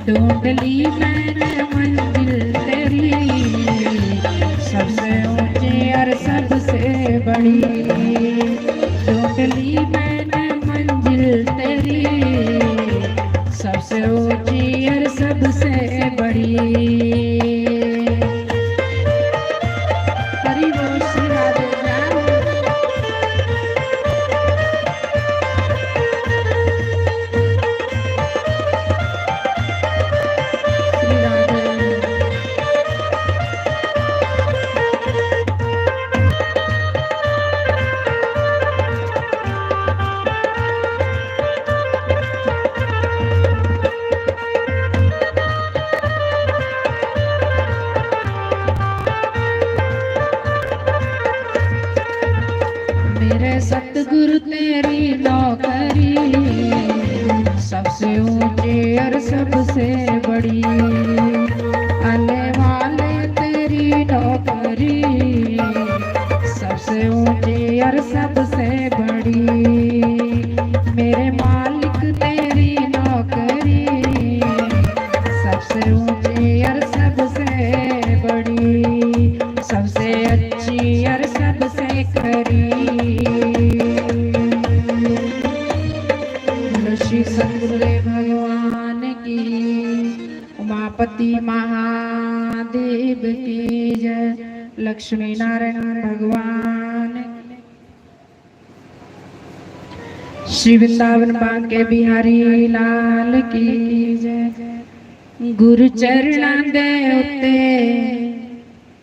ढूंढ ली मैंने मंजिल तेरी, सबसे ऊंची और सबसे बड़ी। ढूंढ ली मैंने मंजिल तेरी, सबसे ऊंची और सबसे बड़ी। हरि बोल श्री राधे श्याम। श्री राधे। मेरे सतगुरु तेरी नौकरी, सबसे ऊंची और सबसे बड़ी। आने वाले तेरी नौकरी, सबसे ऊंची और सबसे बड़ी। मेरे मालिक तेरी नौकरी, सबसे ऊंची और सबसे बड़ी, सबसे अच्छी और सबसे खरी। ऋषि सतगुरुदेव भगवान की, उमापति महादेव की जय। लक्ष्मी नारायण भगवान, श्री वृंदावन बांके बिहारी लाल की जय। गुरु चरणां दे उत्ते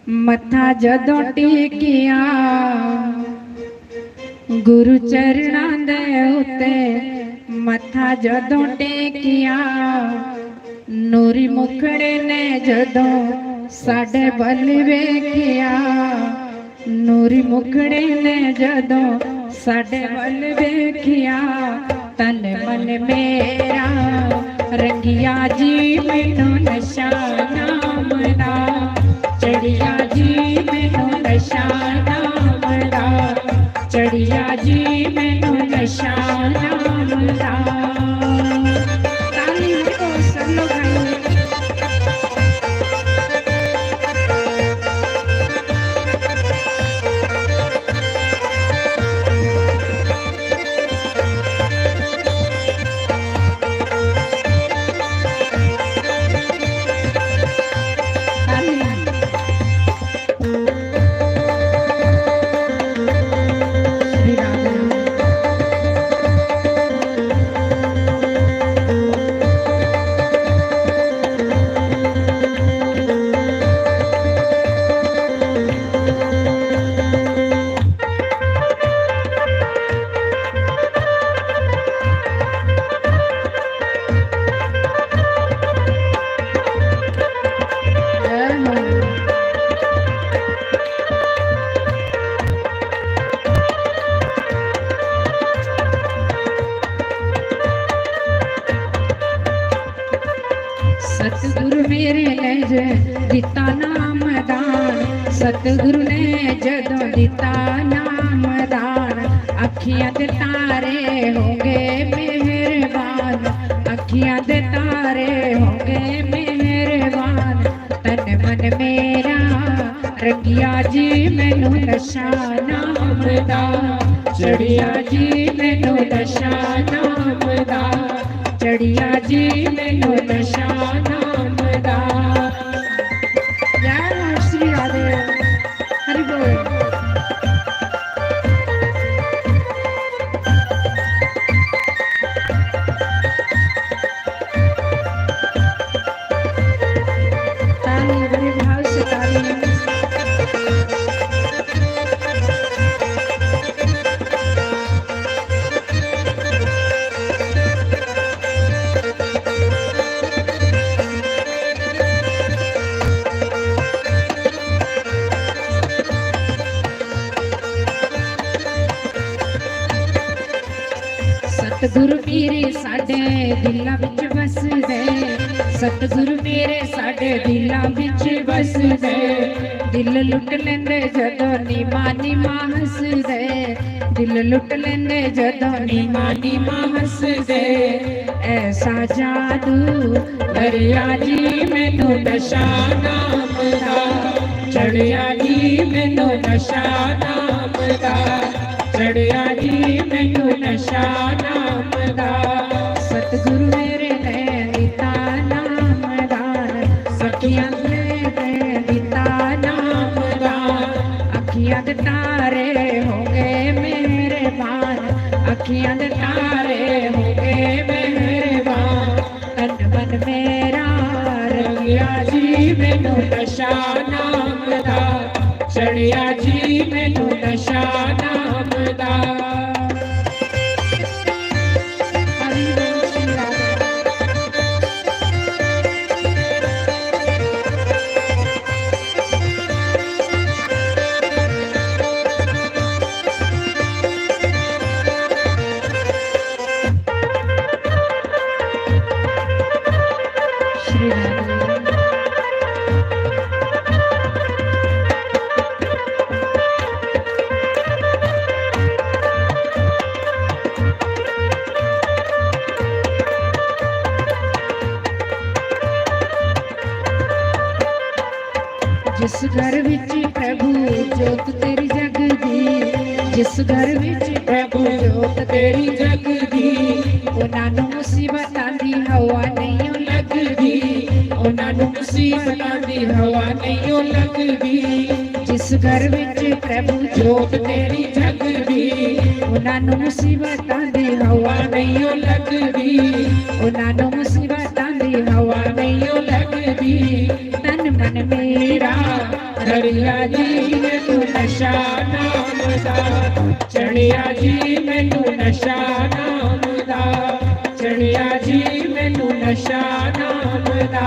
मत्था जदों टेकिया, गुरु चरणां दे उत्ते मत्था जदों टेकिया। नूरी मुखड़े ने जदों साडे बल वेखिया, नूरी मुखड़े ने जदों साडे बल वेखिया। तन मन मेरा रंगिया जी मैनू नशा नाम दा, चढ़िया जी मैनू नशा नाम दा, चढ़िया जी मैनू नशा नाम दा। ताली हो सब लोग सतगुरु मेरे ने दिता नाम दान, सतगुरु ने जदों दिता नाम दान। अखियां दे तारे होंगे मेहरबान, अखियां दे तारे होंगे मेहरबान। तन मन मेरा रंगिया जी मैनू नशा नाम दा, चढ़िया जी मैनू नशा नाम दा, चढ़िया जी मैनू नशा नाम दा। जय श्री राधे। हरि बोल। ताली बड़े भाव से ताली। सतगुरु मेरे साडे दिलां विच वसदे, सतगुरु मेरे साडे दिलां विच वसदे। दिल लुट लेंदे जदों नीमा नीमा हसदे, दिल दिल लुट लेंदे जदों नीमा नीमा हसदे ऐसा जादू दरिया जी मैनू नशा नाम दा चढ़िया जी मैनू नशा नाम दा चढ़िया जी मैनू नशा नाम दा सतगुरु मेरे ने दिता नाम दान सखियां ने दिता नाम दान अखियां दे तारे हो गए मेरे बान अखियां दे तारे हो गए मेरे बान तन मन मेरा रंगिया जी मैनू नशा नाम दा चढ़िया जी मैनू नशा नाम दा जिस घर विच प्रभु जोत तेरी जगदी जिस घर विच प्रभु जोत तेरी जगदी उन्हां नूं मुसीबतां दी हवा नहीं लगदी उन्हां नूं मुसीबतां दी हवा नहीं लगदी जिस घर विच प्रभु जोत तेरी जगदी उन्हां नूं मुसीबतां दी हवा नहीं लगदी उन्हां नूं मुसीबतां दी हवा नहीं लगदी तन मन मेरा चढ़िया जी मैनू नशा नाम दा चढ़िया जी मैनू नशा नाम दा चढ़िया जी मैनू नशा नाम दा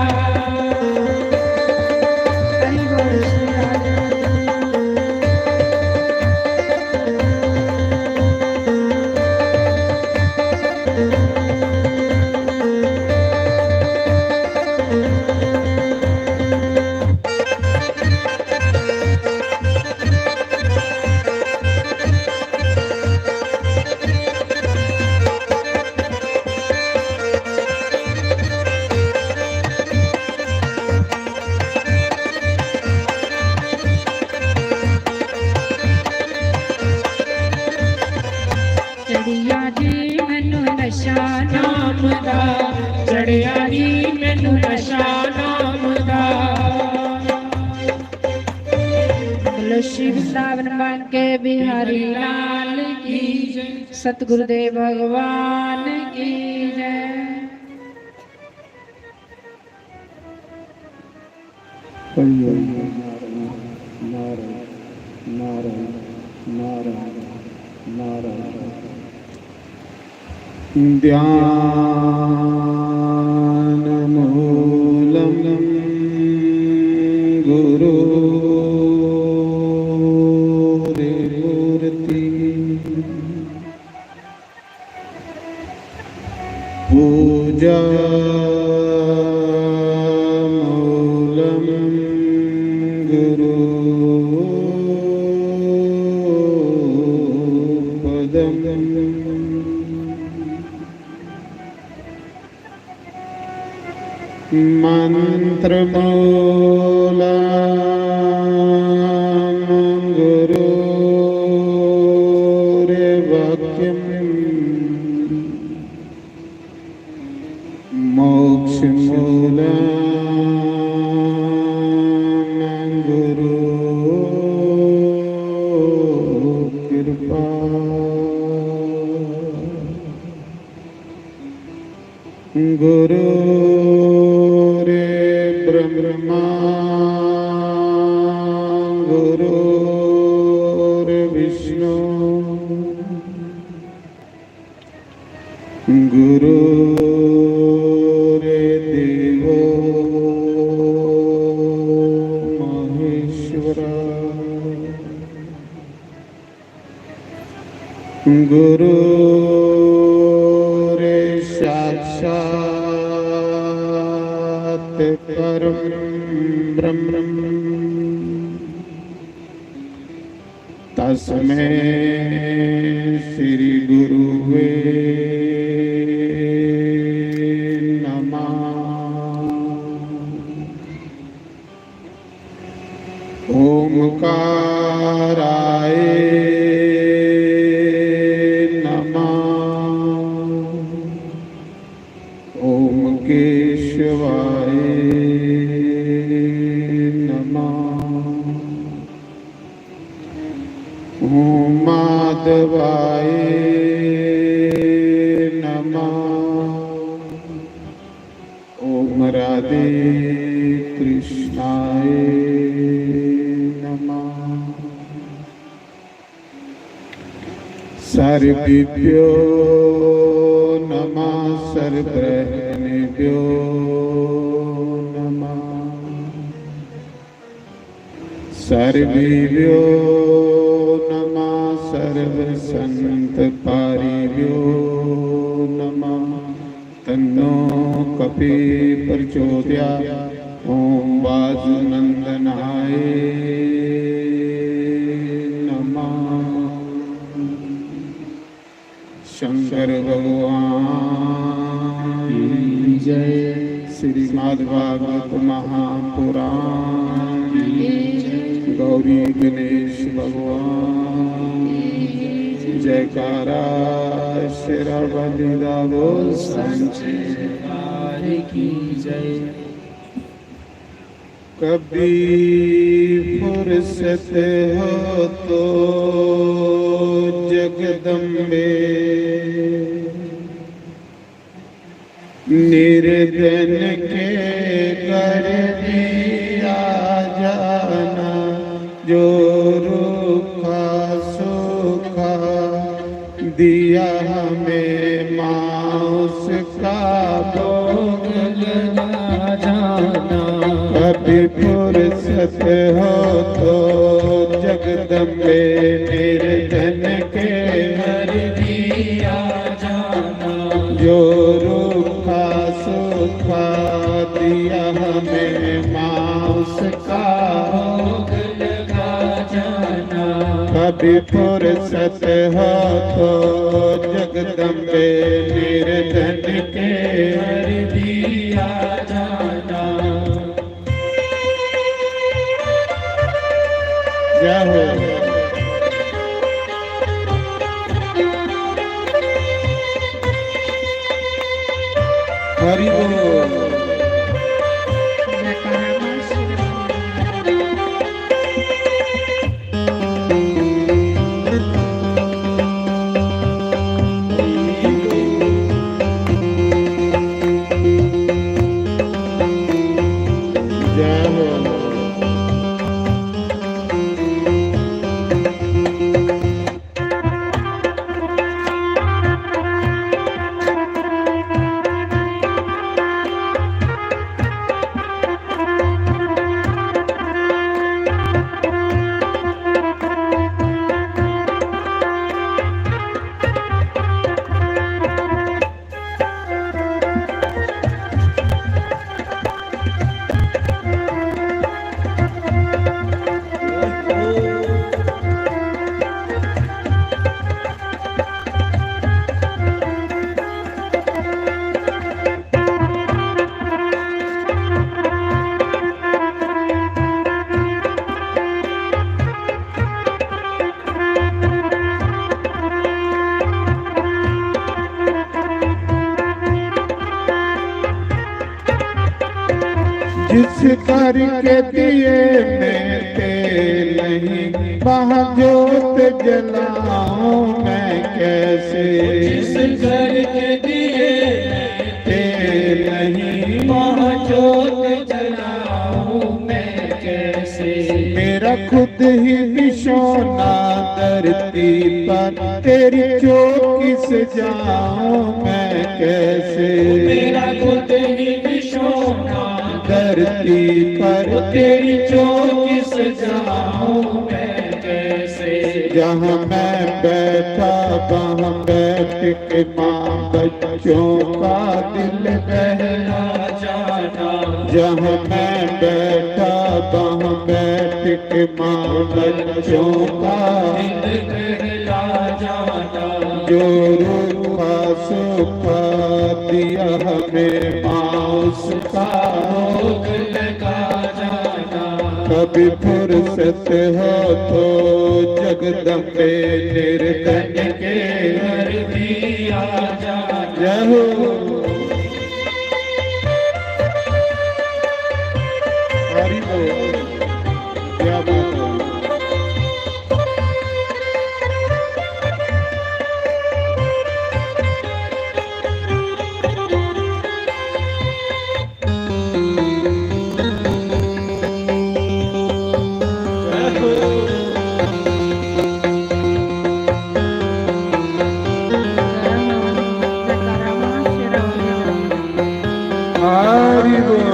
चढ़िया जी मैनू नशा नाम दा चढ़िया जी मैनू नशा नाम दा बोलो शिव सावन बन के बिहारी लाल की जय सतगुरुदेव भगवान की जय ध्यानमूलं गुरुर्मूर्ति पूजामूलं गुरुपदम् मंत्रमूलं गुरुर्वाक्यम् मोक्षमूलं गुरुकृपा गुरुर्ब्रह्मा गुरुर्विष्णु गुरुर्देवो महेश्वरा गुरुर्साक्षात् परं ब्रह्म तस्मै श्री गुरुवे नमः। ओमकाराय नमः। ओम केशवाय ओम माधवाय नमः। ओम राधे कृष्णाय नमः। सर्वेभ्यो नमः। सर्वप्राणिभ्यो नमः। सर्वेभ्यो नमः। सर्वसंतपारिभ्यो नमः। तन्नो कपि प्रचोदयात्। ओम वासुनंदनाय नमः। शंकर भगवान की जय। श्रीमद्भागवत महापुराण की जय। गौरी गणेश भगवान जयकारा। शेरावाली बोल सांचे की जय। कभी फुर्सत हो तो जगदम्बे निर्धन के घर भी आ जाना। जो रूखा सूखा दिया हमें माँ उसका भोग लगा जाना। कभी फुर्सत हो तो जगदम्बे निर्धन के घर भी आ जाना। जो रूखा सूखा दिया हमें माँ उसका भोग लगा जाना। कभी फुर्सत हो तो जगदम्बे निर्धन के घर भी आ जाना। जय हो। हरि बोल। जिस घर के दिए में तेल नहीं वहाँ जोत जलाऊं मैं कैसे। जिस घर के दिए में तेल नहीं वहाँ जोत जलाऊं मैं कैसे। मेरा खुद ही बिछौना धरती पर तेरी चौकी से जाऊं मैं कैसे। मेरा खुद ही बिछौना धरती पर तेरी चौकी से जाऊं मैं कैसे। जहाँ मैं बैठा वहाँ बैठ के माँ बच्चों का दिल बहला जाना। जहाँ मैं बैठा वहाँ बैठ के माँ बच्चों का दिल बहला जाना। जो रूखा सूखा दिया हमें माँ उसका भोग लगा जाना। कभी फुर्सत हो तो जगदम्बे निर्धन के घर भी आ जाना। जय हो। हरि बोल। क्या बात है। हरि बोल।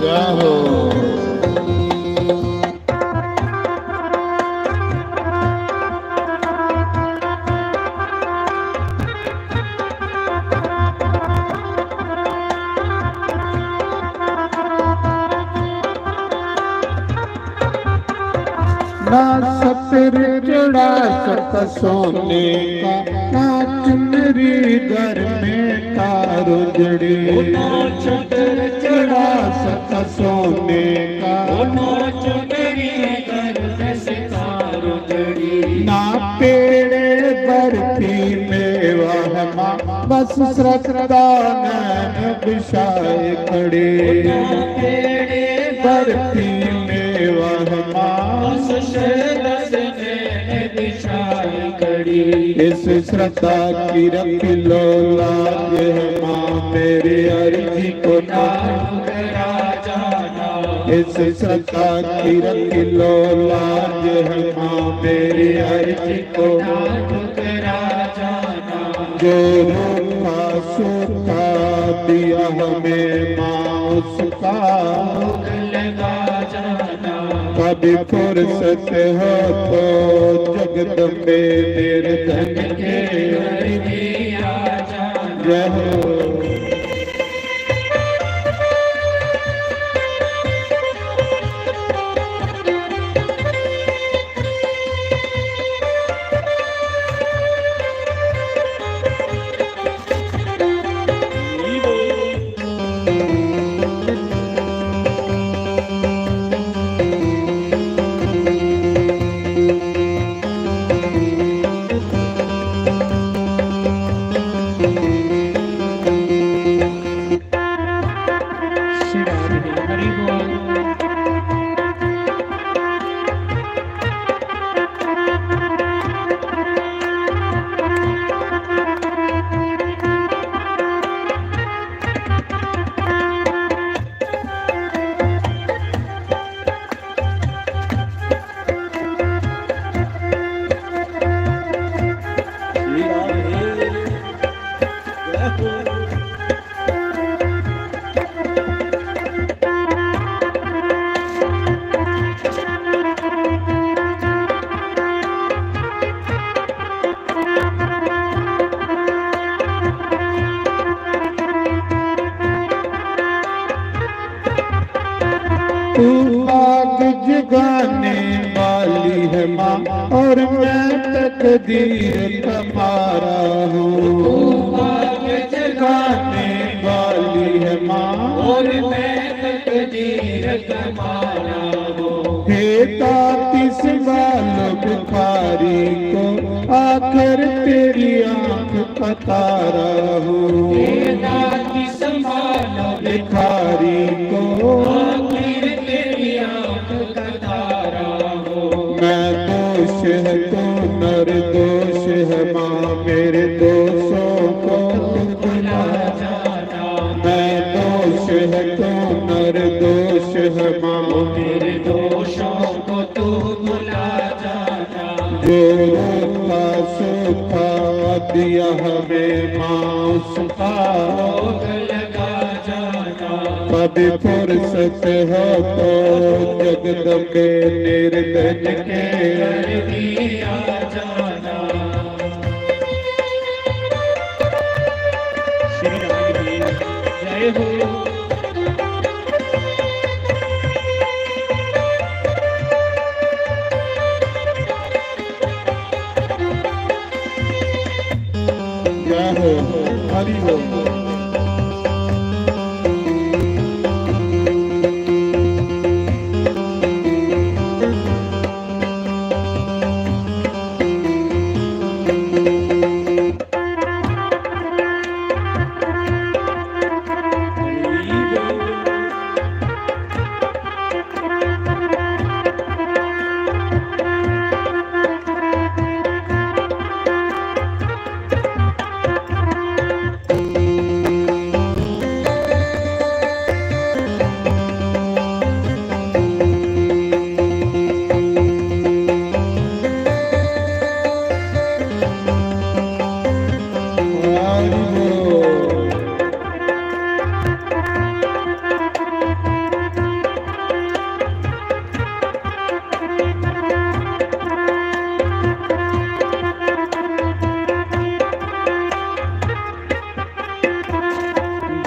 जय हो। ना सतर चढ़ा सका सोने का, ना चुनरी घर में तारो जड़े। ना छतर चढ़ा सका सोने का, ना चुनरी घर में सितारों जड़ी। ना पेड़े बर्फी मेवा है माँ, बस श्रद्धा नैन बिछाए खड़े। ना पेड़े बर्फी मेवा है माँ, दस ने बिछाई कड़ी। इस श्रद्धा की रख लो लाज है माँ, मेरी अर्जी को ना ठुकरा जाना। इस श्रद्धा की रख लो लाज है माँ, मेरी अर्जी को ना ठुकरा जाना। जो रूखा सूखा दिया हमें माँ उसका भोग लगा जाना। कभी फुर्सत हो तो जगदम्बे निर्धन के घर भी आ जाना। जय हो। हरि बोल। तू आग जगाने वाली है माँ, और मैं तकदीर का मारा हूँ। आग जगाने वाली है माँ, और मैं तकदीर कमाना हूँ। हे तातीस वालों भिखारी को आखिर तेरी आंख का तारा हूँ। ये दाती संभालो भिखारी को आखिर तेरी आंख का तारा हो। मैं दोष है तो निर्दोष है माँ, मेरे दोषों को भुला जाना। मैं दोष है तो निर्दोष है माँ, तेरे दोषों को तू भुला जाना। जो रूखा सूखा दिया हमें माँ उसका भोग लगा जाना। कभी फुर्सत हो तो जगदम्बे निर्धन के कर दिया जाना। श्री राम की जय हो। जय हो हरि हो।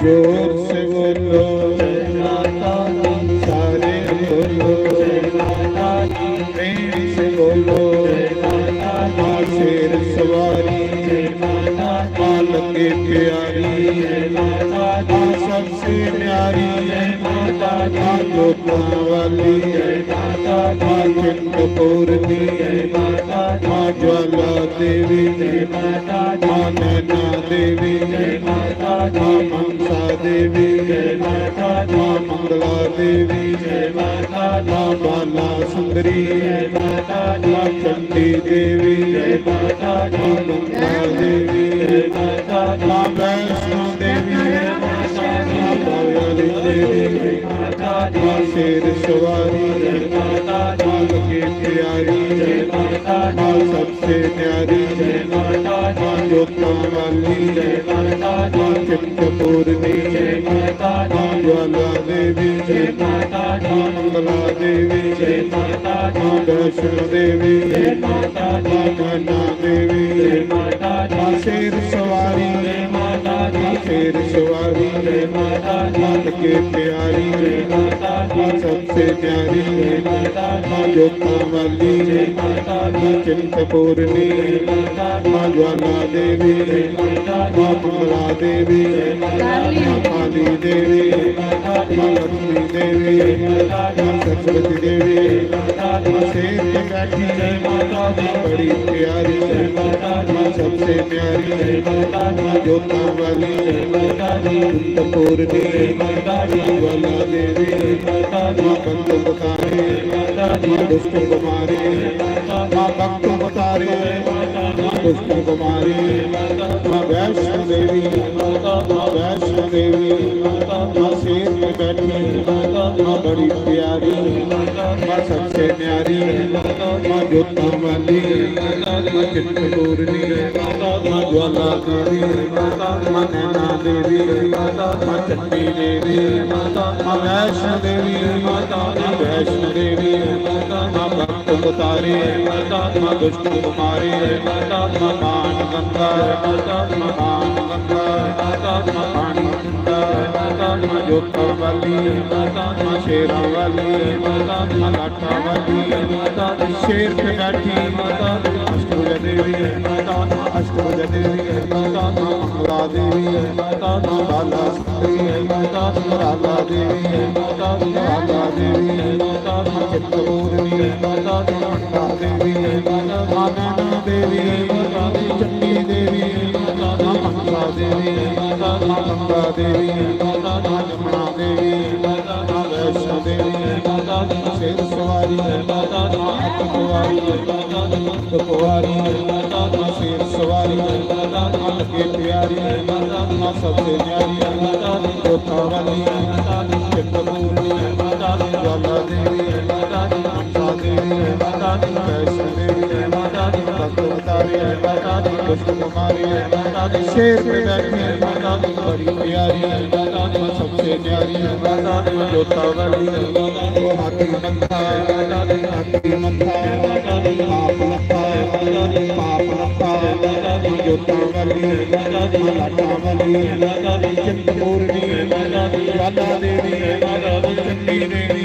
जोर से बोलो सारे बोलो प्रेम से बोलो माँ शेर सवारी माँ लगे प्यारी माँ सबसे न्यारी माँ जोता वाली माँ चिंतपूर्णी माँ ज्वाला देवी माँ नैना देवी माँ मनसा देवी माँ मंगला देवी माँ बाला सुंदरी माँ चंडी देवी माँ गंगा देवी माँ वैष्णो देवी माँ बावली देवी माँ शेर सवारी माँ लगे प्यारी माँ सबसे न्यारी माँ जोता वाली माँ चिंतपूर्णी माँ ज्वाला देवी माँ मंगला देवी माँ वैष्णो देवी माँ गंगा देवी माँ शेर सवारी माँ शेर सवारी माँ लगे प्यारी माँ सबसे न्यारी माँ जोता वाली माँ चिंतपूर्णी माँ ज्वाला देवी माँ मंगला देवी माँ काली देवी माँ लक्ष्मी देवी माँ सरस्वती देवी माँ शेर पे बैठी माँ बड़ी प्यारी माँ सबसे प्यारी माँ जोता वाली चिंतपूर्णी ज्वाला देवी माँ बंद बतारे माँ दुष्ट कुमारी माँ भक्त बतारे माँ दुष्ट कुमारी माँ वैष्णो देवी माँ वैष्णो देवी माँ शेर पे बैठी माँ बड़ी प्यारी माँ सबसे न्यारी माँ जोता वाली माँ चिंतपूर्णी माँ ज्वाला देवी माँ नैना देवी माँ चंडी देवी माँ वैष्णो देवी माँ वैष्णो देवी माँ भक्त बतारे माँ दुष्ट कुमारी माँ मान गंगा माँ मान गंगा माँ पानी गंगा माँ जोता वाली माँ शेरा वाली माँ लाठा वाली शेर पे बैठी अष्टभुजा देवी अष्टभुजा देवी माँ मंगला देवी माँ बाला सुंदरी राधा देवी राधा देवी माँ चित्तपूर्णी माँ देवी माँ नैना देवी चंडी देवी माँ मंगला देवी माँ गंगा देवी माँ जमुना देवी माँ वैष्णो देवी शेर सवारी माँ कुंवारी माँ शेर सवारी माँ लगे प्यारी माँ सबसे न्यारी जोता वाली चिंतपूर्णी ज्वाला देवी मनसा देवी वैष्णो देवी भक्त बतारी दुष्ट कुमारी शेर पे बैठी बड़ी प्यारी सबसे न्यारी जोता वाली वो हाथी मत्था पाप लखा जोता वाली लाटा वाली चिंतपूर्णी ज्वाला देवी चंडी देवी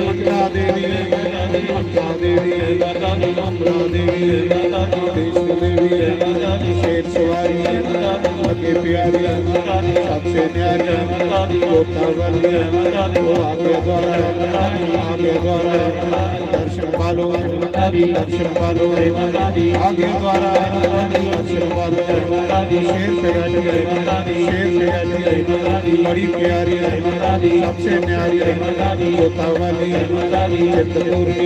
मंत्रा देवी मंत्रा देवी मंत्रा देवी देश देवी शेर सवारी लगे प्यारी सबसे न्यारी जोता वाली वो आगे द्वारा दर्शन पालो आगे द्वारा दर्शन पालो शेर पे बैठी बड़ी प्यारी सबसे न्यारी जोता वाली चिंतपूर्णी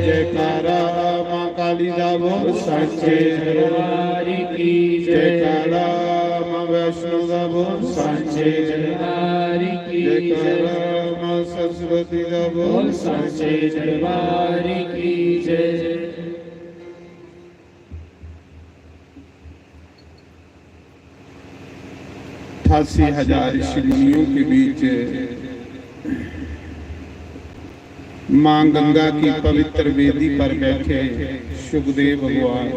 जयकारा मां काली दा बोल सच्चे दरबार की जयकारा मां वैष्णो दा बोल सच्चे दरबार की जयकारा मां सरस्वती दा बोल सच्चे दरबार की जय। 88,000 शिवलिंगों के बीच मां गंगा की पवित्र वेदी पर बैठे सुखदेव भगवान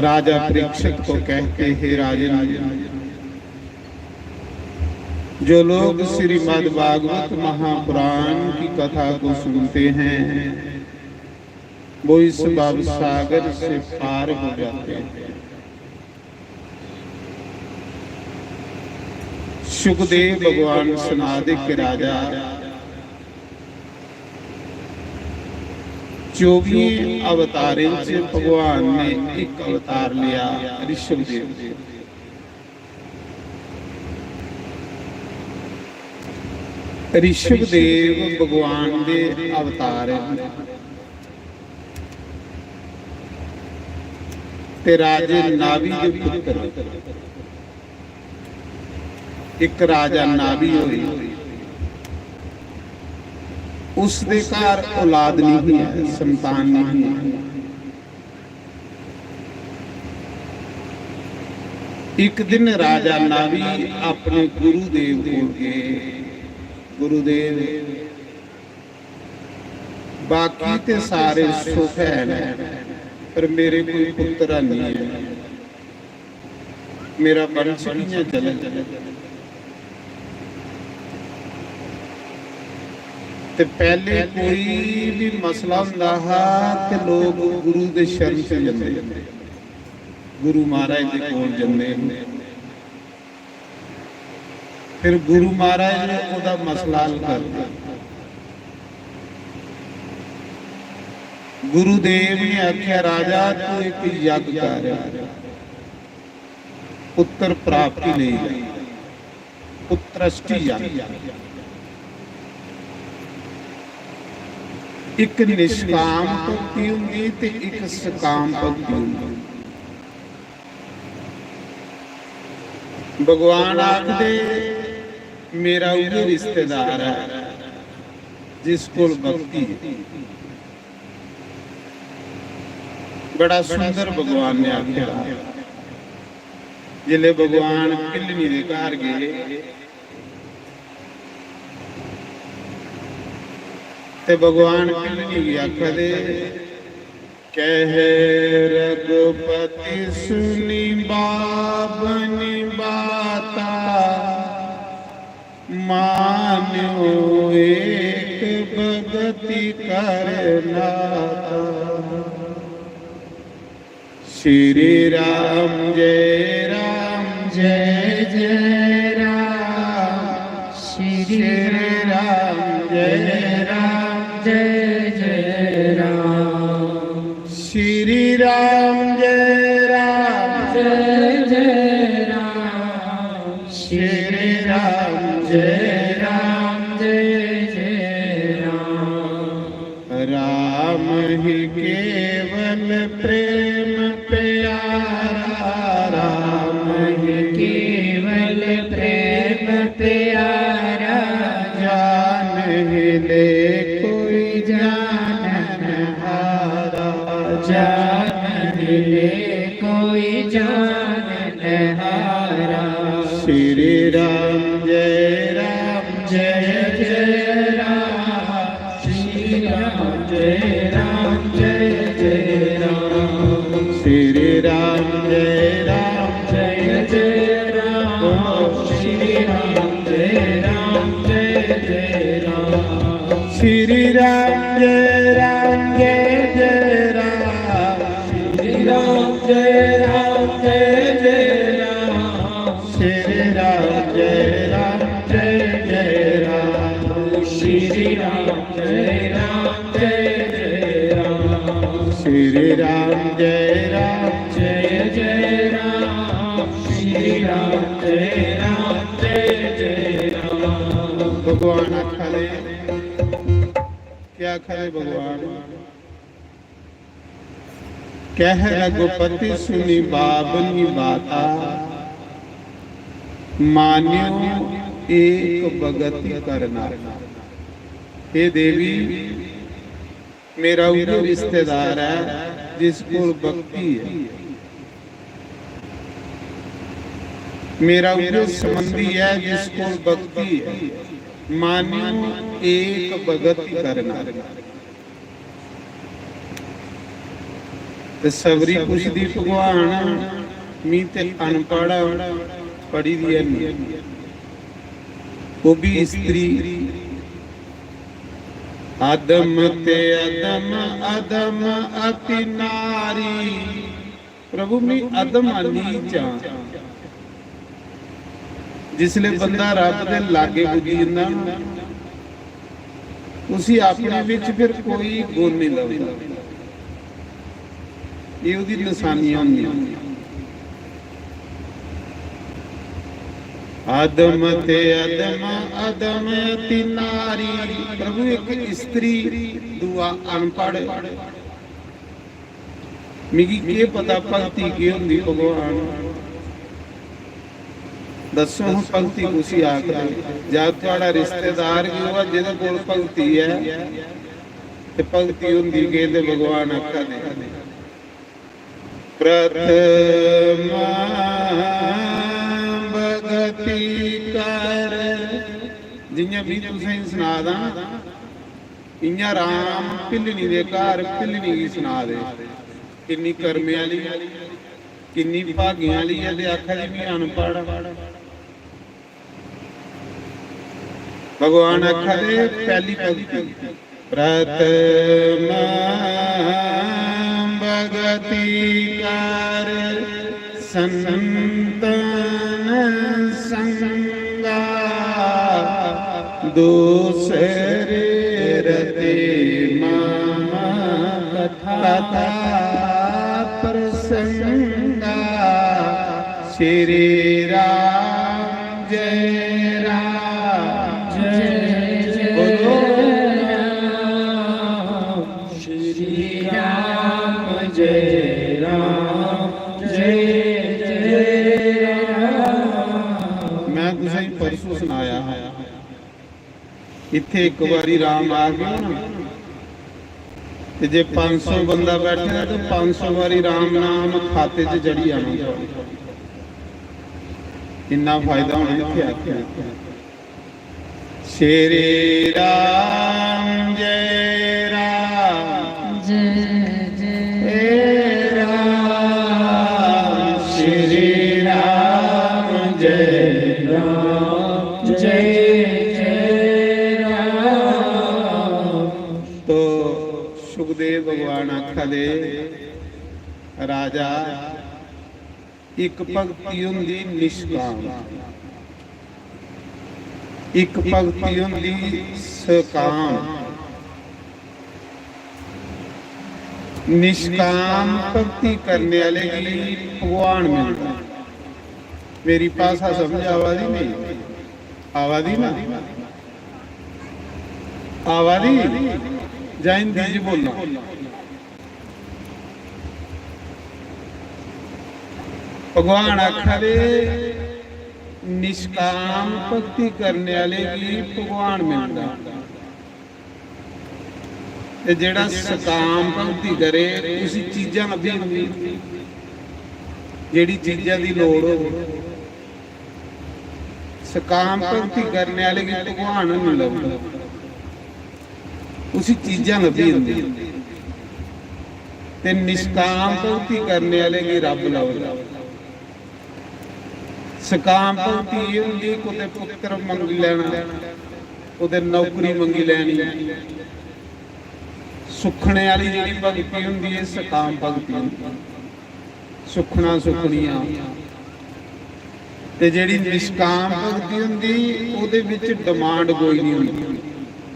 राजा परीक्षित को कहते हैं, राजन, जो लोग श्रीमद् भागवत महापुराण की कथा को सुनते हैं वो इस भव सागर से पार हो जाते हैं। सुखदेव भगवान सनादिक राजा 24 अवतारों से भगवान ने एक अवतार लिया ऋषभदेव। ऋषभदेव भगवान के अवतार ते राजे नाभि के पुत्र एक राजा नाभि होई, उसके घर औलाद नहीं है, संतान नहीं है। एक दिन राजा नाभि अपने गुरुदेव को गए, गुरुदेव बाकी ते सारे सुख है पर मेरे कोई पुत्र नहीं है, मेरा वंश नहीं चले। ते पहले कोई भी मसला हुंदा हा ते लोग गुरु दे शरण से जांदे, गुरु महाराज दे कोल जांदे, फिर गुरु महाराज ने ओदा मसला हल करदा। गुरुदेव ने आख्या, राजा तू एक यज्ञ कर, पुत्र प्राप्ति नहीं, पुत्रष्टि यज्ञ। एक निष्काम भक्ति होंगी ते एक सकाम भक्ति होंगी। भगवान आखदे मेरा उहे रिश्तेदार है जिस कोल भक्ति है। बड़ा सुंदर भगवान ने आख्या। जिले भगवान पिलनी दे घर गए ते भगवान पिलनी आखदे, कह रघुपति सुनी बाबनी बाता, मान्यो एक भगति करनाता। श्री राम जय जय राम, श्री राम जय जय राम, श्री राम जय जय राम, श्री राम जय जय राम। राम ही केवल प्रेम पे प्यारा जान ले कोई जानहारा जान ले कोई जानहारा श्री राम जय जय जय राम श्री राम जय जय राम श्री राम जय जय राम श्री राम जय जय राम श्री राम जय जय राम श्री राम जय जय राम श्री राम जय जय राम श्री राम जय जय राम श्री राम जय जय राम श्री राम जय राम भगवान खड़े क्या खड़े भगवान कह रघुपति सुनी बाबनी बाता मान्यो एक भगति करना। हे देवी मेरा वो रिश्तेदार है जिसको भक्ति है, मेरा वो संबंधी है जिसको भक्ति है, मान्यो एक भगति करना। ते सबरी पुछदी भगवान मी ते अनपढ़ पढ़ी दी है वो भी स्त्री अदम ते अदम अदम अति नारी प्रभु मी अदम नीचा जिसले बंदा रब दे लागे पुजी ना उसी अपने विच फिर कोई गुण नहीं लभदा। ये उदी निशानियां होंदियां आदम ते अदम अदम अति नारी प्रभु एक स्त्री दुआ अनपढ़ मिगी के पता भक्ति की होंदी भगवान दसो हम भक्ति कुसी आखदे जब तुहाडा रिश्तेदार भी होगा जिहदे कोल भक्ति है ते भक्ति होंदी के ते भगवान आखदे प्रथमा भगति कर जियां भी तुसें सुना दा इयां राम भिलनी दे घर भिलनी की सुना दे किन्नी कर्मे वाली किन्नी भागियां वाली है ते आखा जी भी अनपढ़ भगवान आखा दे पहली भक्ति प्रथमा भगति कर संतन संगा दूसरे रते मामा कथा प्रसंगा श्री राम जय बोलो श्री राम जय राम। मैं तुझे परसों सुनाया इत्थे एक बारी राम आ गया ना ते जे 500 बंदा बैठे तो 500 बारी राम नाम खाते च जड़ी आना इन्ना फायदा होना इत्थे आके श्री राम जय राम श्री राम जय तो सुखदेव भगवान आखा दे राजा एक भक्ति हुंदी निष्काम एक भक्ति हुंदी सकाम निष्काम भक्ति करने वाले की भगवान मिलता। मेरी भाषा समझ आवादी नहीं आवादी ना आवादी जैन दीज बोलना भगवान आखा दे निष्काम भक्ति करने वाले भी भगवान मिलता, ते जेड़ा सकाम भक्ति करे उसी चीज़ां लभी जेड़ी चीज़ां दी लोड़ हो। सकाम भक्ति करने वाले की भगवान नहीं लभदा, उसी चीज़ां लभी हुंदी, ते निष्काम भक्ति करने वाले की रब लभदा। सकाम भक्ति ये हुंदी कोते पुत्र मंगी लेना, कोते नौकरी मंगी लैनी। सुखने वाली जिहड़ी भगती हुंदी है सकाम भगती, सुखना सुखनियां। ते जिहड़ी निष्काम भगती हुंदी उहदे विच डिमांड कोई नहीं हुंदी,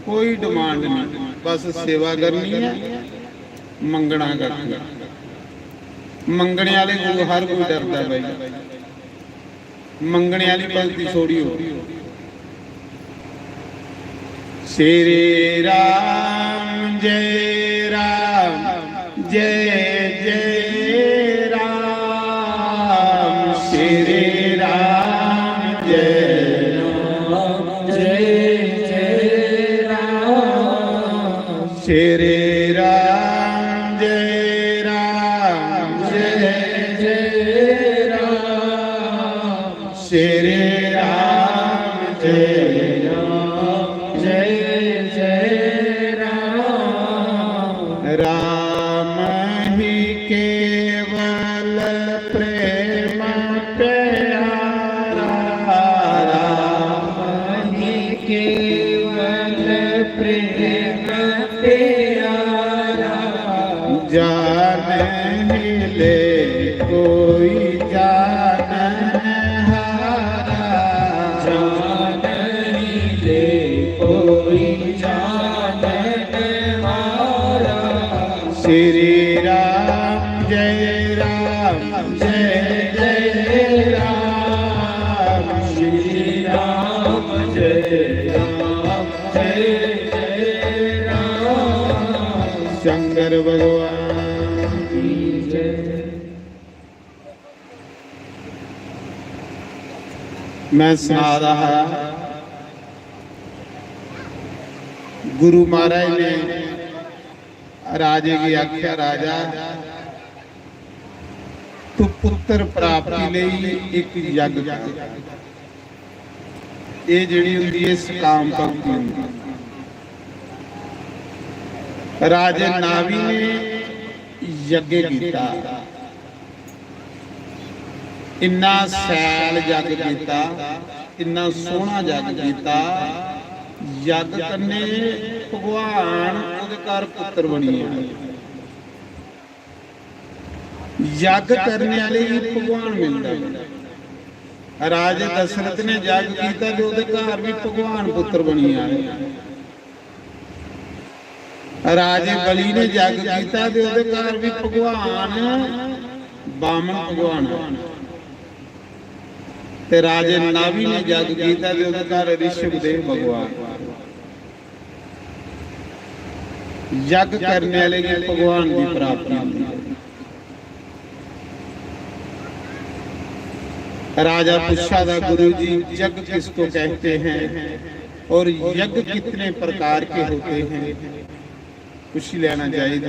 कोई डिमांड नहीं, बस सेवा करनी है, मंगना करना। मंगने वाले को हर कोई डरदा भाई, मंगने वाली भगती छोड़ी हो। श्री राम जय राम जय जय राम, श्री राम जय राम जय जय राम, श्री राम जय राम जय जय राम, श्री राम जय राम जय जय राम। राम ही केवल प्रेम प्यारा, राम ही केवल प्रेम प्यारा, जान ले कोई जानन हारा, जान ही ले कोई जानन हारा। श्री राम जय राम जय जय राम, श्री राम जय राम जय जय राम, शंकर भगवान की जय। मैं सुना रहा, गुरु महाराज ने राजे की आख्या, राजा तू पुत्र प्राप्ति लई एक यज्ञ कर। ये जिहड़ी हुंदी है सकाम भक्ति हुंदी। राजे नावी ने यज्ञ कीता, इन्ना सैल यज्ञ कीता, इन्ना सोहना यज्ञ कीता। यज्ञ करने भगवान उहदे घर पुत्र बनी है। यज्ञ करने वाले ही भगवान मिलता है। राजे दशरथ ने यज्ञ कीता ते उहदे घर भी भगवान पुत्र बनी आए। राजे बली ने यज्ञ कीता ते उहदे घर भी भगवान बामन भगवान ते राजे नावी ने यज्ञ कीता ते उहदे घर ऋषभदेव भगवान। यज्ञ करने वाले की भगवान की प्राप्ति होती है। राजा पूछा था, गुरु जी यज्ञ किसको कहते हैं और यज्ञ कितने प्रकार के होते हैं? कुछ लेना चाहिए।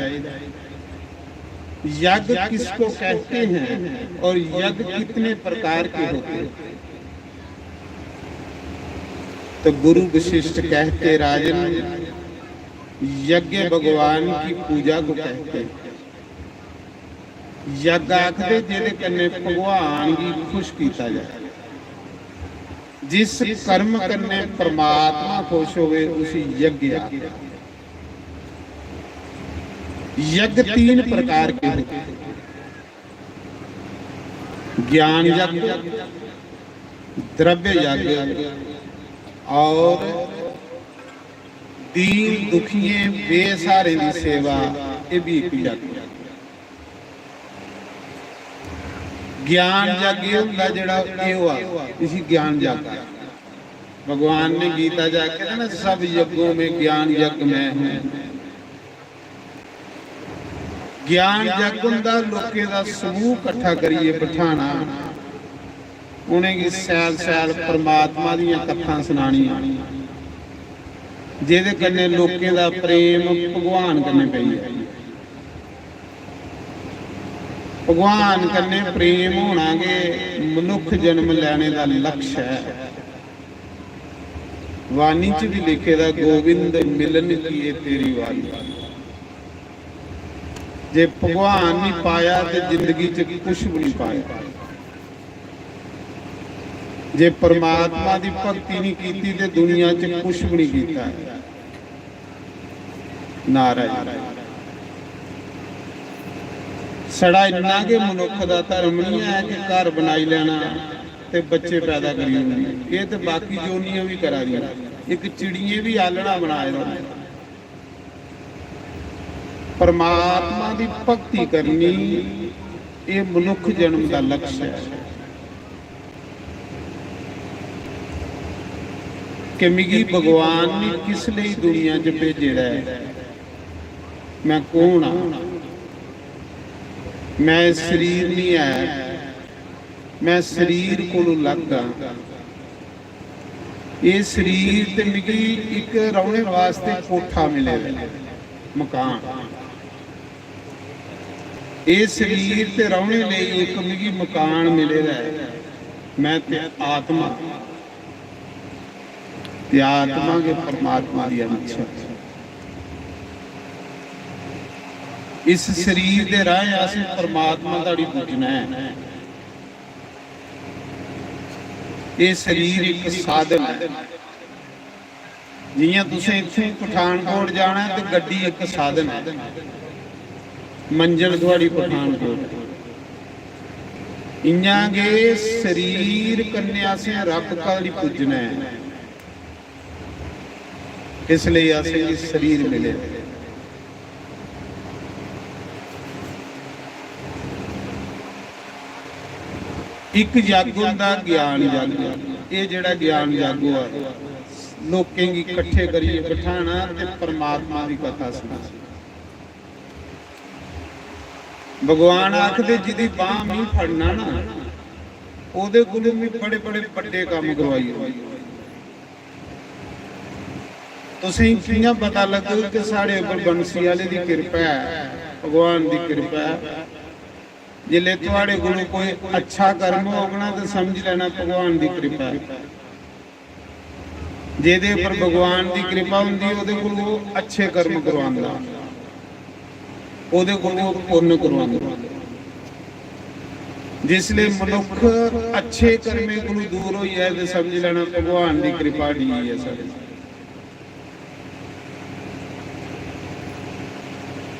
यज्ञ किसको कहते हैं और यज्ञ कितने प्रकार के होते हैं? तो गुरु वशिष्ठ कहते, राजन यज्ञ भगवान की पूजा को कहते हैं। यज्ञ आखदे जिहदे कन्ने भगवान की खुश कीता जाए। जिस कर्म कन्ने परमात्मा खुश होवे उसी यज्ञ आखदे। यज्ञ 3 प्रकार के होते हैं। ज्ञान यज्ञ, द्रव्य यज्ञ और दीन दुखिए बेसहारे की सेवा, ये भी एक यज्ञ। ज्ञान यज्ञ होता जिहड़ा इसी ज्ञान यज्ञ। भगवान ने गीता जाके ना, सब यज्ञों में ज्ञान यज्ञ मैं हूं। ज्ञान यज्ञ हुंदा लोकें दा समूह इकट्ठा करिए बिठाना, ਉਹਨੇ ਕੀ ਸੈਲ ਸੈਲ ਪਰਮਾਤਮਾ ਦੀਆਂ ਕਥਾਂ ਸੁਣਾਣੀਆਂ, ਜਿਹਦੇ ਕੰਨੇ ਲੋਕਾਂ ਦਾ ਪ੍ਰੇਮ ਭਗਵਾਨ ਕੰਨੇ ਪਈ ਹੈ। ਭਗਵਾਨ ਕੰਨੇ ਪ੍ਰੇਮ ਹੋਣਾਗੇ ਮਨੁੱਖ ਜਨਮ ਲੈਣੇ ਦਾ ਲਕਸ਼ ਹੈ। ਵਾਣੀ ਚ ਵੀ ਲਿਖੇ ਦਾ ਗੋਬਿੰਦ ਮਿਲਨ ਕੀਏ ਤੇਰੀ ਵਾਰੀ। ਜੇ ਭਗਵਾਨ ਨਹੀਂ ਪਾਇਆ ਤੇ ਜ਼ਿੰਦਗੀ ਚ ਕੁਛ ਵੀ ਨਹੀਂ ਪਾਇਆ। ਜੇ ਪਰਮਾਤਮਾ ਦੀ ਭਗਤੀ ਨਹੀਂ ਕੀਤੀ ਤੇ ਦੁਨੀਆ ਚ ਕੁਛ ਵੀ ਨਹੀਂ ਕੀਤਾ। ਨਾਰਾਇਣ ਸੜਾ ਇੰਨਾ ਕਿ ਮਨੁੱਖ ਦਾ ਧਰਮ ਨਹੀਂ ਹੈ ਕਿ ਘਰ ਬਣਾਈ ਲੈਣਾ ਤੇ ਬੱਚੇ ਪੈਦਾ ਕਰੀ ਜਾਂਦੇ। ਇਹ ਤੇ ਬਾਕੀ ਜੋਨੀਆਂ ਵੀ ਕਰਾ ਦੀਆਂ। ਇੱਕ ਚਿੜੀਏ ਵੀ ਆਲਣਾ ਬਣਾਏ ਦਾ। ਪਰਮਾਤਮਾ ਦੀ ਭਗਤੀ ਕਰਨੀ ਇਹ ਮਨੁੱਖ ਜਨਮ ਦਾ ਲਕਸ਼ ਹੈ। ਕਿ ਮਿਗੀ ਭਗਵਾਨ ਨੇ ਕਿਸ ਲਈ ਦੁਨੀਆ 'ਚ ਭੇਜਿਆ ਹੈ। ਮੈਂ ਕੌਣ ਹਾਂ? ਮੈਂ ਸਰੀਰ ਨਹੀਂ ਹੈ, ਮੈਂ ਸਰੀਰ ਕੋਲੋਂ ਲੱਗਾ। ਇਹ ਸਰੀਰ ਤੇ ਮਿਗੀ ਇੱਕ ਰਹਿਣ ਵਾਸਤੇ ਕੋਠਾ ਮਿਲੇ, ਮਕਾਨ। ਇਹ ਸਰੀਰ ਤੇ ਰਹਿਣ ਲਈ ਇੱਕ ਮਿਗੀ ਮਕਾਨ ਮਿਲੇਗਾ। ਮੈਂ ਤੇ ਆਤਮਾ ਤੇ ਆਤਮਾ के परमात्मा की अंश। इस शरीर के राह असीं परमात्मा ताड़ी पूजना है। ये शरीर एक साधन है। जियां तुसीं इत्थों पठानकोट जाना है तो गड्डी एक साधन है, मंजिल तुहाड़ी पठानकोट। इयां गे शरीर कन्ने असीं रब ताड़ी पूजना है। इसलिए असीं शरीर मिले। एक जग हुंदा ज्ञान जग। ये जिहड़ा ज्ञान जग हुआ लोकें गी इकट्ठे करिए बिठाना ते परमात्मा की कथा सुना। भगवान आखदे जिहदी बांह नहीं फड़ना ना ओहदे कोलों भी बड़े बड़े वड्डे काम करवाइए। तुसीं कियां पता लगू कि साढ़े उपर बंसी वाले की कृपा है, भगवान की कृपा है। जिले तुहाड़े कोलों कोई अच्छा कर्म होगा तो समझ लेना भगवान की कृपा है। जिहदे उपर भगवान की कृपा हुंदी ओहदे कोलों अच्छे कर्म करवांदा, ओहदे कोलों पुण्य करवांदा। जिसले मनुख अच्छे कर्मे कोलों दूर होई है तो समझ लेना भगवान की कृपा दी है। साडे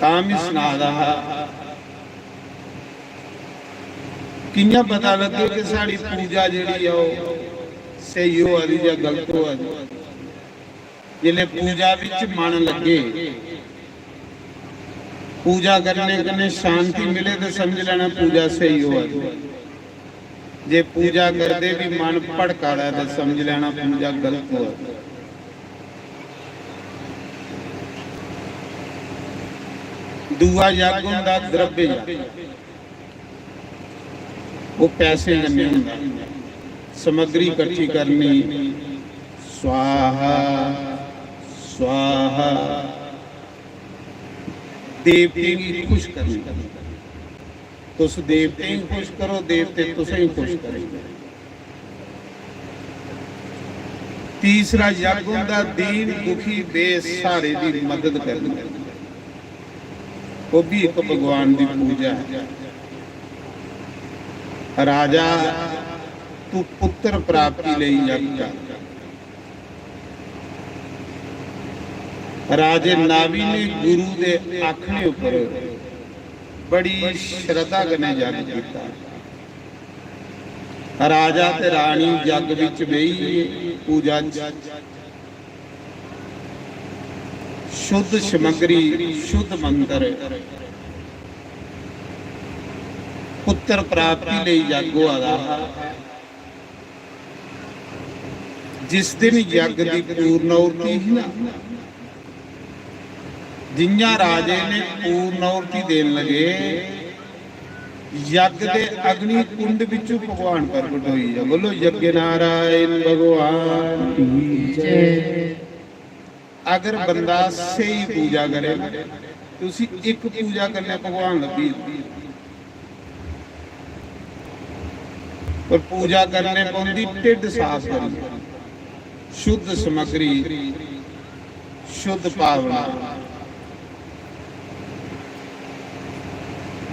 तां भी सुनादा कियां पता लगे कि साड़ी पूजा जिहड़ी आ सही हो रही या गलत हो रही। जिले पूजा विच मन लगे, पूजा करने कने शांति मिले तो समझ लेना पूजा सही हो रही। जे पूजा करते भी मन भड़का रहा तो समझ लेना पूजा गलत हो रही। दूआ जग हुंदा द्रव्य जग। वो पैसे जमे हुंदा, समग्री इकट्ठी करनी, स्वाहा स्वाहा, देवते की खुश करनी। तुस देवते ही खुश करो, देवते तुसें ही खुश करेंगे। तीसरा जग हुंदा दीन दुखी बेसहारे की मदद करनी। वो भी एक भगवान की पूजा है। राजा तू पुत्र प्राप्ति लई जग कर। राजे नावी ने गुरु दे आखने उपर बड़ी श्रद्धा कने जग कीता। राजा ते रानी जग विच बेही पूजा शुद्ध समग्री शुद्ध मंत्र पुत्र प्राप्ति लई जग होआ। जिस दिन यज्ञ की पूर्णौती ही ना, जिन्ना राजे ने पूर्णौती देन लगे ਯੱਗ ਦੇ ਅਗਨੀ ਕੁੰਡ ਵਿੱਚੋਂ ਭਗਵਾਨ ਪ੍ਰਗਟ ਹੋਈ ਹੈ। ਬੋਲੋ ਯੱਗ ਨਾਰਾਇਣ ਭਗਵਾਨ ਕੀ ਜੈ। ਅਗਰ ਬੰਦਾ ਸਹੀ ਪੂਜਾ ਕਰੇ, ਤੁਸੀਂ ਇੱਕ ਪੂਜਾ ਕਰਨੇ ਭਗਵਾਨ ਲੱਭੀ, ਪਰ ਪੂਜਾ ਕਰਨੇ ਪਉਂਦੀ ਢਿੱਡ ਸਾਫ਼ ਕਰਨੀ, ਸ਼ੁੱਧ ਸਮਗਰੀ, ਸ਼ੁੱਧ ਭਾਵਨਾ।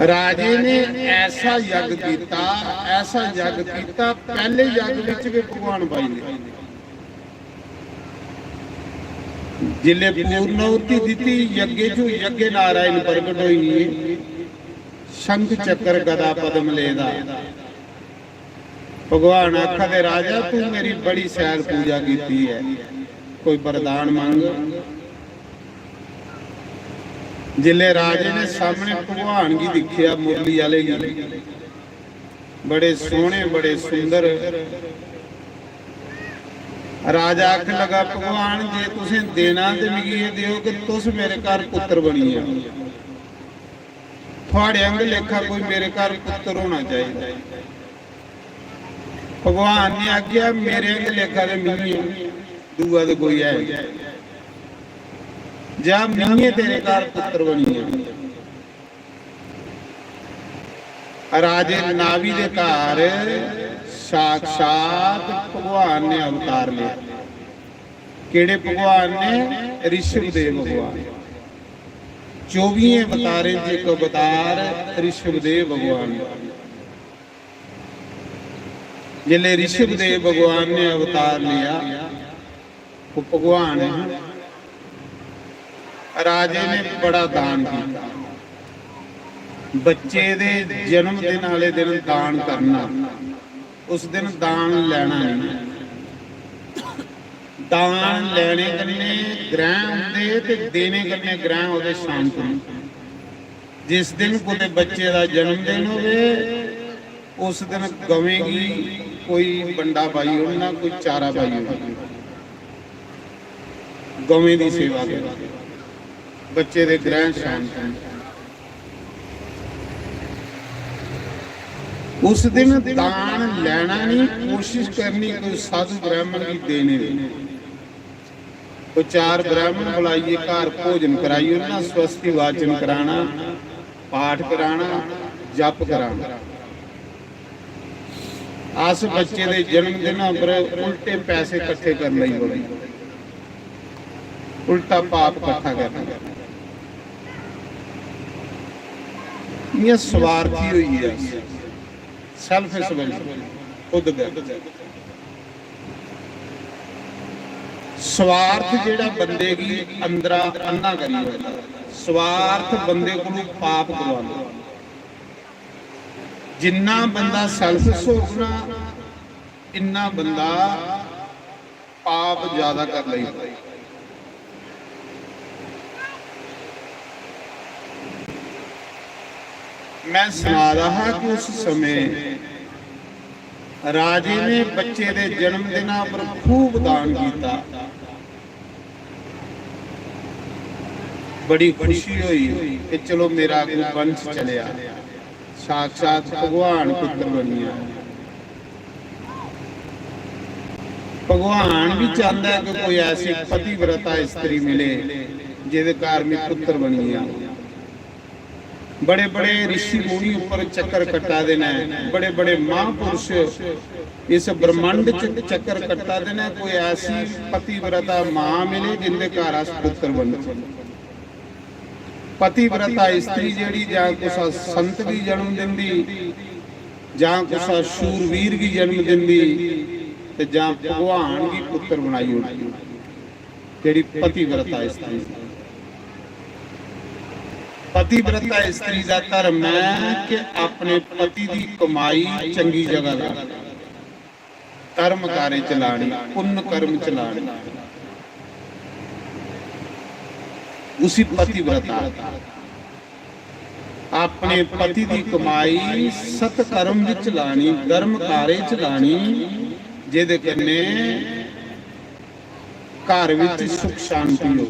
ਰਾਜੇ ਨੇ ਐਸਾ ਯੱਗ ਕੀਤਾ, ਐਸਾ ਯੱਗ ਕੀਤਾ, ਪਹਿਲੇ ਯੱਗ ਵਿੱਚ ਵੀ ਭਗਵਾਨ ਬਾਈ ਨੇ ਜਿਲੇ ਪੂਰਨਵਤੀ ਦਿੱਤੀ, ਯੱਗੇ ਚੋਂ ਯੱਗੇ ਨਾਰਾਇਣ ਪ੍ਰਗਟ ਹੋਈ। ਸ਼ੰਖ ਚੱਕਰ ਗਦਾ ਪਦਮ ਲੈਦਾ। ਭਗਵਾਨ ਆਖਾ ਦੇ ਰਾਜਾ ਤੂੰ ਮੇਰੀ ਬੜੀ ਸੈਲ ਪੂਜਾ ਕੀਤੀ ਹੈ, ਕੋਈ ਵਰਦਾਨ ਮੰਗ। ਜਿਲੇ ਰਾਜੇ ਨੇ ਸਾਹਮਣੇ ਭਗਵਾਨ ਜੀ ਦਿਖਿਆ, ਮੁਰਲੀ ਵਾਲੇ ਜੀ, ਬੜੇ ਸੋਹਣੇ ਬੜੇ ਸੁੰਦਰ। ਰਾਜਾ ਆਖ ਲਗਾ ਭਗਵਾਨ ਜੇ ਤੁਸੀਂ ਦੇਣਾ ਤੇ ਮੈਨੂੰ ਇਹ ਦਿਓ ਕਿ ਤੁਸੀਂ ਮੇਰੇ ਘਰ ਪੁੱਤਰ ਬਣੀ ਆ। ਤੁਹਾਡੇ ਅੰਗ ਲੇਖਾ ਕੋਈ ਮੇਰੇ ਘਰ ਪੁੱਤਰ ਹੋਣਾ ਚਾਹੀਦਾ। ਭਗਵਾਨ ਨੇ ਆਖਿਆ ਮੇਰੇ ਅੰਗ ਲੇਖਾ ਦੇ ਮੈਨੂੰ ਦੂਆ ਤੇ ਕੋਈ ਹੈ ਜਾ ਮੈਨੂੰ ਤੇਰੇ ਘਰ ਪੁੱਤਰ ਬਣੀ ਆ। ਰਾਜੇ ਨਾਵੀ ਦੇ ਘਰ ਸਾਖਸ਼ਾਤ ਭਗਵਾਨ ਨੇ ਅਵਤਾਰ ਲਿਆ। ਕਿਹੜੇ ਭਗਵਾਨ ਨੇ? ਰਿਸ਼ਭਦੇਵ ਭਗਵਾਨ। 24 ਅਵਤਾਰੇ ਦੇ ਇੱਕ ਅਵਤਾਰ ਰਿਸ਼ਭਦੇਵ ਭਗਵਾਨ। ਜਿਲੇ ਰਿਸ਼ਭਦੇਵ ਭਗਵਾਨ ਨੇ ਅਵਤਾਰ ਲਿਆ, ਉਹ ਭਗਵਾਨ ਹੈ। ਰਾਜੇ ਨੇ ਬੜਾ ਦਾਨ ਕੀਤਾ। ਬੱਚੇ ਦੇ ਜਨਮ ਦਿਨ ਵਾਲੇ ਦਿਨ ਦਾਨ ਕਰਨਾ, ਉਸ ਦਿਨ ਦਾਨ ਲੈਣਾ ਨਹੀਂ। ਦਾਨ ਲੈਣੇ ਕੰਨੇ ਗ੍ਰਹਿ ਹੁੰਦੇ ਤੇ ਦੇਣੇ ਕੰਨੇ ਗ੍ਰਹਿ ਉਹਦੇ ਸ਼ਾਂਤ ਹੁੰਦੇ। ਜਿਸ ਦਿਨ ਕੋਈ ਬੱਚੇ ਦਾ ਜਨਮ ਦਿਨ ਹੋਵੇ, ਉਸ ਦਿਨ ਗਵੇਂਗੀ ਕੋਈ ਬੰਡਾ ਪਾਈ ਹੋਣਾ, ਕੋਈ ਚਾਰਾ ਪਾਈ ਹੋਣਾ, ਗਵੇਂ ਦੀ ਸੇਵਾ ਦੇ ਬੱਚੇ ਦੇ ਗ੍ਰਹਿ ਸ਼ਾਂਤ ਹੁੰਦੇ। ਉਸ ਦਿਨ ਦਾਨ ਲੈਣਾ ਨਹੀਂ, ਕੋਸ਼ਿਸ਼ ਕਰਨੀ ਕੋਈ ਸਾਧੂ ਬ੍ਰਾਹਮਣ ਦੀ ਦੇਣੇ। ਕੋਈ 4 ਬ੍ਰਾਹਮਣ ਬੁਲਾਈਏ, ਘਰ ਭੋਜਨ ਕਰਾਈਏ, ਉਹਨਾਂ ਸਵਸਤੀ ਵਾਚਨ ਕਰਾਣਾ, ਪਾਠ ਕਰਾਣਾ, ਜਪ ਕਰਾਣਾ। ਆਸ ਬੱਚੇ ਦੇ ਜਨਮ ਦਿਨਾਂ ਪਰ ਉਲਟੇ ਪੈਸੇ ਇਕੱਠੇ ਕਰ ਲਈ ਹੋਵੇ, ਉਲਟਾ ਪਾਪ ਇਕੱਠਾ ਕਰਨਾ। ਇਹ ਸਵਾਰਥੀ ਹੋਈ ਹੈ, ਸੈਲਫਿਸ਼ ਬਣ ਖੁਦ ਦਾ ਸਵਾਰਥ ਜਿਹੜਾ ਬੰਦੇ ਦੀ ਅੰਦਰਾ ਅੰਨਾ ਕਰੀ ਹੋਇਆ। ਸਵਾਰਥ ਬੰਦੇ ਕੋਲੋਂ ਪਾਪ ਕਰਵਾਉਂਦਾ। ਜਿੰਨਾ ਬੰਦਾ ਸੈਲਫਿਸ਼ ਹੋਊਗਾ, ਇੰਨਾ ਬੰਦਾ ਪਾਪ ਜ਼ਿਆਦਾ ਕਰ ਲਈਦਾ। ਮੈਂ ਸੁਣਾ ਰਹਾ ਕਿ ਉਸ ਸਮੇਂ ਰਾਜੇ ਨੇ ਬੱਚੇ ਦੇ ਜਨਮ ਦਿਨਾਂ ਪਰ ਖੂਬ ਦਾਨ ਕੀਤਾ। ਬੜੀ ਖੁਸ਼ੀ ਹੋਈ ਕਿ ਚਲੋ ਮੇਰਾ ਕੋਈ ਵੰਸ਼ ਚਲਿਆ, ਸਾਖਸ਼ਾਤ ਭਗਵਾਨ ਪੁੱਤਰ ਬਣਿਆ। ਭਗਵਾਨ ਵੀ ਚਾਹੁੰਦਾ ਹੈ ਕਿ ਕੋਈ ਐਸੀ ਪਤੀਵਰਤਾ ਇਸਤਰੀ ਮਿਲੇ ਜਿਹਦੇ ਘਰ ਮੇਂ ਪੁੱਤਰ ਬਣਿਆ। बड़े बड़े ऋषि मुनि ऊपर चक्कर कटा देना, बड़े बड़े महापुरुष इस ब्रह्मांड च चक्कर कटा देना। कोई ऐसी पतिव्रता मां मिले जिंदे घर पुत्र बने। पतिव्रता स्त्री जेड़ी जां कुसा संत की जन्म दिंदी, जां कुसा शूरवीर की जन्म दिंदी, ते जां भगवान की पुत्र बनाई होती जेड़ी पतिव्रता स्त्री। पतिव्रता स्त्री का धर्म है कि अपने पति की कमाई चंगी जगह ला, कर्म कार्य चलानी, पुण्य कर्म चलानी, उसी पतिव्रता। अपने पति की कमाई सत्कर्म विच लानी, धर्म कार्य चलानी, जिहदे कन्ने घर विच सुख शांति हो।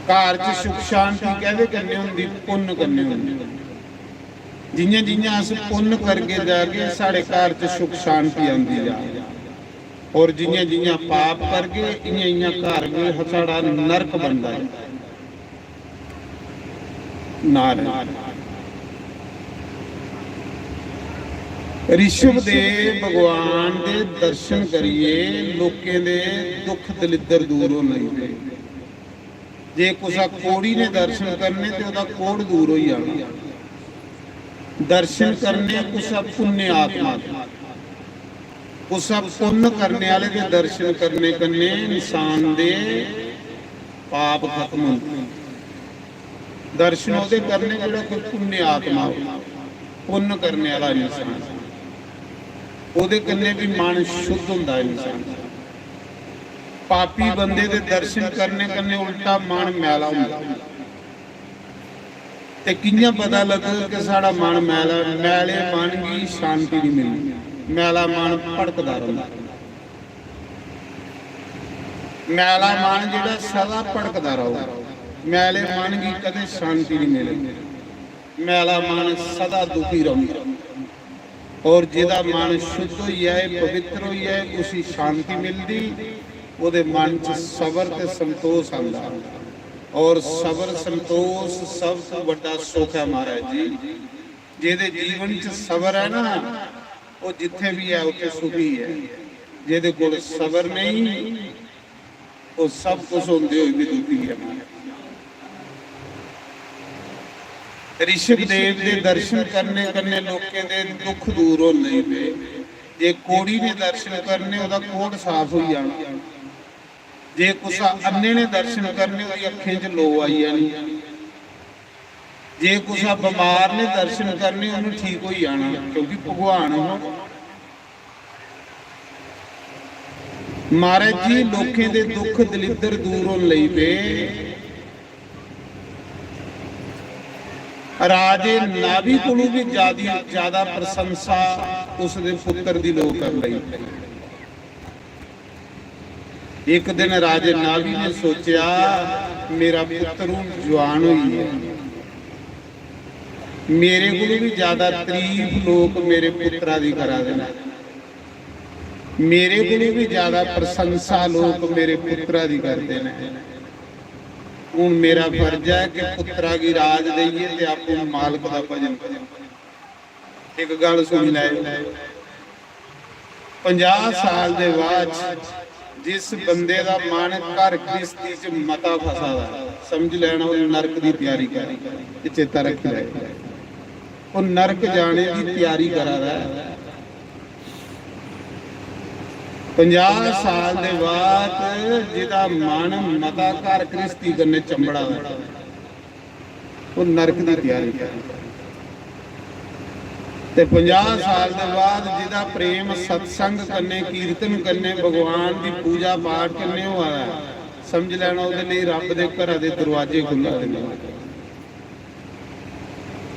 घर च सुख शांति कहदे करने हुंदी, पुण्य करने हुंदी। जियां जियां अस पुण्य करके जाके साढ़े घर च सुख शांति आती जा, और जियां जियां पाप करके इयां इयां घर में साड़ा नरक बनता है। नारायण ऋषभदेव भगवान दे दर्शन करिए, लोकें दे दुख दलिद्र दूर हो नहीं। जे कुसा कोड़ी ने दर्शन करने तो ओदा कोड़ दूर हो जाना। दर्शन करने कुसा पुण्य आत्मा, कुसा पुण्य करने वाले के दर्शन करने कन्ने इंसान दे पाप खत्म होंदे। दर्शन ओदे करने जेड़ा कोई पुण्य आत्मा हो, पुण्य करने वाला इंसान, ओदे कन्ने भी मन शुद्ध होंदा है इंसान। पापी बंदे दे दर्शन करने कन्ने उल्टा मन मैला होंदा। ते कियां पता लगे कि साड़ा मन मैला? मैले मन की शांति नहीं मिलती, मैला मन भड़कदा रहिंदा। मैला मन जिहड़ा सदा भड़कदा रहूगा, मैले मन की कदे शांति नहीं मिलेगी। मैला मन सदा दुखी रहूगा, और जिहदा मन शुद्ध होइया है, पवित्र होइया है, उसी शांति मिलती। ਉਹਦੇ मन च सबर ते संतोष आंदा, और सबर संतोष सब तो बड़ा सुख है महाराज जी। ਜਿਹਦੇ जीवन च सबर है ना, वो जिथे भी है उत्थे सुखी है। ਜਿਹਦੇ ਕੋਲ सबर नहीं, वो सब कुछ होंदे होए भी दुखी है। ऋषभदेव के दर्शन करने करने लोकें दे दुख दूर हो नहीं पे। जे कोड़ी ने दर्शन करने ओदा कोड़ साफ हो जाना। जे कुसा अन्ने ने दर्शन करने ओदी अखें च लो आई जानी। जे कुसा बीमार ने दर्शन करने ओनू ठीक हो जाना, क्योंकि भगवान हो। महाराज जी लोकें दे दुख दलिद्र दूर होने लई पे। राजे नाभि कोलों भी ज्यादा प्रशंसा उसके पुत्र दी लोग कर रही। एक दिन राजे नाभि ने सोचा, मेरा पुत्र जवान हुई है, मेरे को भी ज्यादा तारीफ लोग मेरे पुत्रा दी करा देना, मेरे को भी ज्यादा प्रशंसा लोग मेरे पुत्रा दी कर देना। हूँ मेरा फर्ज है कि पुत्रा की राज दईए ते आपको मालक का भजन। एक गल सुन लै, 50 साल दे बाद जिस बंदे का मन घर गृहस्थी च मता फसा दा, समझ लेना वो नरक की तैयारी कर, चेता रख ले, वो नरक जाने की तैयारी करा रहा है। 50 साल दे बाद जिहदा मन मता घर गृहस्थी करने चंबड़ा दा, वो नरक की तैयारी कर। ते 50 साल के बाद जिहदा प्रेम सत्संग करने, कीर्तन करने, भगवान की पूजा पाठ करने हुआ है, समझ लेना उसदे लई रब दे घर दे दरवाजे खुले होंदे।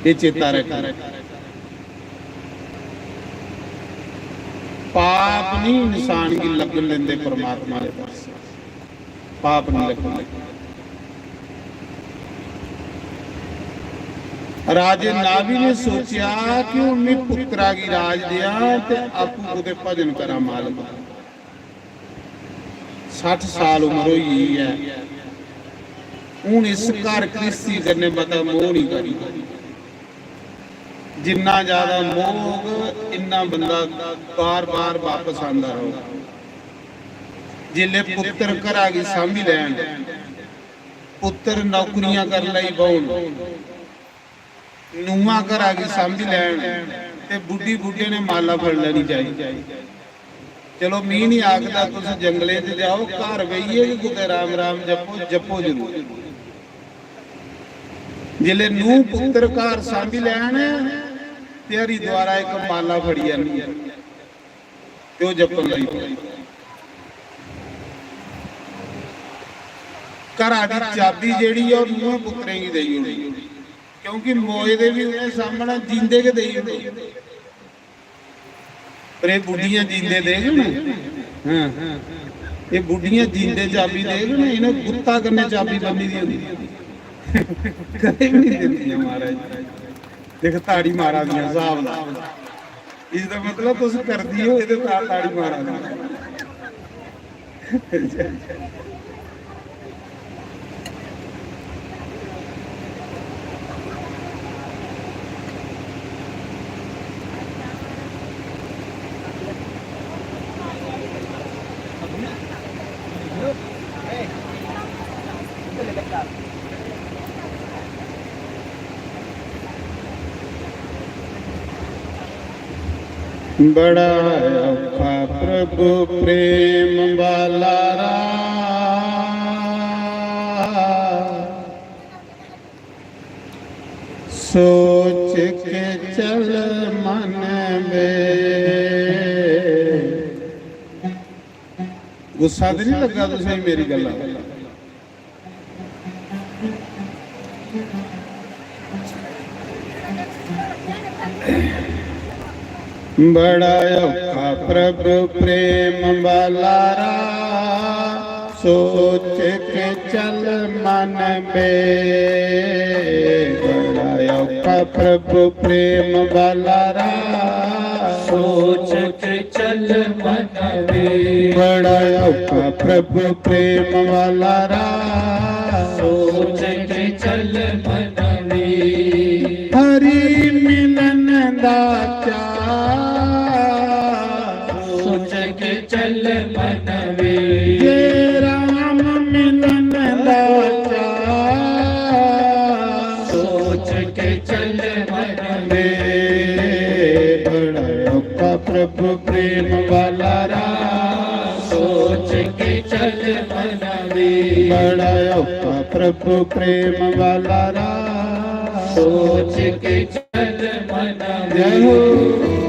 ये चेता रख। पाप नहीं इंसान की लगन लेंदे परमात्मा के पास, पाप नहीं लगन देंदे। राजे नाभि ने सोचा कि उन्हें पुत्रा की राज दिया ते आपू उहदे भजन करा मालक। 60 साल उम्र हुई है, हूँ इस घर गृहस्थी करने पता मोह नहीं करी। जिन्ना ज्यादा मोह इन्ना बंदा बार बार वापस आंदा रहो। जिले पुत्र घरा की सांभी लैन, पुत्र नौकरियां कर लई बहुन, ਨੂੰਹਾਂ ਘਰਾਂ की सांभी लैन, ते बुढ़ी बुढ़े ने माला फड़ लेनी चाहिए। चलो मीह नहीं आखदा तुस जंगले च जाओ, घर बहिए कि कुते राम राम जपो, जपो जरूर। जिले नूह पुत्र घर सांभी लैन ते हरिद्वारा एक माला फड़ी जानी ते जपन लई। घरा दी चाबी जेड़ी है नूह पुत्रें की देई होनी, क्योंकि मोए दे भी उन्हें सामने जींदे के देई होनी। पर ये बुढ़ियां जींदे देख ना, हाँ ये बुढ़ियां जींदे चाबी देख ना, इन्हें गुत्ता करने चाबी बनी दी होती, कदे भी नहीं देती महाराज, देख ताड़ी मारा दिया हिसाब नाल इसका मतलब तुम करदी हो ये ताड़ी मारा दी बड़ा औखा प्रभु प्रेम वाला सोच के चल मन में गुस्सा तो नहीं लगा तो सही मेरी गल बड़ा औखा प्रभु प्रेम वाला सोच के चल मन में बड़ा औखा प्रभु प्रेम वाला सोच के चल मन में बड़ा औखा प्रभु प्रेम वाला सोच के चल मन में हरि मिलन दा सोच के चल मन में ये राम मिलन लाचा सोच के चल मन में बड़ा औखा प्रभु प्रेम वाला सोच के चल मन में बड़ा औखा प्रभु प्रेम वाला सोच के चल मन जय में हो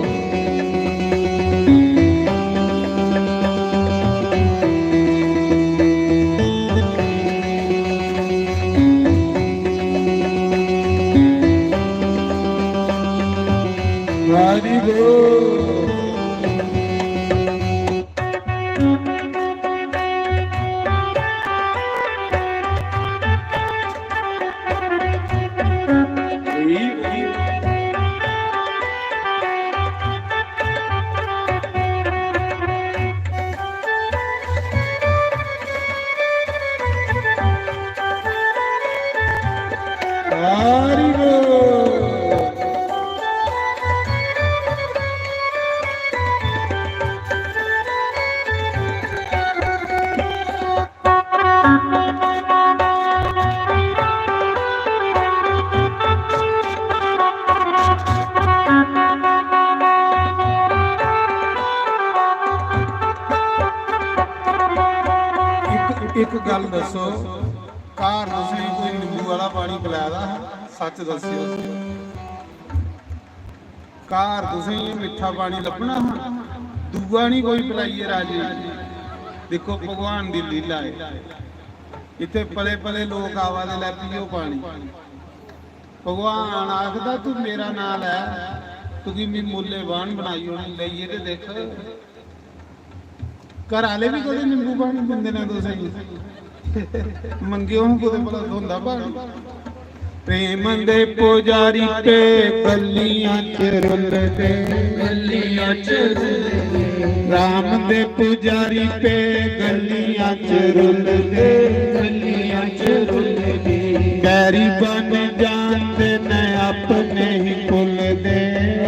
हरि बोल हरि बोल एक गल दसो घर तुसीं कोई नींबू वाला पानी पिलाया दा सच दस्सिओ घर तुसीं मिठा पानी लभना दूआ नहीं कोई पिलाइए राजे देखो भगवान दी लीला है इत्थे पले पले लोग आवा दे लै पीओ पानी भगवान आखदा तू मेरा नां लै तू की मैं मूल्यवान बनाई होनी लईए ते देख घर आले भी कदे नींबू पानी पींदे ने तुसीं मंगियो कदे भला होंदा पानी प्रेम दे पुजारी पे गलियां च रुलदे गलियां च रुलदे राम दे पुजारी पे गलियां च रुलदे गलियां च रुलदे बैरी बन जाते न अपने ही कुल दे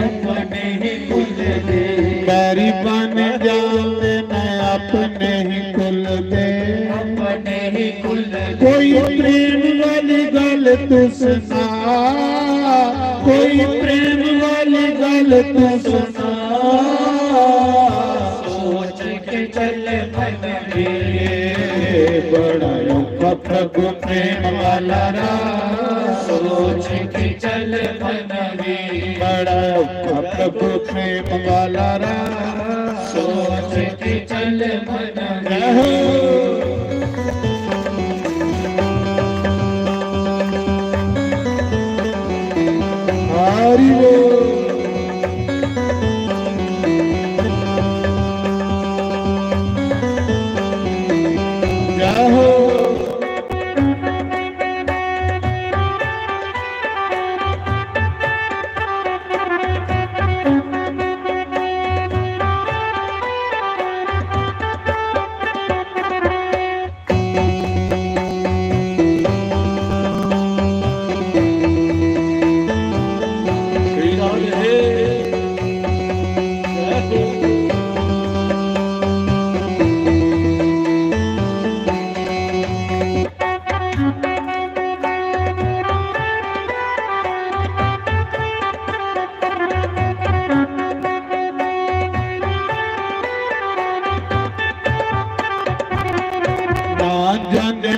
अपने ही कुल दे बैरी बन जाते न अपने ही कुल दे अपने ही कुल दे कोई प्रेम वाली गल तू सुना कोई प्रेम वाली गल तू सुना सोच के चल मन में बड़ा औखा प्रभु प्रेम वाला सोच के चल मन में बड़ा औखा प्रभु प्रेम वाला सोच के चल मन में हरि बोल जय हो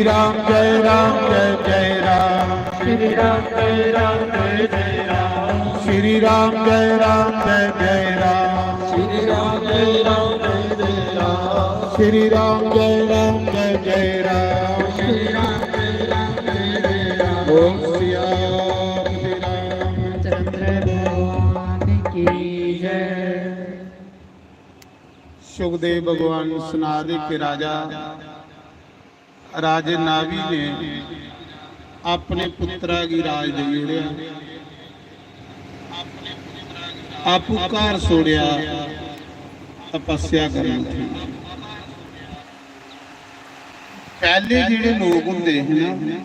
श्री राम जय जय राम श्री राम जय जय राम श्री राम जय जय राम श्री राम जय जय राम श्री राम जय जय राम श्री राम जय जय राम ओम श्री चंद्र भगवान की जय। सुखदेव भगवान सुना दे के राजा राजे नावी ने अपने पुत्रा की राज दे जोड़िया आपू घर सोड़िया तपस्या करनी। पहले जेड़े लोग होंदे हैं ना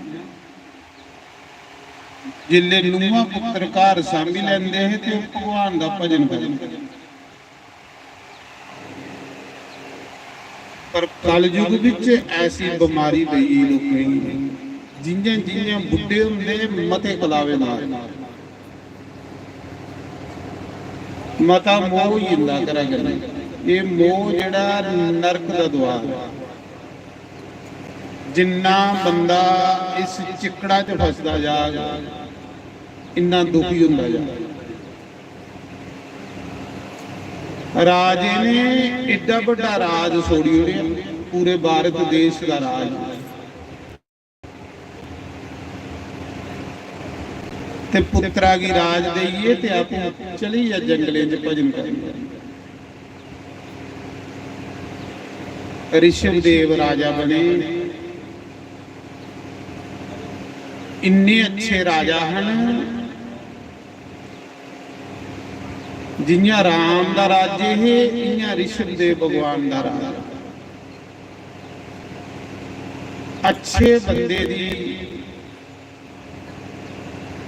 जिले नूहा पुत्र घर सांभी लैंदे हैं ते भगवान का भजन करते। पर कलयुग विच ऐसी बीमारी पई लोकां नूं जिंजां जिंजां बुढ़े हुंदे मते कलावे नाल मता मोह ही हुंदा करा करना। ये मोह जिहड़ा नरक दा द्वार जिन्ना बंदा इस चिकड़ा च फसदा जाएगा इन्ना दुखी हुंदा जाएगा। राजे ने एडा बड़ा राज छोड़ी उड़िया पूरे भारत देश का राज ते पुत्रा की राज देइए ते आप चली जा जंगले च भजन कर। ऋषभ देव राजा बने इन्ने अच्छे राजा हैं जिन्या राम दा राज्य है इन्या ऋषभ देव भगवान दा राज। अच्छे बंदे दी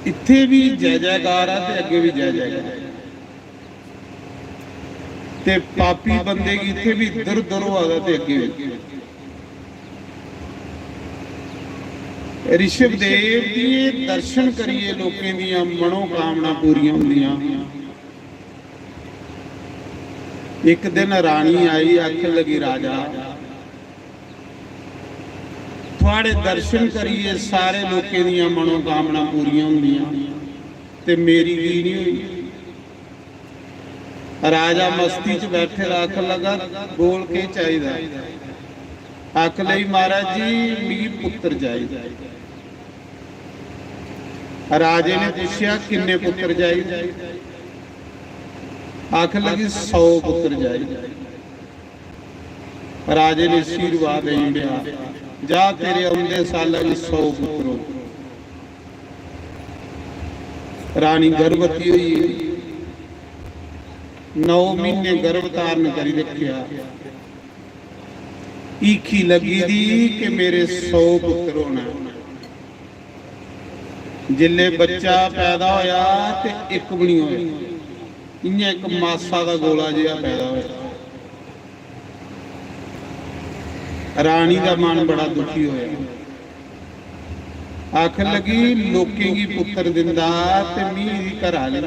इत्थे भी जय जयकार है ते अगे भी जय जयकार ते पापी बंदे की इत्थे भी दर दरो आदा ते अगे भी। ऋषभ देव दी दर्शन करिए लोकें दियां मनोकामना पूरियां हुंदियां। एक दिन रानी आई आख लगी राजा थोड़े दर्शन करिए सारे लोकें दियां मनोकामना पूरियां हुंदियां ते मेरी की नहीं हुई। राजा मस्ती च बैठे आख लगा बोल के चाहिए आख लई महाराज जी मेरी पुत्र चाहिए। राजे ने पूछा किन्ने पुत्र चाहिए आख लगी 100 पुत्र चाहिए। राजे ने आशीर्वाद दिया जा तेरे आउंदे साल 100 पुत्र हो। रानी गर्भवती हुई 9 महीने गर्भ धारण करी रखिया। ईखी लगी दी कि मेरे 100 पुत्र होना। जिले बच्चा पैदा होया ते एक भी नहीं होया इन्हें एक मासा का गोला जिहा पैदा होया। रानी का मन बड़ा दुखी होया आख लगी लोकें की पुत्र दिंदा ते मीरी घरा ले।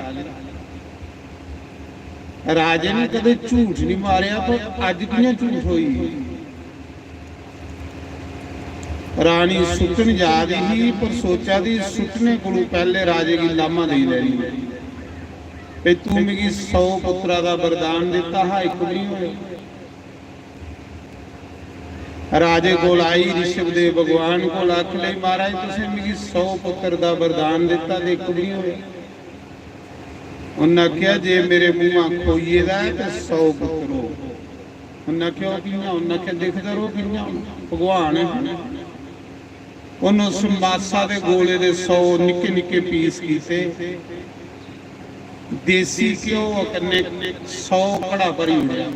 राजे ने कदे झूठ नहीं मारिया पर अज कियां झूठ होई। रानी सुटन जा रही पर सोचा दी सुटने को पहले राजे की लामा दे लेनी पे तू मेरी 100 पुत्रा का वरदान दिता है एक नहीं होया। राजे को आई ऋषभ देव भगवान को आख ले महाराज तुसीं मेरी 100 पुत्र का वरदान दिता ते एक नहीं होया। उन्हें आख्या जे मेरे मुंह खोईए दा ते 100 पुत्र हो। उन्हें आख्या कियां उन्हें आख्या दिखदे रहो कियां भगवान है। उन्होंने उस मासा दे गोले दे 100 निक्के निक्के पीस कीते देसी घ्यो कन्ने 100 घड़ा भरी उड़िया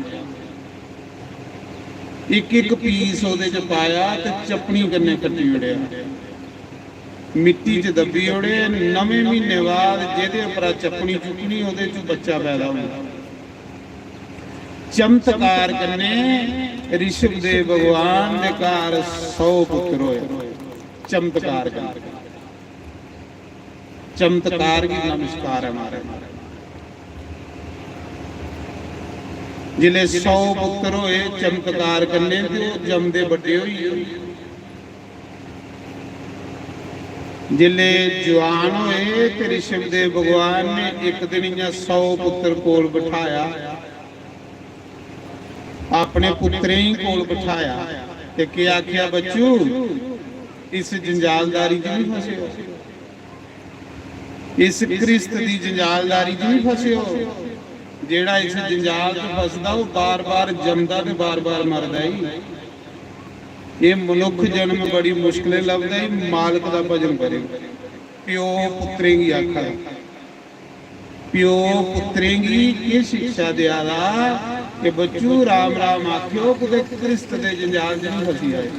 एक एक पीस ओदे च पाया ते चपनी कन्ने कट्टी उड़िया मिट्टी च दबी उड़े। नवे महीने बाद जेदे उपर चपनी चुकनी ओदे च बच्चा पैदा होया। चमत्कार कन्ने ऋषभ देव भगवान दे घर 100 पुत्र होए। चमत्कार का चमत्कार की नमस्कार है हमारे जिले 100 पुत्र होए चमत्कार करने तो जमदे बड़े हुई जिले जवान होए ते ऋषभदेव भगवान ने एक दिन इयां 100 पुत्र कोल बिठाया, अपने पुत्रे ही कोल बिठाया ते क्या आख्या, बच्चू इस जंजालदारी च नहीं फसे हो, इस क्रिस्त दी जंजालदारी च नहीं फसे हो। जेड़ा इस जंजाल च फसदा वो बार बार जमदा ते बार बार मरदा ही। ये मनुख जन्म बड़ी मुश्किल लभदा ही। मालक दा भजन करे, प्यो पुत्रेंगी आखा, प्यो पुत्रेंगी ये शिक्षा दिया कि बच्चू राम राम आख्यो, किते क्रिस्त दे जंजाल च नहीं फसी आए।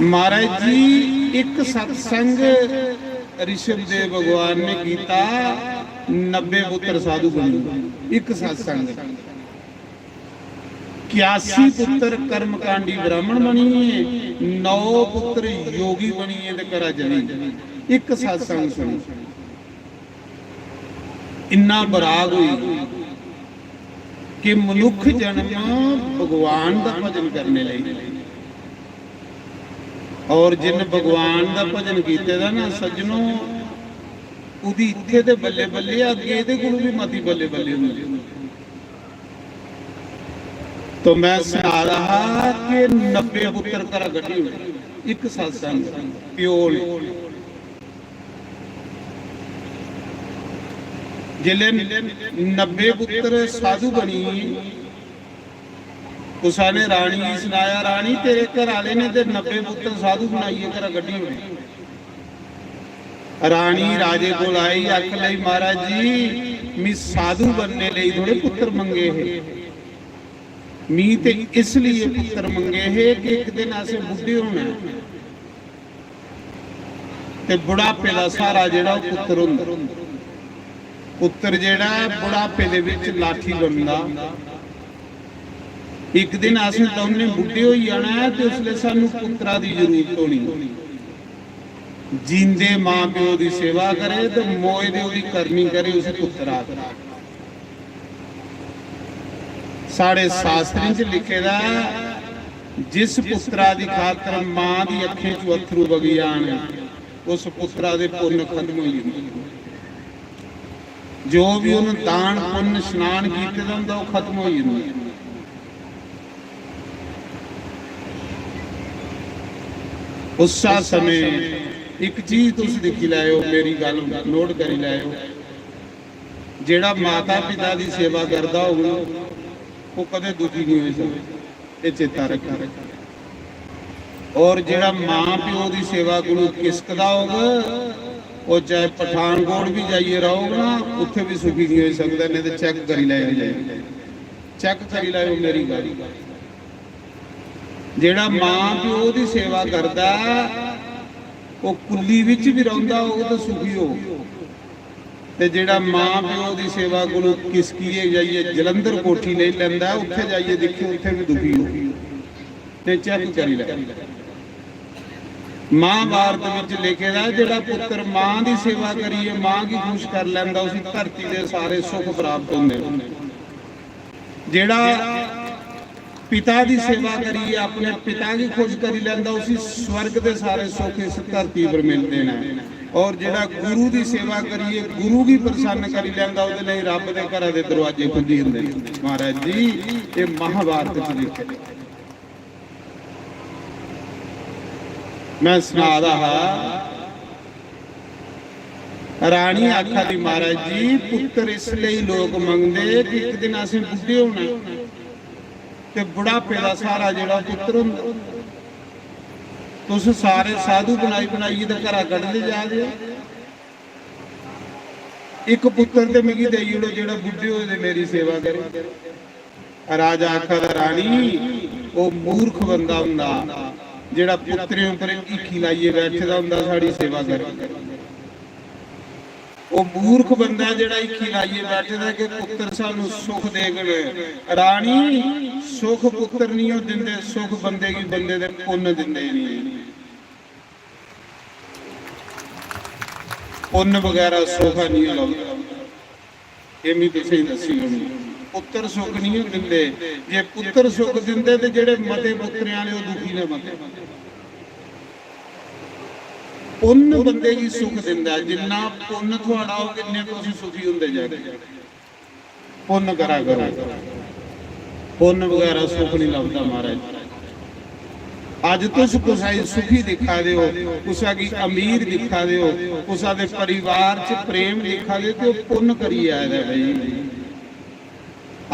महाराज जी एक सत्संग ऋषभदेव भगवान ने कीता, 90 पुत्र साधु बने। एक सत्संग 81 पुत्र कर्मकांडी ब्राह्मण बनिए, 9 पुत्र योगी बनिए ते करा चली। एक सत्संग सुनी, इन्ना बराग हुई कि मनुख जन्म भगवान का भजन करने लई, और जिन भगवान का भजन कीते दा ना सज्जनों, उदी इत्थे ते बल्ले बल्ले, अगे इहदे कोल भी मती बल्ले बल्ले हुंदी। तो मैं सुना रहा कि 90 पुत्र करा गड्डी हुई, एक सत्संग प्यो ने। जिले 90 पुत्र साधु बनी, उसाने रानी ने सुनाया, रानी तेरे घर आले ने ते 90 पुत्र साधु बनाइए, करा गड्डी हुई। रानी राजे को आई, आख लई महाराज जी मी साधु बनने लई थोड़े पुत्र मंगे है, मी ते इसलिए पुत्र मंगे है कि एक दिन ऐसे बुढ़े होना ते बुढ़ापे दा सारा जेड़ा पुत्र हुंदा, पुत्र जेड़ा बुढ़ापे दे विच लाठी बनदा। एक दिन असें दोने बुढ़े हो जाना है ते उसले सानू पुत्रा दी जरूरत होनी। जींदे मां प्यो की सेवा करे तो मोए दे ओदी करनी करे, उस पुत्रा साढ़े शास्त्रों च लिखे दा, जिस पुत्रा की खातर मां की अखीं चों अथरू वगी आण, उस पुत्रा दे पुण्य खत्म हो जांदे। जो भी उन्हें दान पुण्य स्नान कीते दा हुंदा ओह खत्म हो जांदा। उस समय एक चीज तुम देखी लाओ, मेरी गल नोट करी लाओ, जेड़ा माता पिता की सेवा करता होगा वो कदे दुखी नहीं हो सकता, ये चेता रखा। और जेड़ा मां प्यो की सेवा को किसकदा होगा, वो चाहे पठानकोट भी जाइए रहोगे ना, उत्थे भी सुखी नहीं हो सकता। नहीं तो चेक करी लाओ, चेक करी लाओ मेरी गल। जेड़ा मां प्यो की सेवा करता वो कुली विच भी रहिंदा होगा तो सुखी हो, ते जेड़ा मां प्यो की सेवा को किसकीए जाइए जलंधर कोठी ले लैंदा, उत्थे जाइए देखिए उत्थे भी दुखी हो। ते चेक करी लै, महाभारत विच लिखे दा, जेड़ा पुत्र मां की सेवा करिए, मां की खुश कर लैंदा, उस धरती के सारे सुख प्राप्त होंदे। जेड़ा पिता की सेवा करिए, अपने पिता की खुश करी लैंदा, उसी स्वर्ग के सारे सुख इस धरती पर मिलते हैं। और जेड़ा गुरु की सेवा करिए, गुरु की प्रसन्न करी लैंदा, उहदे लई रब दे घरां दे दरवाजे खुली हुंदे। महाराज जी ये महाभारत च लिखे, मैं सुना रहा। रानी आखा दी महाराज जी पुत्र इसलिए लोग मंगते कि एक दिन असीं बुढ़े होना ते बुढ़ापे का सारा जेड़ा पुत्र हुंदा, तुस सारे साधु बनाई बनाइए ते घरा कढदे जा रहे हो। एक पुत्र ते मिगी देई ओड़ो जेड़ा बुढ़े होए ते मेरी सेवा करे। राजा आखदा रानी वो मूर्ख बंदा हुंदा जेड़ा पुत्रे उपर ईखी लाइए बैठदा हुंदा साड़ी सेवा करे। वो मूर्ख बंदा जेड़ा ईखी लाइए बैठदा कि पुत्र सानू सुख देगण। रानी सुख पुत्र नहीं दिंदे, सुख बंदे की बंदे दे पुण्य दिंदे नहीं। पुण्य वगैरह सुख नहीं लगदा, ये भी तुसीं दसी होनी। पुत्र सुख नहीं दिंदे, जे पुत्र सुख दिंदे ते जेड़े मते पुत्रियां ने वो दुखी ने मते। ਪੁੰਨ ਬੰਦੇ ਦੀ ਸੁਖ ਦਿੰਦਾ। ਜਿੰਨਾ ਪੁੰਨ ਤੁਹਾਡਾ ਹੋ ਕਿੰਨੇ ਤੁਸੀਂ ਸੁਖੀ ਹੁੰਦੇ ਜਾਗੇ। ਪੁੰਨ ਕਰਾ ਕਰੋ, ਪੁੰਨ ਵਗੈਰਾ ਸੁਖ ਨਹੀਂ ਲੱਭਦਾ ਮਹਾਰਾਜ। ਅੱਜ तुस कुसा सुखी दिखा दो, कुसा की अमीर दिखा दो, कुसा दे परिवार च प्रेम दिखा दे तो पुण्य करी आया भाई।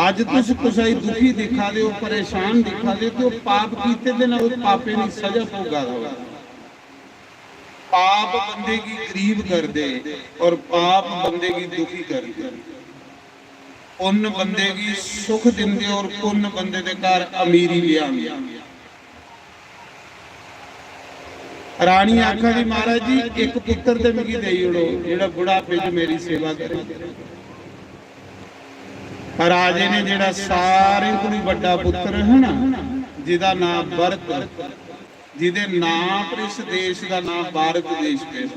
आज तुस कुसा दुखी दिखा दो, परेशान दिखा दे तो पाप कीते दे ना पापे की सजा भोगा दो। पाप बंदे की गरीब कर दे और पाप बंदे की दुखी कर दे। पुण्य बंदे की सुख दिंदे और पुण्य बंदे दे घर अमीरी ले आंदे। राणी आखा दी महाराज जी एक पुत्र ते मिगी देई उड़ो जेड़ा बुढ़ापे च मेरी सेवा करे। राजे ने जेड़ा सारे कोई बड़ा पुत्र है ना जिदा नाम भरत, जिदे नाम पर इस देश का नाम भारत देश पे,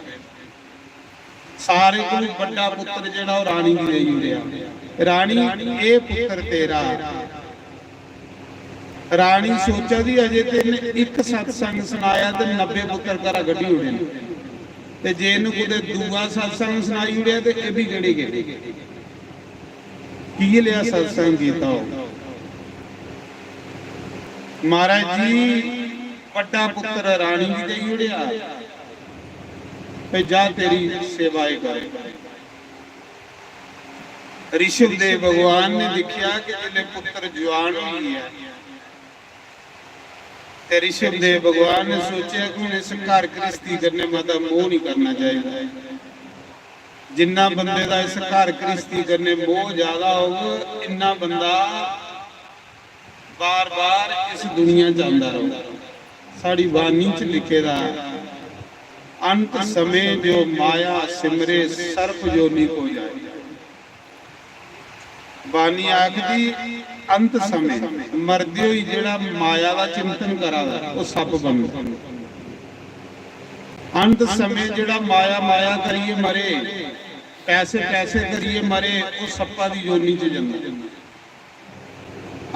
सारे कोई बड़ा पुत्र जेड़ा राणी की देई उड़िया। राणी ए पुत्र तेरा। राणी सोचा दी अजे तेने एक सत्संग सुनाया तो 90 पुत्र घरा गड्डी उड़े ते जे इन्हू कुदे दूआ सत्संग सुनाई उड़िया ते ये भी गड़ी गए की लिया सत्संग कीता हो। महाराज जी बड़ा पुत्र राणी की दे उड़िया पे जा तेरी सेवाएं करे। ऋषभदेव भगवान ने देखा कि जिले पुत्र जवान हुई है ऋषभदेव भगवान ने सोचा कि इस घर गृहस्थी करने माता मोह नहीं करना चाहिए। जिन्ना बंदे का इस घर गृहस्थी करने मोह ज्यादा होगा इन्ना बंदा बार बार इस दुनिया च आंदा रहेगा। साड़ी बानी च लिखेदा अंत समय जो माया सिमरे सर्प जोनी को जाए। बानी आखदी अंत समय मरदे हुई जेड़ा माया का चिंतन करा वो सप बनदा। अंत समय जेड़ा माया माया करिए मरे, पैसे पैसे करिए मरे, वो सप्पा दी जोनी च जांदा।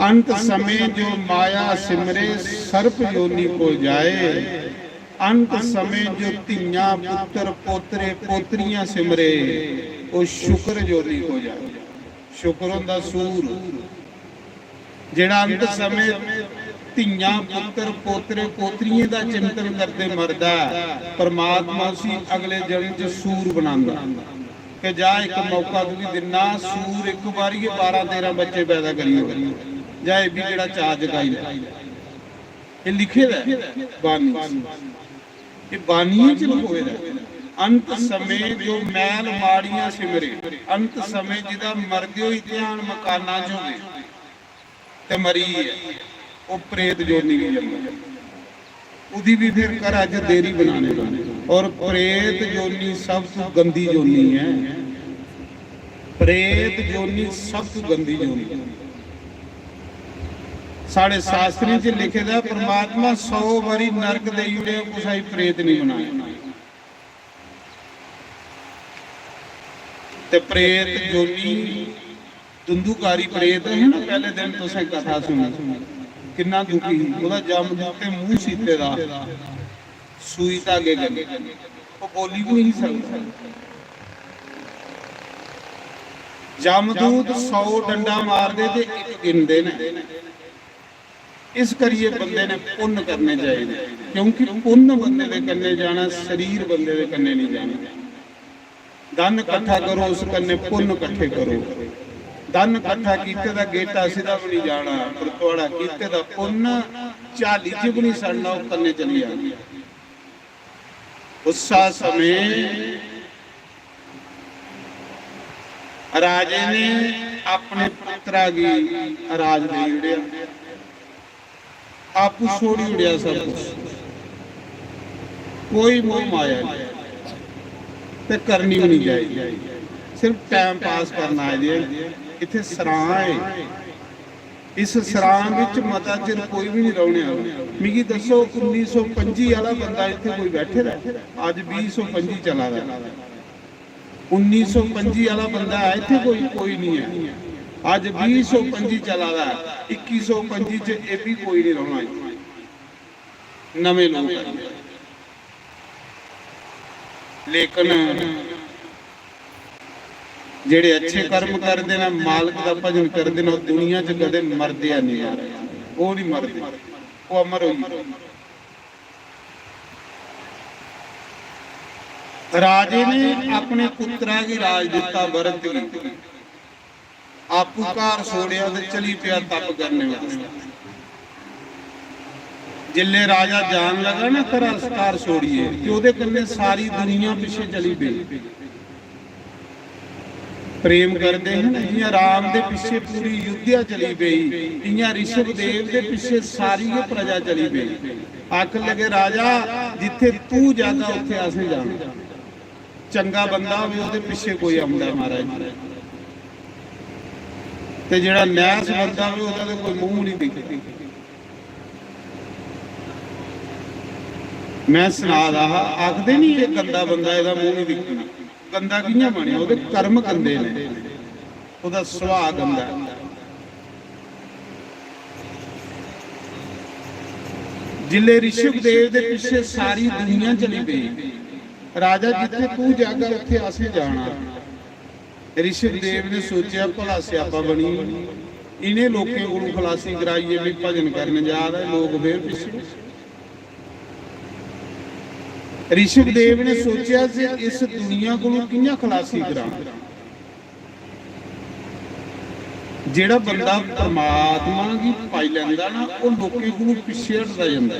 अंत समय जो माया सिमरे सर्प जोनी को जाए। अंत समय जो तियां पुत्र पोतरे पोतरियां सिमरे वो शुक्र जोनी को जाए। शुक्र हुंदा सूर जेड़ा अंत समय धियां पुत्र पोतरे पोतरियां दा चिंतन करते मरदा परमात्मा उसी अगले जन्म च सूर बनांदा कि जा एक मौका तू भी दिना सूर एक बारी 12-13 बच्चे पैदा करियो जा भी जेड़ा चाह जगाई ये लिखे दा बानी ये बानियां च लिखोए दा। अंत समय जो मैल माड़ियां सिमरे। अंत समय जिदा मरदे होई ध्यान मकाना च होवे ते मरी है वो प्रेत जोनी की जन्म उदी भी फिर कर अज देरी बनाने और प्रेत जोनी सब तो गंदी जोनी है। प्रेत जोनी सब तो गंदी जोनी। साढ़े शास्त्रों च लिखे दा परमात्मा 100 बारी नरक दे उड़े कुछ प्रेत नहीं बनाया। ते प्रेत जोनी दुंदुकारी प्रेत है ना पहले दिन तुसें कथा सुनी किन्ना दुखी ओदा जमदूत ते मुंह सीते दा सूई धागे गले वो बोली भी नहीं सकता। जमदूत 100 डंडा मार दे ते एक गिनदे ने। इस करिए बंदे ने पुण्य करने चाहिए क्योंकि पुण्य बंदे दे कन्ने जाना शरीर बंदे दे कन्ने नहीं जाना। धन इकट्ठा करो उस कन्ने पुण्य इकट्ठे करो। धन इकट्ठा कीते दा गेटा सीधा भी नहीं जाना पर थोड़ा कीते दा पुण्य झाली च भी नहीं सड़ना वो कन्ने चली जाना। उस समय राजे ने अपने पुत्रा की राज दे उड़िया आपू छोड़ी उड़िया सब कुछ कोई मोह माया नहीं ते करनी भी नहीं चाहिए सिर्फ टाइम पास करना है। इत्थे सरां है इस सरां विच मता चिर कोई भी नहीं रहने मिगी दसो 1925 वाला बंदा इत्थे कोई बैठे दा अज 2025 चला दा 1925 वाला बंदा है इत्थे कोई नहीं है अज 2025 चला दा 2125 च ये भी कोई नहीं रहना नवे लोग ਲੇਕਿਨ ਜਿਹੜੇ ਅੱਛੇ ਕਰਮ ਕਰਦੇ ਨੇ, ਮਾਲਕ ਦਾ ਭਜਨ ਕਰਦੇ ਨੇ, ਉਹ ਦੁਨੀਆ 'ਚ ਕਦੇ ਮਰਦੇ ਨਹੀਂ ਆ। ਉਹ ਨਹੀਂ ਮਰਦੇ, ਉਹ ਅਮਰ ਹੋਈ। ਰਾਜੇ ਨੇ ਆਪਣੇ ਪੁੱਤਰਾਂ ਦੀ ਰਾਜ ਦਿੱਤਾ ਭਰਤ ਨੂੰ, ਆਪੂ ਘਰ ਛੋੜਿਆ ਤੇ ਚਲੀ ਪਿਆ ਤਪ ਕਰਨੇ ਵਾਸਤੇ। ਜਿੱਲੇ ਰਾਜਾ ਜਾਣ ਲੱਗਾ ਨਾ ਘਰ ਛੋੜੀਏ, ਤੇ ਉਹਦੇ ਕੰਨੇ ਸਾਰੀ ਦੁਨੀਆ ਪਿੱਛੇ ਚਲੀ ਪਈ। ਪ੍ਰੇਮ ਕਰਦੇ ਹਨ ਜਿਵੇਂ ਰਾਮ ਦੇ ਪਿੱਛੇ ਪੂਰੀ ਯੁੱਧਿਆ ਚਲੀ ਪਈ, ਇਆਂ ਰਿਸ਼ਭ ਦੇਵ ਦੇ ਪਿੱਛੇ ਸਾਰੀ ਇਹ ਪ੍ਰਜਾ ਚਲੀ ਪਈ। ਆਖ ਲਗੇ ਰਾਜਾ ਜਿੱਥੇ ਤੂੰ ਜਾਂਦਾ ਉੱਥੇ ਅਸੀਂ ਜਾਣਾ। ਚੰਗਾ ਬੰਦਾ ਹੋਵੇ ਉਹਦੇ ਪਿੱਛੇ ਕੋਈ ਆਉਂਦਾ ਮਹਾਰਾਜ, ਤੇ ਜਿਹੜਾ ਨੈਸ ਬੰਦਾ ਹੋਵੇ ਉਹਦਾ ਤਾਂ ਕੋਈ ਮੂੰਹ ਨਹੀਂ ਦਿਖਦਾ। ਮੈਂ ਸੁਣਾ ਰਹਾ, ਆਖਦੇ ਨਹੀਂ ਇਹ ਗੰਦਾ ਬੰਦਾ, ਇਹਦਾ ਮੂੰਹ ਨਹੀਂ ਦਿਖਦਾ। ਗੰਦਾ ਕਿਹਨਾਂ ਬਣਿਆ? ਉਹਦੇ ਕਰਮ ਗੰਦੇ ਨੇ, ਉਹਦਾ ਸੁਭਾਅ ਗੰਦਾ। ਜਿੱਲੇ ਰਿਸ਼ਭ ਦੇਵ ਦੇ ਪਿੱਛੇ ਸਾਰੀ ਦੁਨੀਆ ਚਲੀ ਪਈ। ਰਾਜਾ ਜਿੱਥੇ ਤੂੰ ਜਾਗਾ ਉੱਥੇ ਅਸੀਂ ਜਾਣਾ। ਰਿਸ਼ਭ ਦੇਵ ਨੇ ਸੋਚਿਆ ਭਲਾ ਸਿਆਪਾ ਬਣੀ, ਇਹਨੇ ਲੋਕਾਂ ਕੋਲੋਂ ਖਲਾਸੀ ਕਰਾਈਏ ਵੀ ਭਜਨ ਕਰਨ ਜਾ ਰਹੇ ਲੋਕ, ਫੇਰ ਪਿੱਛੇ। ਰਿਸ਼ਭ ਦੇਵ ਨੇ ਸੋਚਿਆ ਸੀ ਇਸ ਦੁਨੀਆ ਕੋਲੋਂ ਕਿੰਨਾ ਖਲਾਸੀ ਕਰਾਂ। ਜਿਹੜਾ ਬੰਦਾ ਪਰਮਾਤਮਾ ਦੀ ਪਾਈ ਲੈਂਦਾ ਨਾ, ਉਹ ਲੋਕਾਂ ਕੋਲੋਂ ਪਿੱਛੇ ਹਟਦਾ ਜਾਂਦਾ।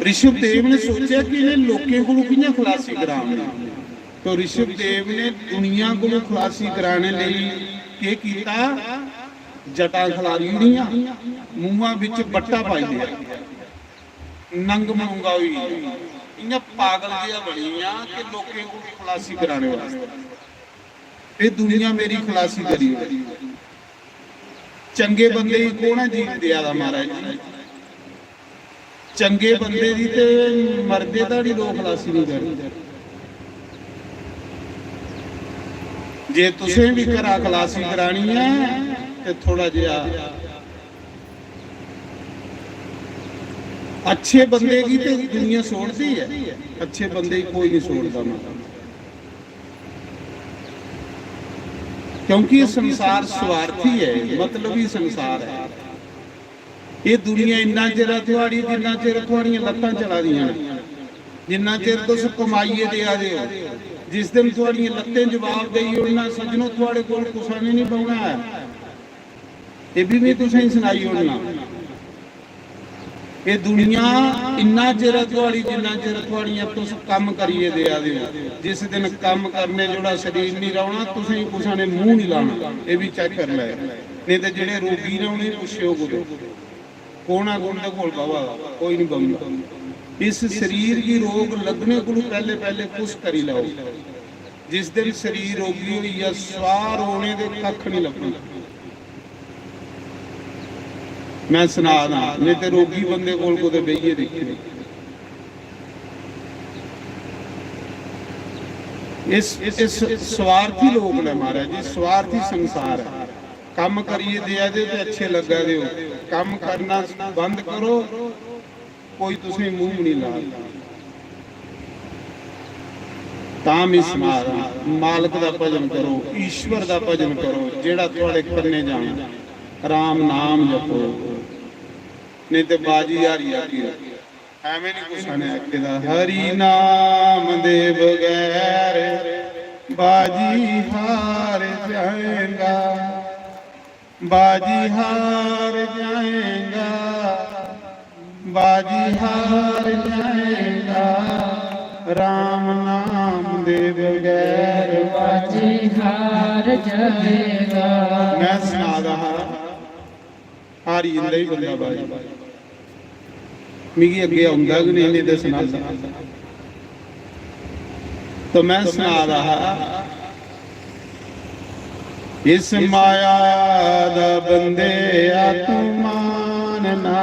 ਰਿਸ਼ਭ ਦੇਵ ਨੇ ਸੋਚਿਆ ਕਿ ਇਹਨੇ ਲੋਕਾਂ ਕੋਲੋਂ ਕਿੰਨਾ ਖਲਾਸੀ ਕਰਾਂਗੇ। तो ऋषभ देव ने दुनिया को खलासी कराने के कीता, जटा खलारीड़ियां मूहां विच बट्टा पाई दिया, नंग मूंगा हुई इन्हां पागल जिहा बणियां कि लोकें को खलासी कराने वास्ते ये दुनिया मेरी खलासी करी। चंगे बंदे ही कौन है जीत दिया दा महाराज जी, चंगे बंदे दी ते मरदे दा नी लोग खलासी नहीं करदे। जे तुसें भी घरा खलासी करानी है तो थोड़ा जिहा अच्छे बंदे की तो दुनिया छोड़ती है, अच्छे बंदे की कोई नहीं छोड़ता ना, क्योंकि ये संसार स्वार्थी है, मतलब ही संसार है। ये दुनिया इन्ना चिर थोड़ी जिन्ना चिर थोड़ियां लत्तां चला दियां, जिन्ना चिर तुस कमाइए दिया दे, जिस दिन थोड़ियां लत्तें जवाब गई उन्ना सजनों थोड़े कोल कुछ नहीं पाउना है। ये भी तुसें सुनाई उन्ना ये दुनिया इन्ना चिर थोड़ी जिन्ना चिर थोड़ियां तुस कम करिए दिया दे, जिस दिन कम करने जोड़ा शरीर नहीं रौना तुसें कुछ ने मुंह नहीं लाना, ये भी चेक कर ले। नहीं तो जेडे रोगी ने उन्हें पुछो को कोना गुण कोल बाबा कोई नहीं बंदा। इस शरीर की रोग लगने को पहले पहले कुछ करी लाओ, जिस दिन शरीर रोगी हुई या सवार होने के कख नहीं लगना। मैं सुना दा नहीं तो रोगी बंदे कोल को तो बेइए देखी। इस स्वार्थी लोग ने महाराज जी, स्वार्थी संसार है। काम करिए दिया दे तो अच्छे लगा दे, काम करना बंद करो कोई तुसें मुंह नहीं ला। ताम इस मालक दा भजन करो, ईश्वर दा भजन करो, जेड़ा तुहाडे करने जाना राम नाम जपो, नहीं तो बाजी हारी आती एवें नहीं कुछ आखिदा। हरि नाम दे बगैर बाजी हार जाएगा, बाजी हार जाएगा, बाजी हार जाएगा, राम नाम दे बगैर बाजी हार जाएगा। मैं सुना रहा हारी इंदा ही बंदा बाजी मिगी अगे आउंदा कि नहीं तो सुना। तो मैं सुना रहा इस माया दा बंदे आत्मान ना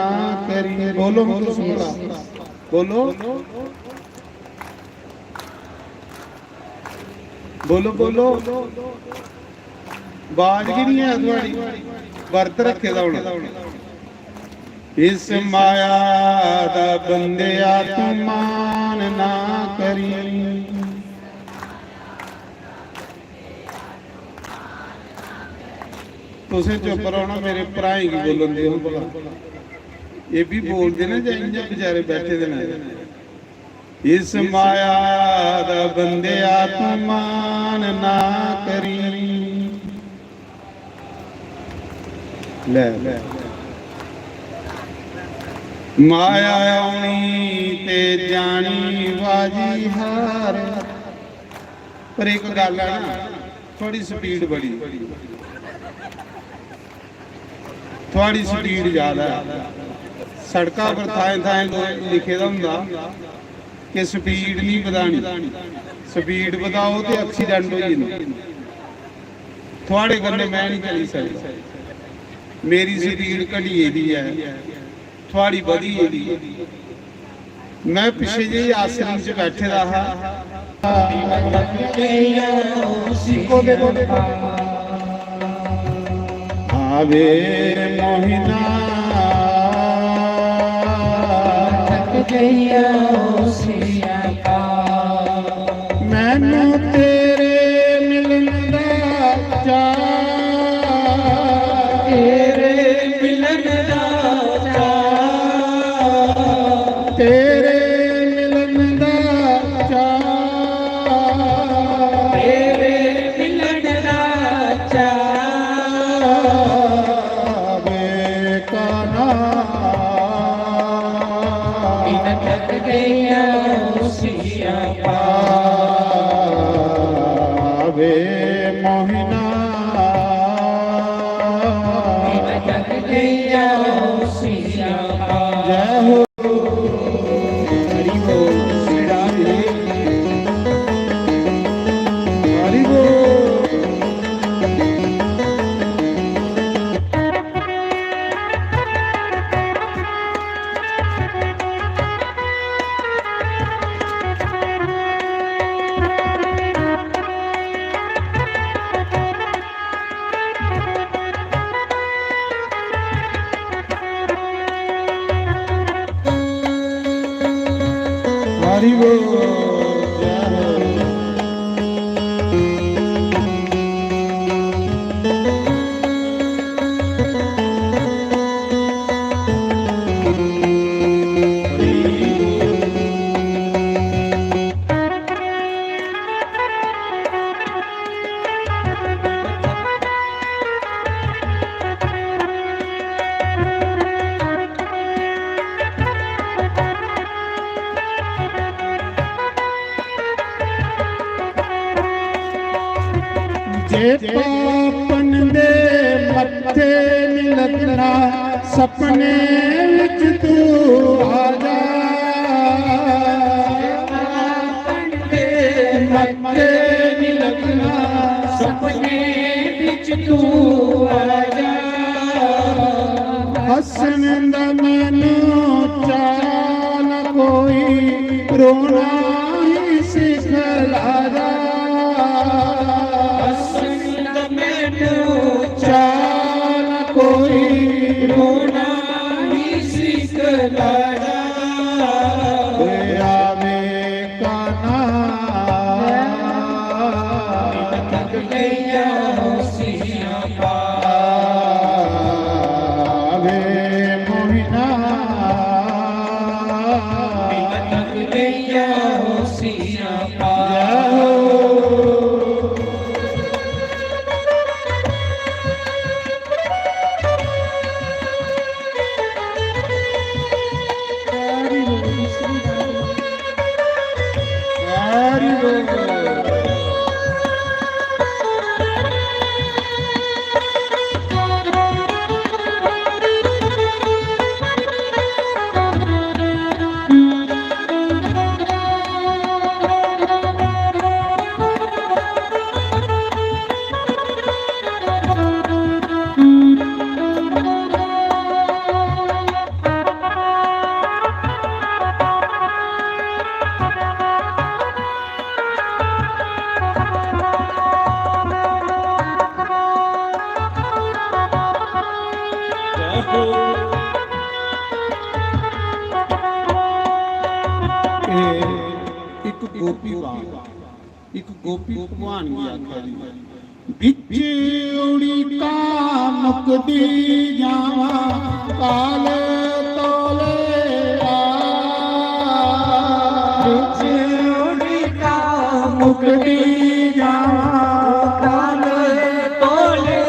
करी। बोलो बोलो बोलो बोलो बाज की नहीं है थोड़ी वर्त रखे दा होना। ਇਸ ਮਾਇਆ ਦਾ ਬੰਦਿਆ ਤੂੰ ਮਾਨ ਨਾ ਕਰੀ। ਤੁਸੀਂ ਚੁੱਪ ਰਹੋ ਨਾ, ਮੇਰੇ ਭਰਾ ਹੀ ਬੋਲਣ ਦੇ ਹੋ ਭਲਾ, ਇਹ ਵੀ ਬੋਲਦੇ ਨੇ ਜਾਂ ਵਿਚਾਰੇ ਬੈਠੇ ਦੇ ਨੇ। ਇਸ ਮਾਇਆ ਦਾ ਬੰਦਿਆ ਤੂੰ ਮਾਨ ਨਾ ਕਰੀ। ਲੈ ਲੈ ਮਾਇਆ ਆਉਣੀ ਤੇ ਜਾਣੀ ਬਾਜੀ ਹਾਰ। ਪਰ ਇੱਕ ਗੱਲ ਹੈ ਨਾ, ਥੋੜੀ ਸਪੀਡ ਬੜੀ, ਥੋੜੀ ਸਪੀਡ ਜ਼ਿਆਦਾ। ਸੜਕਾਂ ਪਰ ਥਾਂ ਥਾਂ ਲਿਖੇ ਦਾ ਹੁੰਦਾ ਕਿ ਸਪੀਡ ਨਹੀਂ ਵਧਾਣੀ, ਸਪੀਡ ਵਧਾਓ ਤੇ ਐਕਸੀਡੈਂਟ ਹੋ ਜਾਂਦੇ। ਤੁਹਾਡੇ ਗੱਲੇ ਮੈਂ ਨਹੀਂ ਚਲੀ ਸਕਦਾ, ਮੇਰੀ ਸਪੀਡ ਘਟੀਏ ਦੀ ਹੈ, ਥੋੜੀ ਵਧੀ ਇਹਦੀ। ਮੈਂ ਪਿੱਛੇ ਜਿਹੇ ਆਸਰਮ 'ਚ ਬੈਠੇ ਰਹਾ, ਆਵੇ ਮੋਹਿਨਾ ਮੈਨੂੰ ਤੇਰੇ ਮਿਲਣ ਦਾ ਚਾਅ, ਤੇਰੇ ਮਿਲਣ ਦਾ ਚਾਅ, ਤੇਰੇ ਮਿਲਣ ਦਾ ਚਾਅ, ਤੇਰੇ ਮਿਲਣ ਦਾ ਚਾਅ। ਵੇ ਕਾਨਾ ਵੇ ਮੋਹਿਨਾ ਜੈ ਹੋ। ਹਰੀ ਬੋਲ ਸਿਰਾਰੇ, ਹਰੀ ਬੋਲ। हरि बोल जय हो। ਜੇ ਪਾਪਨ ਦੇ ਮੱਥੇ ਨੀ ਲੱਗਣਾ, ਸੁਪਨੇ ਵਿੱਚ ਤੂੰ ਆ ਜਾ। ਪਾਪਨ ਦੇ ਮੱਥੇ ਨੀ ਲੱਗਣਾ, ਸੁਪਨੇ ਵਿੱਚ ਤੂੰ ਆ ਜਾ। ਹੱਸਣ ਦਾ ਮੈਨੂੰ ਚਾਅ ਨਾ ਕੋਈ, ਰੋਣਾ ਹੀ ਸਿਖਲਾ ਜਾ। ਚਾਲ ਕੋਈ ਰੋਣਾ ਹੀ ਸਿਖਲਾ ਜਾ। ਆਵੇ ਕਾਨਾ ਤੱਕ ਗਈਆ ਸੀਆਂ ਪਾ, ਆਵੇ ਮੋਹਿਨਾ ਤੱਕ ਗਈਆ ਸੀਆਂ ਪਾ। ਗੋਪੀ ਬਾਗ ਇੱਕ ਗੋਪੀ ਭਗਵਾਨ ਦੀ ਆਖਿਆ ਜੀ ਵਿੱਚ ਉੜੀ ਕਾ ਮੁਕਦੀ ਜਾਵਾਂ ਕਾਲ ਤੋਲੇ ਆ ਵਿੱਚ ਉੜੀ ਕਾ ਮੁਕਦੀ ਜਾਵਾਂ ਕਾਲ ਤੋਲੇ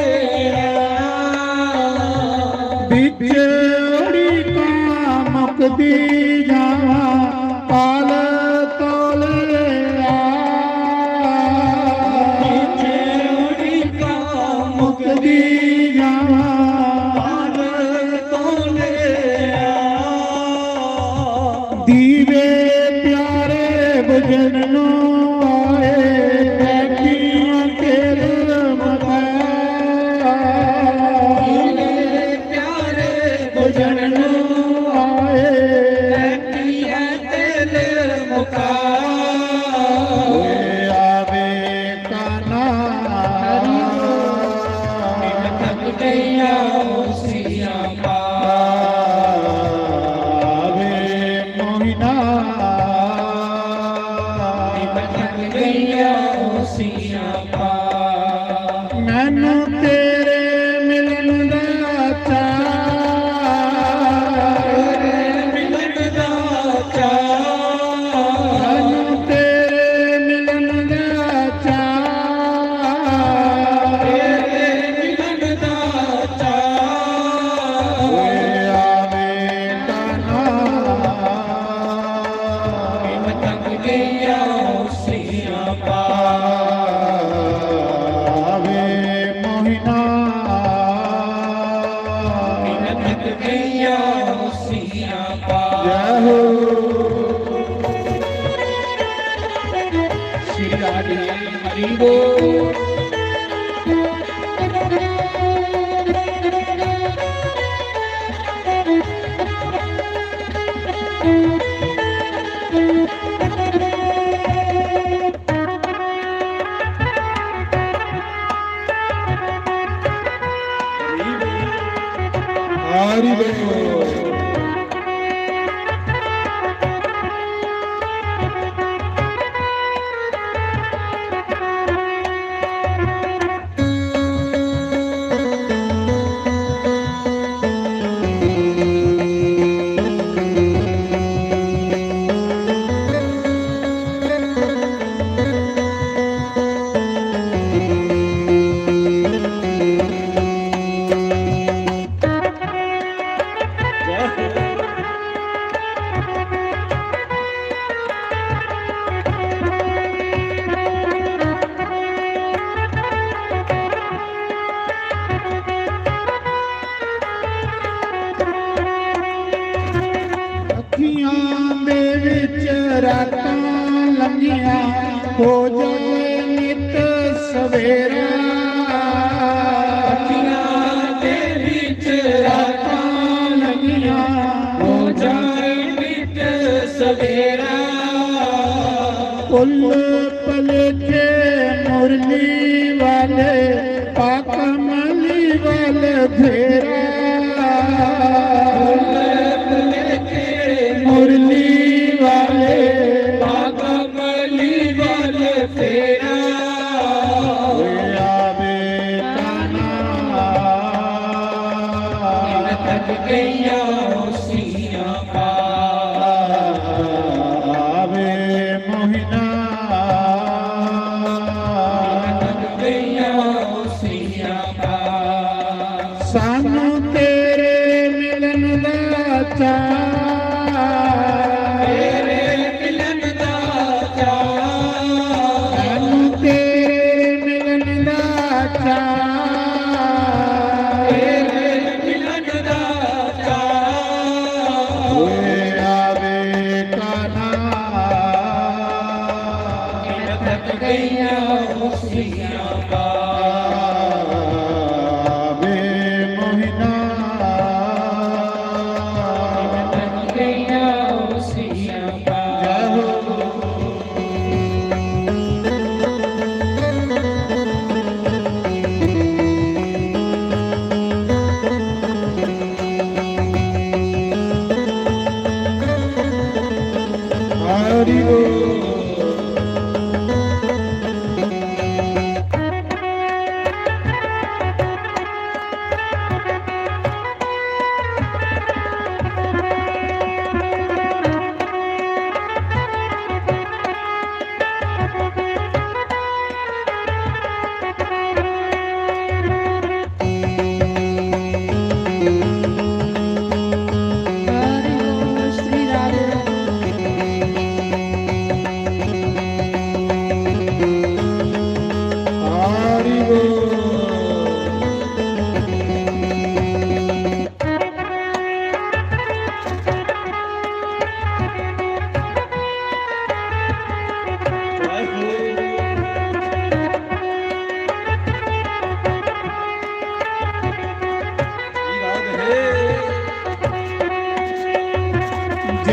ਵਿੱਚ ਉੜੀ ਕਾ ਮੁਕਦੀ ਜਾਵਾਂ ਕਾਲ ਤੋਲੇ ਆ ਮੁਕਦੀ ਜਾਵਾਂ ਦੀਵੇ ਪਿਆਰੇ ਬੁਝਣ ਨੂੰ ਆਏ ਬੈਠੀਆਂ ਤੇਰੇ ਮਗਾ ਦੀਵੇ ਪਿਆਰੇ ਬੁਝਣ ਨੂੰ ਆਏ ਬੈਠੀਆਂ ਤੇਰੇ ਮਗਾ ਓਏ ਆਵੇ ਕਾਨਾ ਗਈਆ ਉਸੀਆਂ ਆਵੇ ਮੋਹਿਨਾ ਬਚਨ ਗਈਆ ਉਸੀਆਂ ਮੈਨੂੰ ਤੇਰੇ ਮਿਲਣ ਦਾ ਚਾਅ ਮਿਲਣ ਦਾ ਚਾਅ ਮੈਨੂੰ ਤੇਰੇ ਮਿਲਣ ਦਾ ਚਾਅ ਮਿਲਣ ਦਾ ਚਾਅ ਓਏ ਆਵੇ ਕਾਨਾ ਬਚਨ ਗਈਆ ਉਸੀਆਂ ਆਵੇ ਮੋਹਿਨਾ ਬਚਨ ਗਈਆ ਉਸੀਆਂ ਜੈ ਹੋ ਸ਼੍ਰੀ ਰਾਧੇ ਹਰੀ ਬੋਲ ਹਰੀ ਬੋਲ ਅੱਖੀਆਂ ਦੇ ਵਿੱਚ ਰਾਤਾਂ ਲੰਘੀਆਂ ਹੋ ਜਾਏ ਨਿਤ ਸਵੇਰਾ ਅੱਖੀਆਂ ਦੇ ਵਿੱਚ ਰਾਤਾਂ ਲੰਘੀਆਂ ਹੋ ਜਾਏ ਨਿਤ ਸਵੇਰਾ ਪੁੱਲ ਪਲੇਖੇ ਮੁਰਲੀ ਵਾਲੇ ਪਾਕਮਲੀ ਵਾਲੇ ਫੇਰਾ ਮੁਰਲੀ ਵਾਲੇ ਕਮਲੀ ਵਾਲੇ ਫੇਰਾ ਓਏ ਆਵੇ ਕਾਨਾ ਥੱਕ ਗਈਆ ਉਸੀਆਂ ਆਵੇ ਮੋਹਿਨਾ ਥੱਕ ਗਈਆ ਉਸੀਆਂ ਸਾਨੂੰ ਤੇਰੇ ਮਿਲਣ ਦਾ ਚਾਅ ਤੇਰੇ ਮਿਲਣ ਦਾ ਚਾਅ ਸਾਨੂੰ ਤੇਰੇ ਮਿਲਣ ਦਾ ਚਾਅ ਤੇਰੇ ਮਿਲਣ ਦਾ ਚਾਅ ਓਏ ਆਵੇ ਕਾਨਾ ਥੱਕ ਗਈਆ ਉਸੀਆਂ ਆਵੇ ਮੋਹਿਨਾ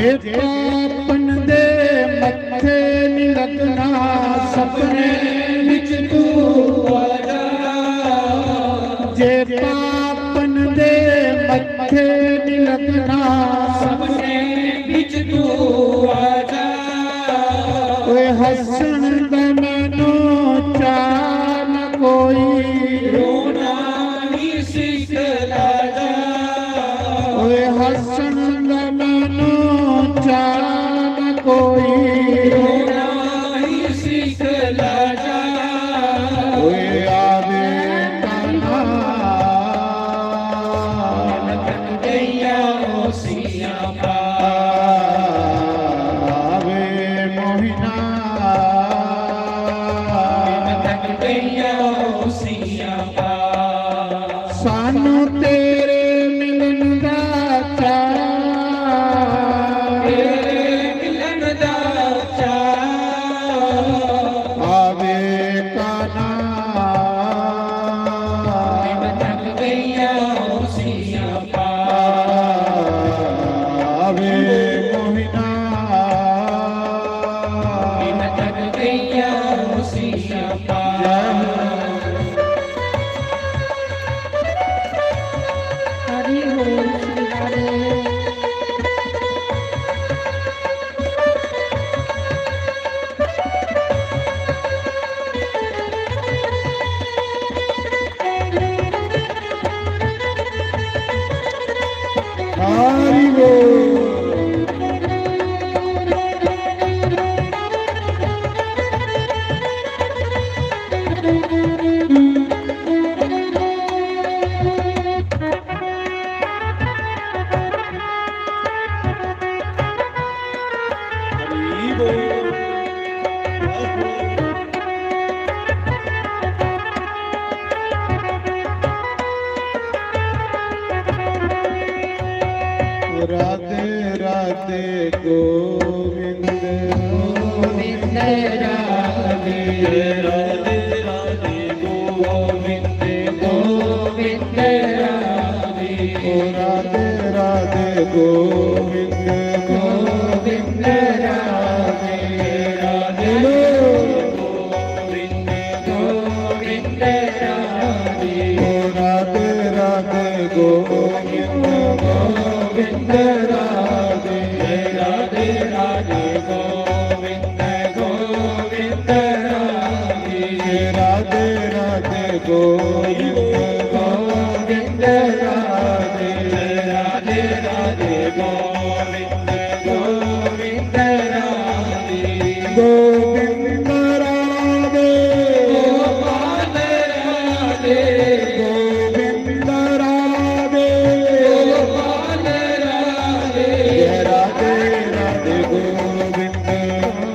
ਜੇ ਪਾਪਨ ਦੇ ਮੱਥੇ ਨੀ ਲੱਗਣਾ ਸਪਨੇ ਵਿੱਚ ਤੂੰ ਆ ਜਾ ਜੇ ਪਾਪਨ ਦੇ ਮੱਥੇ ਨੀ ਲੱਗਣਾ ਸਪਨੇ ਵਿੱਚ ਤੂੰ ਆ ਜਾ ਓਏ ਹੱਸਣ ਦਾ ਮੈਨੂੰ ਚਾਹ ਨਾ ਕੋਈ ਰੋਣਾ ਹੀ ਸਿਖਲਾ ਜਾ ਓਏ ਹੱਸਣ ਦਾ ਮੈਨੂੰ ਚਾਹ ਨਾ ਕੋਈ ਰੋਣਾ ਹੀ ਸਿਖਲਾ ਜਾ ਓਏ ਆਵੇ ਕਾਨਾ ਥੱਕ ਗਈਆਂ ਹੋਸੀਆਂ ਪਾ ਆਵੇ ਮੋਹਿਨਾ ਥੱਕ ਗਈਆਂ ਹੋਸੀਆਂ ਪਾ ਸਾਨੂੰ ਤੇਰੇ ਮਿਲਣ ਦਾ ਚਾਅ ਤੇਰੇ ਮਿਲਣ ਦਾ ਚਾਅ ਆਵੇ ਕਾਨਾ ਥੱਕ ਗਈਆਂ ਹੋਸੀਆਂ ਪਾ ਆਵੇ ਮੋਹਿਨਾ ਥੱਕ ਗਈਆਂ ਹੋਸੀਆਂ ਪਾ ਹਰੀ ਬੋਲ ਸ੍ਰੀ ਰਾਧੇ ਹਰੀ ਬੋਲ ਹਰੀ ਬੋਲ ਰਾਧੇ ਰਾਧੇ ਗੋਬਿੰਦ ਗੋਬਿੰਦ ਰਾਧੇ ਰਾਧੇ ਰਾਧੇ ਗੋਬਿੰਦ ਗੋਬਿੰਦ ਰਾਧੇ ਓ ਰਾਧੇ ਰਾਧੇ ਗੋਬਿੰਦ ਗੋਬਿੰਦ ਰਾਧੇ ਰਾਧੇ ਗੋਬਿੰਦ ਰਾਧੇ ਓ ਰਾਧੇ ਰਾਧੇ ਗੋਬਿੰਦ ਗੋਬਿੰਦ ਰਾਧੇ ਰਾਧੇ ਰਾਧੇ ਗੋਬਿੰਦ ਗੋਬਿੰਦ ਰਾਧੇ ਰਾਧੇ ਰਾਧੇ ਗੋਬਿੰਦ ਗੋਬਿੰਦ ਰਾਧੇ ਰਾਧੇ ਰਾਧੇ ਗੋਬਿੰਦ ਗੋਬਿੰਦ ਰਾਧੇ ਗੋਬਿੰਦ ਰਾਧੇ ਗੋਪਾਲ ਰਾਧੇ ਗੋਬਿੰਦ ਰਾਧੇ ਗੋਪਾਲ ਰਾਧੇ ਜੈ ਰਾਧੇ ਰਾਧੇ ਗੋਬਿੰਦ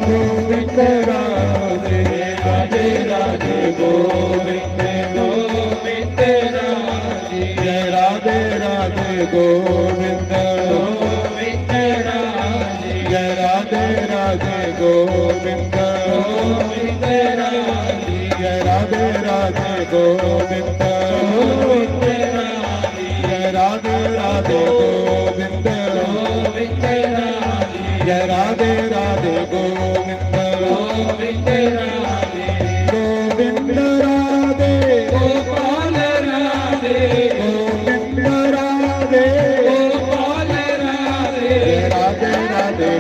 ਗੋਬਿੰਦ ਰਾਧੇ ਰਾਧੇ ਰਾਧੇ ਗੋਬਿੰਦ ਗੋਬਿੰਦ ਰਾਧੇ ਜੈ ਰਾਧੇ ਰਾਧੇ ਗੋਬਿੰਦ ਗੋਬਿੰਦ ਰਾਧੇ ਜੈ ਰਾਧੇ ਰਾਧੇ ਗੋਬਿੰਦ ਗੋਬਿੰਦ ਰਾਧੇ ਜੈ ਰਾਧੇ ਰਾਧੇ ਗੋਬਿੰਦ ਗੋਬਿੰਦ ਰਾਧੇ ਜੈ ਰਾਧੇ ਰਾਧੇ ਗੋਬਿੰਦ ਗੋਬਿੰਦ ਰਾਧੇ ਜੈ ਰਾਧੇ ਰਾਧੇ ਗੋਬਿੰਦ ਗੋਬਿੰਦ ਰਾਧੇ ਗੋਬਿੰਦ ਰਾਧੇ ਗੋਪਾਲ ਰਾਧੇ ਗੋਬਿੰਦ ਰਾਧੇ ਗੋਪਾਲ ਰਾਧੇ ਜੈ ਰਾਧੇ ਰਾਧੇ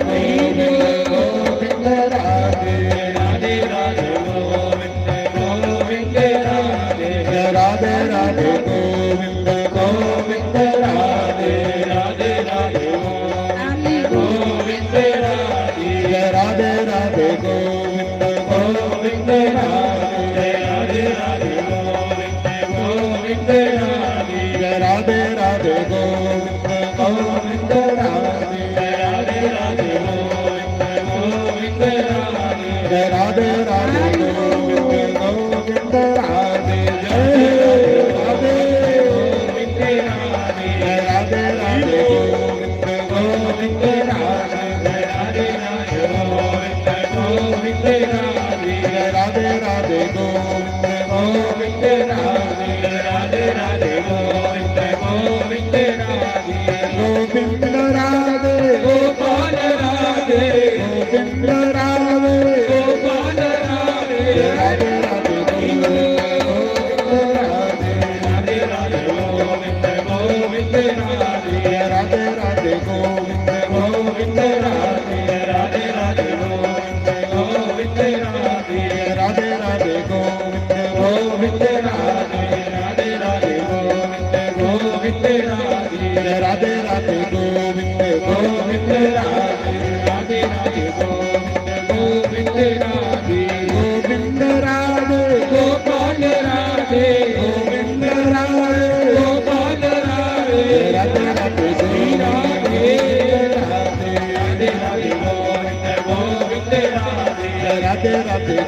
ਗੋਬਿੰਦ ਰਾਧੇ ਰਾਧੇ ਰਾਧੇ ਗੋਬਿੰਦ ਗੋਬਿੰਦ ਰਾਧੇ ਜੈ ਰਾਧੇ ਰਾਧੇ ਗੋਬਿੰਦ ਗੋਬਿੰਦ ਰਾਧੇ ਰਾਧੇ ਰਾਧੇ ਆਲੀ ਗੋਬਿੰਦ ਰਾਧੇ ਜੈ ਰਾਧੇ ਰਾਧੇ ਗੋਬਿੰਦ ਗੋਬਿੰਦ ਰਾਧੇ ਰਾਧੇ ਰਾਧੇ ਗੋਬਿੰਦ ਗੋਬਿੰਦ ਰਾਧੇ ਜੈ ਰਾਧੇ ਰਾਧੇ ਗੋਬਿੰਦ ਗੋਬਿੰਦ ਰਾਧੇ ਰਾਧੇ ਰਾਧੇ ਗੋਬਿੰਦ ਗੋਬਿੰਦ ਰਾਧੇ ਜੈ ਰਾਧੇ ਰਾਧੇ ਗੋਬਿੰਦ ਗੋਬਿੰਦ ਰਾਧੇ ਜੈ ਰਾਧੇ ਗੋਬਿੰਦ ਰਾਧੇ ਜੈ ਰਾਧੇ ਰਾਧੇ ਗੋਬਿੰਦ ਗੋਬਿੰਦ ਰਾਧੇ ਰਾਧੇ ਰਾਧੇ ਗੋਬਿੰਦ ਗੋਬਿੰਦ ਰਾਧੇ ਜੈ ਰਾਧੇ ਰਾਧੇ ਗੋਬਿੰਦ ਗੋਬਿੰਦ ਰਾਧੇ ਰਾਧੇ ਰਾਧੇ ਗੋਬਿੰਦ ਗੋਬਿੰਦ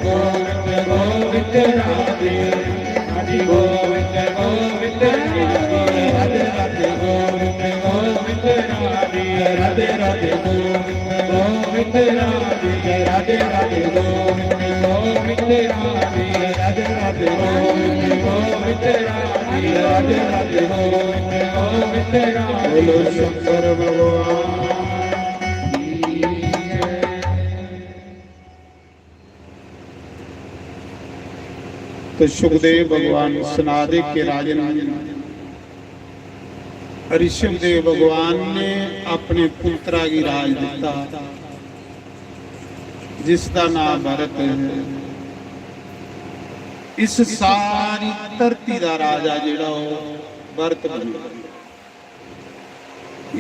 ਗੋਬਿੰਦ ਗੋਬਿੰਦ ਰਾਧੇ ਰਾਧੇ ਗੋਬਿੰਦ ਗੋਬਿੰਦ ਰਾਧੇ ਰਾਧੇ ਰਾਧੇ ਗੋਬਿੰਦ ਗੋਬਿੰਦ ਰਾਧੇ ਰਾਧੇ ਰਾਧੇ ਗੋਬਿੰਦ ਗੋਬਿੰਦ ਰਾਧੇ ਰਾਧੇ ਰਾਧੇ ਗੋਬਿੰਦ ਗੋਬਿੰਦ ਰਾਧੇ ਰਾਧੇ ਰਾਧੇ ਗੋਬਿੰਦ ਗੋਬਿੰਦ ਰਾਧੇ ਰਾਧੇ ਰਾਧੇ ਗੋਬਿੰਦ ਗੋਬਿੰਦ ਰਾਧੇ ਬੋਲੋ ਸ਼ੰਕਰ ਭਗਵਾਨ तो सुखदेव भगवान सुनादे के राजन ऋषभदेव भगवान ने अपने पुत्रा की राज दिता जिसका नाम भरत है। इस सारी धरती का राजा जिहड़ा भरत बना।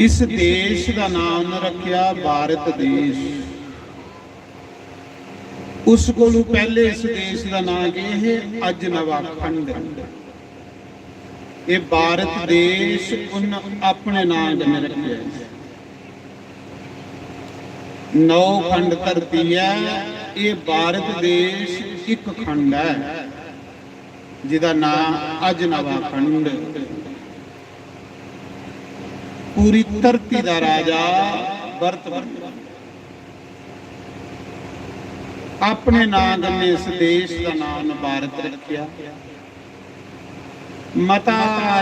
इस देश का नाम रखिया भारत देश। उस कोलों पहले इस देश का नाम के है अजनवा खंड। ये भारत देश उन अपने नाम ने रखे। 9 खंड धरती है। ये भारत देश एक खंड है जिदा नाम अजनवा खंड। पूरी धरती का राजा भरत बना। अपने नाम ने इस देश का नाम भारत रखिया। मता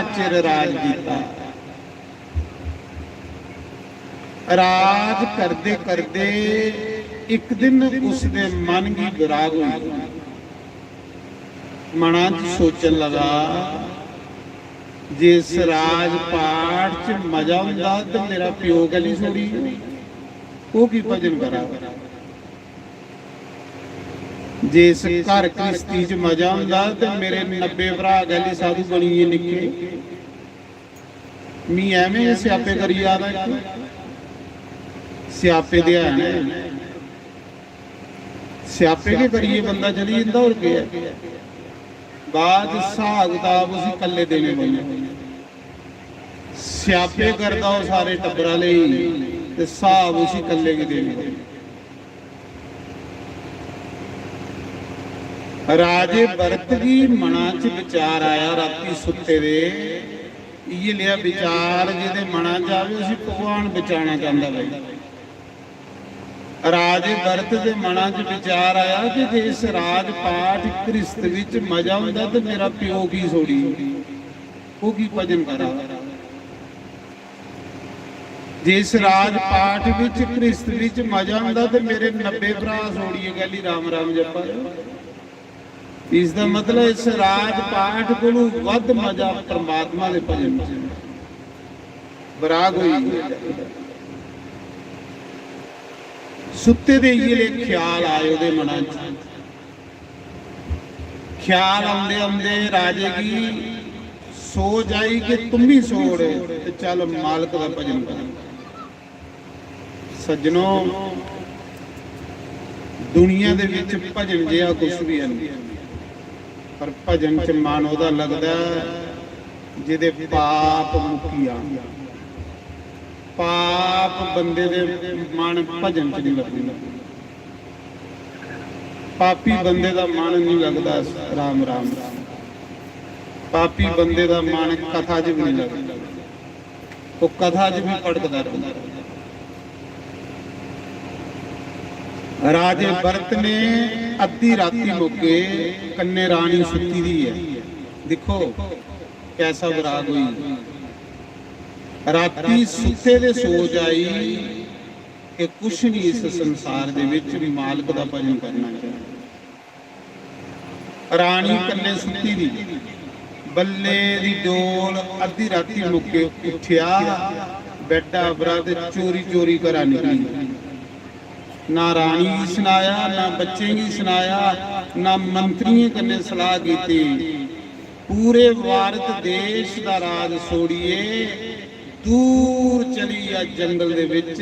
चिर राज किया। राज करते करते एक दिन उसके मन की विराग हुई। मना च सोचन लगा जिस राजपाट च मजा हुंदा तो मेरा प्यो गली छोड़ी वो की भजन करा। जिस घर गृहस्थी च मजा हुंदा ते मेरे 90 भरा गली साधु बणीए निके मी एवें स्यापे करी आदा। स्यापे दे है स्यापे के करिए बंदा चली जांदा और क्या बाद हिसाब किताब उसी कल्ले देने पैंदे। स्यापे करदा ओ सारे टब्बरां लई ते हिसाब उसी कल्ले के देने पैंदे। राजे भरत की मना च विचार आया राती सुते दे ये लिया विचार जिहदे मना च आवे उसी भगवान बचाना चाहता भाई। राजे भरत के मना च विचार आया कि जिस राजपाठ गृहस्थ विच मजा हुंदा ते मेरा प्यो की सोड़ी वो की भजन करा। जिस राजपाठ विच गृहस्थ विच मजा हुंदा ते मेरे 90 भरा सोड़िए गली राम राम जपा। इसका मतलब इस राजपाठ को वध मजा परमात्मा के भजन बराग हुई। सुते दे ये ख्याल आए उहदे मना च। ख्याल आंदे आंदे राजे की सोच आई कि तुम ही सोड़ ते चल मालक का भजन कर। सज्जनों दुनिया दे विच भजन जिहा कुछ भी है पर भजन च मन उहदा लगदा जिहदे पाप मुकी आ। पाप बंदे दे मन भजन च नहीं लगदा। पापी बंदे दा मन नहीं लगदा राम राम। पापी बंदे दा मन कथा च भी नहीं लगदा। वो कथा च भी भटकदा रहंदा। राजे भरत ने अद्धी राती मौके कन्ने रानी सुती दी है। देखो कैसा विराग हुई। राती सुते दे सोच आई कि कुछ नहीं इस संसार दे विच मालक दा भजन करना चाहिए। रानी कन्ने सुती दी बल्ले दी डोल अद्धी राती मौके उठिया बैठा बरा ते चोरी चोरी करा निकली। ना रानी की सुनाया ना बच्चे की सुनाया ना मंत्रियों कन्ने सलाह की। पूरे भारत देश का राज छोड़िए दूर चली आ जंगल दे विच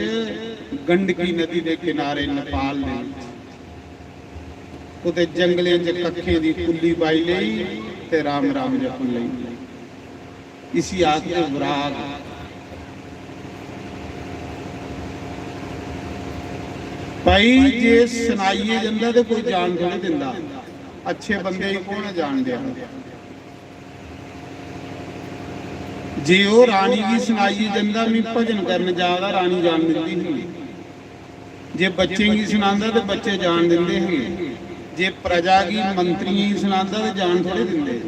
गंडकी नदी के किनारे नेपाल दे उते जंगले च कखे दी कुल्ली पाई लई ते राम राम जपन लई। इसी आखदे विराग। ਭਾਈ ਜੇ ਸੁਣਾਈਏ ਜਾਂਦਾ ਤੇ ਕੋਈ ਜਾਣ ਥੋੜੀ ਦਿੰਦਾ, ਅੱਛੇ ਬੰਦੇ ਹੀ ਕੋਣ ਜਾਣਦੇ ਆ। ਜੇ ਉਹ ਰਾਣੀ ਵੀ ਸੁਣਾਈਏ ਜਾਂਦਾ ਵੀ ਭਜਨ ਕਰਨ ਜਾਦਾ ਰਾਣੀ ਜਾਣ ਦਿੰਦੀ ਸੀ, ਜੇ ਬੱਚੇ ਹੀ ਸੁਣਾਉਂਦਾ ਤੇ ਬੱਚੇ ਜਾਣ ਦਿੰਦੇ ਸੀ, ਜੇ ਪ੍ਰਜਾ ਕੀ ਮੰਤਰੀ ਹੀ ਸੁਣਾਉਂਦਾ ਤੇ ਜਾਣ ਥੋੜੇ ਦਿੰਦੇ।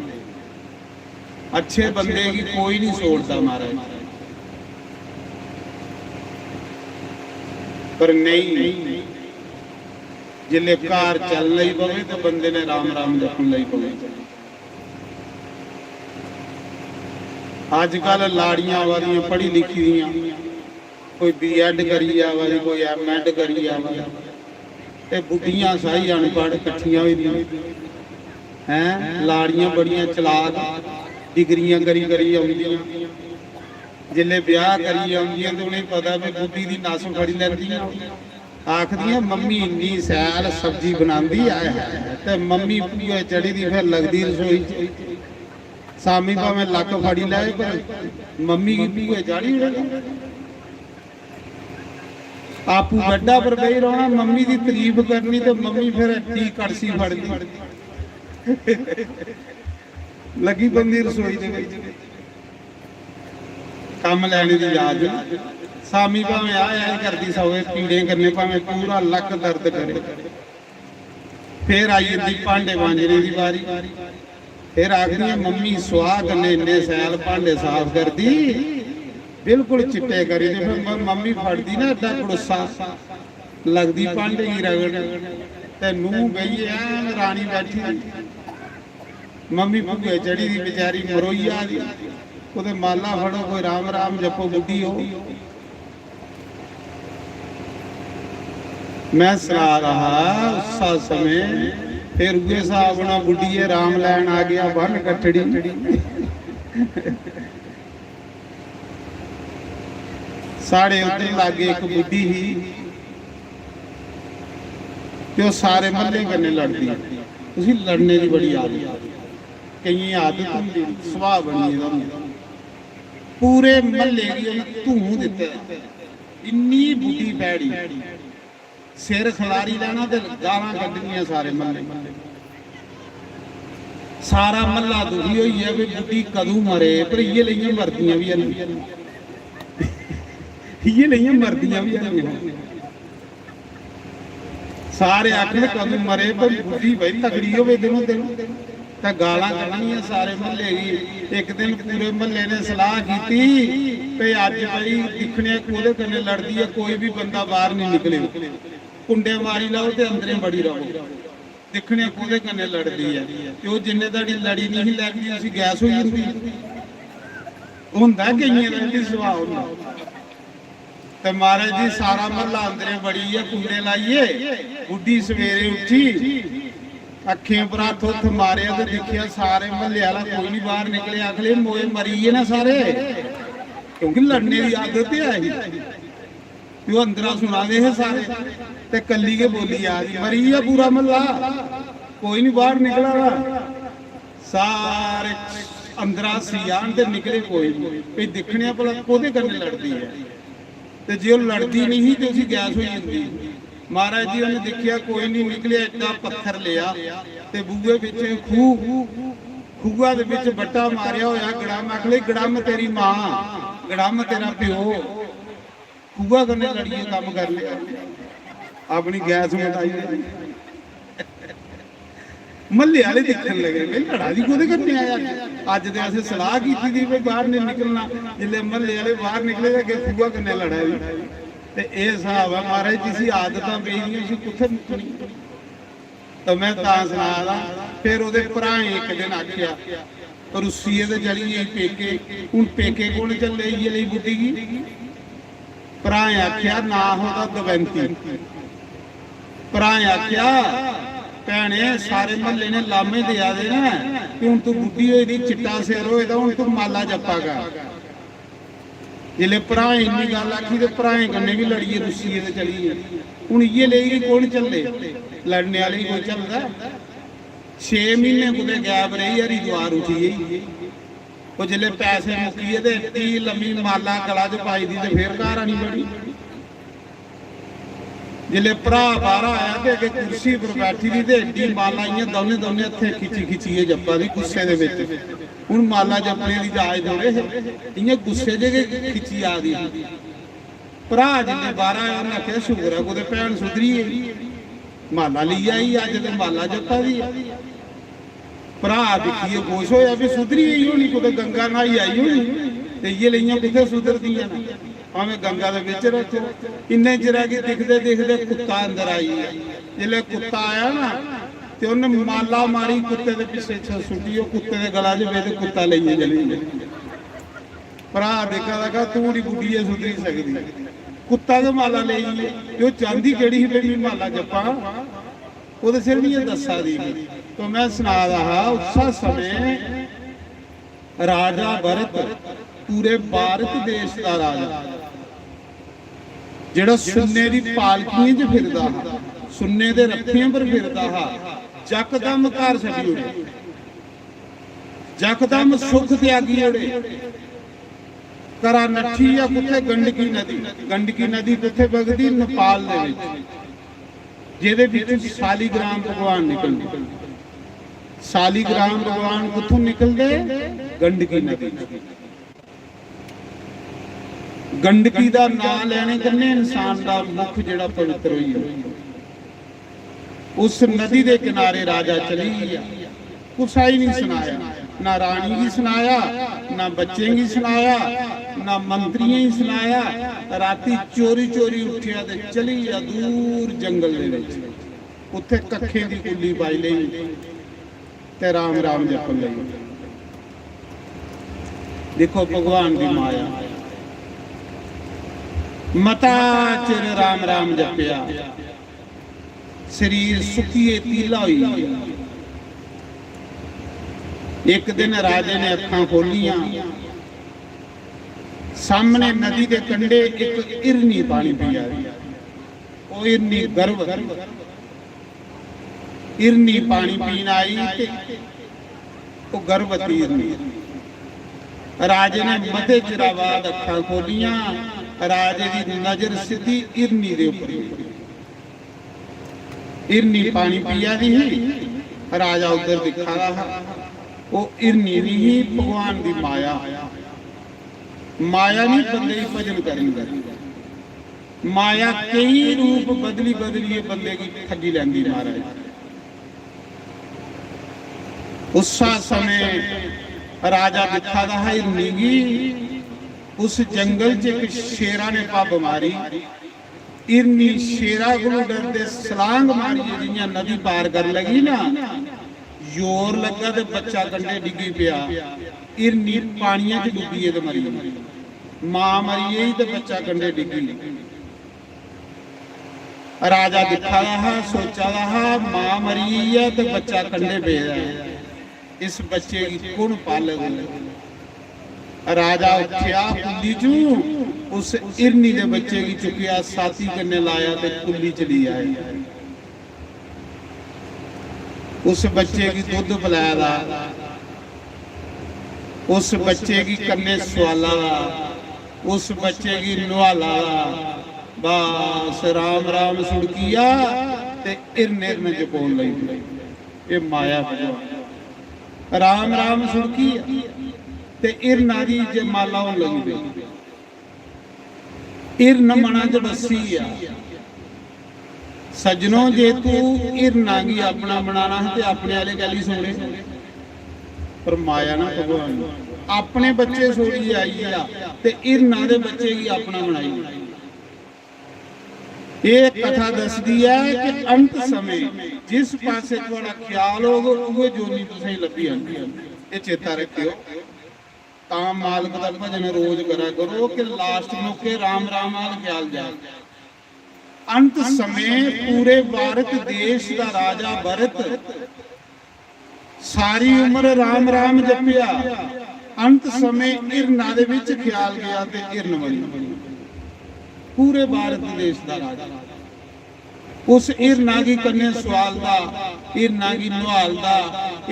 ਅੱਛੇ ਬੰਦੇ ਕੀ ਕੋਈ ਨਹੀਂ ਛੋੜਦਾ ਮਹਾਰਾਜ, ਪਰ ਨਹੀਂ ਜਿਲੇ ਕਾਰ ਚੱਲ ਲਈ ਪਵੇ ਤਾਂ ਬੰਦੇ ਨੇ ਰਾਮ ਰਾਮ ਜਪਣ ਲਈ ਪਵੇ। ਅੱਜ ਕੱਲ ਲਾੜੀਆਂ ਵਾਲੀਆਂ ਪੜ੍ਹੀ ਲਿਖੀ ਦੀਆਂ, ਕੋਈ B.Ed ਕਰੀ ਆ ਵਾਲੀ, ਕੋਈ M.Ed ਕਰੀ ਆ ਵਾਲੀ, ਤੇ ਬੁੱਢੀਆਂ ਸਾਈ ਅਨਪੜ੍ਹ ਇਕੱਠੀਆਂ ਹੋਈਆਂ ਹੈ। ਲਾੜੀਆਂ ਬੜੀਆਂ ਚਲਾਕ, ਡਿਗਰੀਆਂ ਕਰੀ ਆਉਂਦੀਆਂ, ਜਿਲੇ ਵਿਆਹ ਕਰੀ ਆਉਂਦੀਆਂ ਤੇ ਉਹਨੇ ਪਤਾ ਵੀ ਬੁੱਢੀ ਦੀ ਨਸ ਫੜੀ ਲੈਂਦੀਆਂ, ਆਖਦੀਆਂ ਮੰਮੀ ਇੰਨੀ ਸੈਲ ਸਬਜ਼ੀ ਬਣਾਉਂਦੀ ਆ, ਤੇ ਮੰਮੀ ਪੂਏ ਚੜੀ ਦੀ ਫਿਰ ਲੱਗਦੀ ਰਸੋਈ ਚ। ਸਾਮੀ ਭਾਵੇਂ ਲੱਕ ਫੜੀ ਲਾਏ ਪਰ ਮੰਮੀ ਕੀ ਪੂਏ ਚਾੜੀ ਉੜੇ। ਆਪੂ ਵੱਡਾ ਪਰ ਬਈ ਰੋਣਾ, ਮੰਮੀ ਦੀ ਤਾਰੀਫ ਕਰਨੀ ਤੇ ਮੰਮੀ ਫਿਰ ਇੱਥੇ ਕੜਸੀ ਫੜਦੀ ਲੱਗੀ ਬੰਦੀ ਰਸੋਈ ਦੇ ਵਿੱਚ ਕੰਮ ਲੈਣੇ ਦੀ ਯਾਦ। ਸਾਮੀ ਭਾਵੇਂ ਆ ਕਰਦੀ ਸੋਵੇ ਪੀੜੇ ਕਰਨੇ, ਭਾਵੇਂ ਪੂਰਾ ਲੱਕ ਦਰਦ ਕਰੇ, ਫਿਰ ਆਈ ਜਾਂਦੀ ਭਾਂਡੇ ਮਾਂਜਣੇ ਦੀ ਵਾਰੀ, ਫਿਰ ਆਖਦੀ ਮੰਮੀ ਸੁਆਹ ਕਰਨੇ ਇੰਨੇ ਸੈਲ ਭਾਂਡੇ ਸਾਫ਼ ਕਰਦੀ, ਬਿਲਕੁਲ ਚਿੱਟੇ ਕਰੀ। ਤੇ ਫਿਰ ਮੰਮੀ ਫੜਦੀ ਨਾ ਏਡਾ ਕੜੋਸਾ, ਲੱਗਦੀ ਭਾਂਡੇ ਹੀ ਰਗੜ, ਤੇ ਨੂੰ ਗਈ ਐ ਰਾਣੀ ਬੈਠੀ, ਮੰਮੀ ਭੁੱਗੇ ਚੜੀ ਦੀ ਵਿਚਾਰੀ ਮਰੋਈਆ ਦੀ, ਉਹਦੇ ਮਾਲਾ ਫੜੋ, ਕੋਈ ਰਾਮ ਰਾਮ ਜਪੋ ਬੁੱਢੀ ਹੋ। ਮੈਂ ਸੁਣਾ ਰਹਾ ਉਸਾ ਸਮੇਂ, ਫਿਰ ਉਗੇ ਸਾਹਿਬ ਨਾ ਬੁੱਢੀਏ ਰਾਮ ਲੈਣ ਆ ਗਿਆ ਬੰਨ ਕੱਟੜੀ। ਸਾਡੇ ਉੱਤੇ ਲਾਗੇ ਇੱਕ ਬੁੱਢੀ ਸੀ ਤੇ ਉਹ ਸਾਰੇ ਮਹੱਲੇ ਕੰਨੇ ਲੜਦੀ। ਤੁਸੀਂ ਲੜਨੇ ਦੀ ਬੜੀ ਆਦਤ, ਕਈ ਆਦਤ ਹੁੰਦੀ, ਸੁਭਾਅ ਬਣੀ ਇਹਦਾ। ਪੂਰੇ ਮਹੱਲੇ ਦੀ ਉਹਨੇ ਧੂੰ ਦਿੱਤੇ, ਇੰਨੀ ਬੁੱਢੀ ਪੈੜੀ, ਸਿਰ ਖਿਲਾਰੀ ਲੈਣਾ ਤੇ ਗਾਲਾਂ ਕੱਢਣੀਆਂ ਸਾਰੇ ਮਹੱਲੇ। ਸਾਰਾ ਮਹੱਲਾ ਦੁਖੀ ਹੋਈ ਹੈ ਵੀ ਬੁੱਢੀ ਕਦੋਂ ਮਰੇ, ਪਰ ਇਹ ਲਈਆਂ ਮਰਦੀਆਂ ਵੀ ਹਨ, ਇਹ ਲਈਆਂ ਮਰਦੀਆਂ ਵੀ ਹਨ। ਸਾਰੇ ਆਖਣ ਕਦੋਂ ਮਰੇ, ਪਰ ਬੁੱਢੀ ਬਈ ਤਕੜੀ ਹੋਵੇ ਦਿਨੋਂ ਦਿਨ, ਤਾਂ ਗਾਲਾਂ ਕੱਢਣੀਆਂ ਸਾਰੇ ਮਹੱਲੇ ਦੀ। ਇੱਕ ਦਿਨ ਪੂਰੇ ਮਹੱਲੇ ਨੇ ਸਲਾਹ ਕੀਤੀ ਵੀ ਅੱਜ ਬਈ ਦਿਖਣੇ ਕੋਦੇ ਕੰਨੇ ਲੜਦੀ ਹੈ, ਕੋਈ ਵੀ ਬੰਦਾ ਬਾਹਰ ਨਹੀਂ ਨਿਕਲੇ, ਕੁੰਡੇ ਮਾਰੀ ਲਾਓ ਤੇ ਅੰਦਰੇ ਬੜੀ ਰਹੋ, ਦਿਖਣੇ ਕੋਦੇ ਕੰਨੇ ਲੜਦੀ ਹੈ। ਤੇ ਉਹ ਜਿੰਨੇ ਤੁਹਾਡੀ ਲੜੀ ਨਹੀਂ ਲੱਗਦੀ ਅਸੀਂ ਗੈਸ ਹੋਈ ਜਾਂਦੀ ਹੁੰਦਾ, ਕਈਆਂ ਦਾ ਵੀ ਸੁਭਾਅ ਹੁੰਦਾ। ਤੇ ਮਹਾਰਾਜ ਜੀ ਸਾਰਾ ਮਹੱਲਾ ਅੰਦਰੇ ਬੜੀ ਹੈ, ਕੁੰਡੇ ਲਾਈਏ। ਬੁੱਢੀ ਸਵੇਰੇ ਉੱਠੀ, ਅੱਖੀਆਂ ਪਰ ਹੱਥ ਉੱਥ ਮਾਰਿਆ ਤੇ ਦੇਖਿਆ ਸਾਰੇ ਮਹੱਲੇ ਵਾਲਾ ਕੋਈ ਨਹੀਂ ਬਾਹਰ ਨਿਕਲੇ। ਆਖਲੇ ਮੋਏ ਮਰੀਏ ਨਾ ਸਾਰੇ, ਕਿਉਂਕਿ ਲੜਨੇ ਦੀ ਆਦਤ ਹੈ। ਉਹ ਅੰਦਰਾਂ ਸੁਣਾਦੇ ਹੈ ਸਾਰੇ, ਤੇ ਕੱਲੀ ਕੇ ਬੋਲੀ ਆ ਗਈ ਮਰੀ ਆ ਪੂਰਾ ਮਹੱਲਾ, ਕੋਈ ਨਹੀਂ ਬਾਹਰ ਨਿਕਲਾ ਵਾ। ਸਾਰੇ ਅੰਦਰਾਂ ਸੀ ਆਣ ਤੇ ਨਿਕਲੇ ਕੋਈ ਨਹੀਂ, ਵੀ ਦੇਖਣਿਆ ਭਲਾ ਕੋਦੇ ਕੰਨੇ ਲੜਦੀ ਹੈ। ਤੇ ਜੇ ਉਹ ਲੜਦੀ ਨਹੀਂ ਤੇ ਉਸੇ ਗੈਸ ਹੋਈ ਜਾਂਦੀ। ਮਹਾਰਾਜ ਜੀ ਉਹਨੇ ਦੇਖਿਆ ਕੋਈ ਨਹੀਂ ਨਿਕਲਿਆ, ਏਡਾ ਪੱਥਰ ਲਿਆ ਤੇ ਬੂਹੇ ਵਿੱਚ ਖੂਹਾ ਦੇ ਵਿੱਚ ਬੱਟਾ ਮਾਰਿਆ ਹੋਇਆ ਗੜਮ। ਆਖਲੇ ਗੜਮ ਤੇਰੀ ਮਾਂ, ਗੜਮ ਤੇਰਾ ਪਿਓ, ਖੂਹਾ ਕੰਨੇ ਲੜੀਏ ਕੰਮ ਕਰ ਲਿਆ, ਆਪਣੀ ਗੈਸ ਮਟਾਈ। ਮਹੱਲੇ ਵਾਲੇ ਦੇਖਣ ਲੱਗੇ ਵੀ ਲੜਾ ਦੀ ਕੋਦੇ ਕੰਨੇ ਆਇਆ। ਅੱਜ ਦੇ ਅਸੀਂ ਸਲਾਹ ਕੀਤੀ ਦੀ ਵੀ ਬਾਹਰ ਨਹੀਂ ਨਿਕਲਣਾ, ਜਿੱਲੇ ਮਹੱਲੇ ਵਾਲੇ ਬਾਹਰ ਨਿਕਲੇ ਤਾਂ ਅੱਗੇ ਖੂਹਾ ਕੰਨੇ ਲੜਾ ਵੀ। ਤੇ ਇਹ ਹਿਸਾਬ ਹੈ ਮਹਾਰਾਜ ਜੀ, ਆਦਤਾਂ ਪਈਆਂ ਸੀ ਕਿੱਥੇ ਮੁੱਕਣੀ। ਤਾਂ ਮੈਂ ਤਾਂ ਸੁਣਾਦਾ। ਫਿਰ ਉਹਦੇ ਭਰਾ ਇੱਕ ਦਿਨ ਆਖਿਆ ਰੁੱਸੀਏ ਤੇ ਚਲੀਏ ਪੇਕੇ, ਹੁਣ ਪੇਕੇ ਕੋਲ ਚੱਲੇ ਇਹ ਲਈ ਬੁੱਢੀ ਕੀ। ਭਰਾ ਆਖਿਆ ਨਾ ਹੋਦਾ ਦਵੰਤੀ। ਭਰਾ ਆਖਿਆ ਭੈਣੇ ਸਾਰੇ ਮਹੱਲੇ ਨੇ ਲਾਮੇ ਦਿਆ ਦੇ ਨਾ ਕਿ ਹੁਣ ਤੂੰ ਬੁੱਢੀ ਹੋਈ ਦੀ, ਚਿੱਟਾ ਸਿਰ ਹੋਏ ਦਾ, ਹੁਣ ਤੂੰ ਮਾਲਾ ਜੱਪਾ ਕਰ। ਜਿਲੇ ਭਰਾ ਇੰਨੀ ਗੱਲ ਆਖੀ ਤੇ ਭਰਾ ਕੰਨੇ ਵੀ ਲੜੀਏ ਰੁੱਸੀਏ ਤੇ ਚਲੀਏ। ਹੁਣ ਇਹ ਲਈ ਕੌਣ ਚੱਲੇ, ਲੜਨੇ ਵਾਲੇ ਕੋਈ ਚੱਲਦਾ। 6 ਮਹੀਨੇ ਕੁਦੇ ਗੈਪ ਰਹੀ ਹਰਿਦੁਆਰ ਉੱਠੀ। ਉਹ ਜਿਲੇ ਪੈਸੇ ਮੁੱਕੀਏ ਤੇ ਏਡੀ ਲੰਮੀ ਮਾਲਾ ਗਲਾ 'ਚ ਪਾਈ ਦੀ ਤੇ ਫੇਰ ਘਰ ਆਣੀ ਬੜੀ। जिले भरा बाहर आया तो अगे कुर्सी पर बैठी दी ते एडी माला इयां दोने दोने हथे खिची खिचीए जप्पा दी गुस्से दे विच हुण माला जपने दी जायज थोड़े इयां गुस्से जे खिची आ दी भरा जिले बाहर आया उन्हें आख्या शुक्र है कुते भैन सुधरी है माला ली आई अज ते माला जप्पा दी भरा दिखिए खुश होया भी सुधरी आई होनी कुते गंगा नहाई आई होनी ते ये लइयां किथे सुधरदियां ने भावें गंगा दे विच रखो इन्ने चिरा कि दिखदे दिखदे कुत्ता अंदर आई है जिले कुत्ता आया ना ते उन्हें माला मारी कुत्ते दे पिछे सुटी कुत्ते दे गला च वे कुत्ता लइए चली गया भरा देखा लगा तू नी बुढ़ी है सुधरी सकदी कुत्ता तो माला ले जो चाहती केड़ी ही माला जपा वो सिर भी दसा दी तो मैं सुना रहा उस समय राजा भरत पूरे भारत देश का राजा जेड़ा सुन्ने दी पालकी च फिरदा सुन्ने दे रथियां पर फिरदा हा जकदम घर छड्डी उड़े जकदम सुख त्यागी उड़े करा नठी या कुत्थे गंडकी नदी कुत्थे बगदी नेपाल दे विच जेदे विच शालीग्राम भगवान निकलदे शालीग्राम भगवान कुत्थों निकलदे गंडकी नदी गंडकी दा नाम लेने कन्ने इंसान दा मुख जेड़ा पवित्र होई उस नदी दे किनारे राजा चली गया कुछ ही नहीं सुनाया ना रानी की सुनाया ना बच्चे की सुनाया ना मंत्रियों ही सुनाया राती चोरी चोरी उठिया ते चली गया दूर जंगल दे विच उत्थे कखे दी कुल्ली पाई लई ते राम राम जपन लई देखो भगवान की माया मता चिर राम राम जपिया शरीर सुखिए पीला हुई एक दिन राजे ने अखां खोलियां सामने नदी के कंढे एक इरनी पानी पी आ रही वो इरनी गर्व इरनी पानी पीन आई वो गर्भवती इरनी राजे ने मते चिरा बाद अखां खोलियां राजे की नजर सीधी इरनी दे ऊपर इरनी पानी पिया दी राजा उधर दिखा रहा वो इरनी नहीं भगवान की माया माया नहीं बंदे की भजन करेंगे माया कई रूप बदली बदली बंदे की ठगी लैंदी महाराज उस समय राजा दिखा रहा इरनी की उस जंगल च एक शेरा ने पब मारी इरनी शेरा को डरते सलांग मारी जियां नदी पार कर लगी ना जोर लगा तो बच्चा कंडे डिगी पिया इरनी पानिया च डुबी है तो मरी मां मरी है तो बच्चा कंडे डिगी राजा दिखा रहा सोचा रहा मां मरी है तो बच्चा कंडे पे इस बच्चे की कौन पालेगा राजा उठ्या कुल्ली चू उस इरनी दे बच्चे की चुकिया साथी कन्ने लाया ते कुल्ली चली आई उस बच्चे की दूध पिलाया उस बच्चे की कन्ने सवाला उस बच्चे की नुहाला बस राम राम सुड़किया ते इरने में जपोन लई ये माया राम राम सुड़की ते इर नारी जे माला होन लगी पई इर न मना च बसी आ सजनों जे तू इर नागी अपना बनाना है ते अपने वाले गली सोने पर माया ना भगवान अपने बच्चे सोड़ी आई आ ते इर ना दे बच्चे की अपना बनाई ये कथा दसदी है कि अंत समय जिस पासे थोड़ा ख्याल होगा उहे जोनी तुसें लभी आंदी ये चेता रखियो तां मालक दा भजन रोज करा करो कि लास्ट मौके राम राम नाल ख्याल जाए अंत समय पूरे भारत देश का राजा भरत सारी उम्र राम राम जपिया अंत समय इरना दे विच ख्याल गया ते इरन बनी पूरे भारत देश का राजा उस इरना की कन्या सवालदा इरना की नुहालदा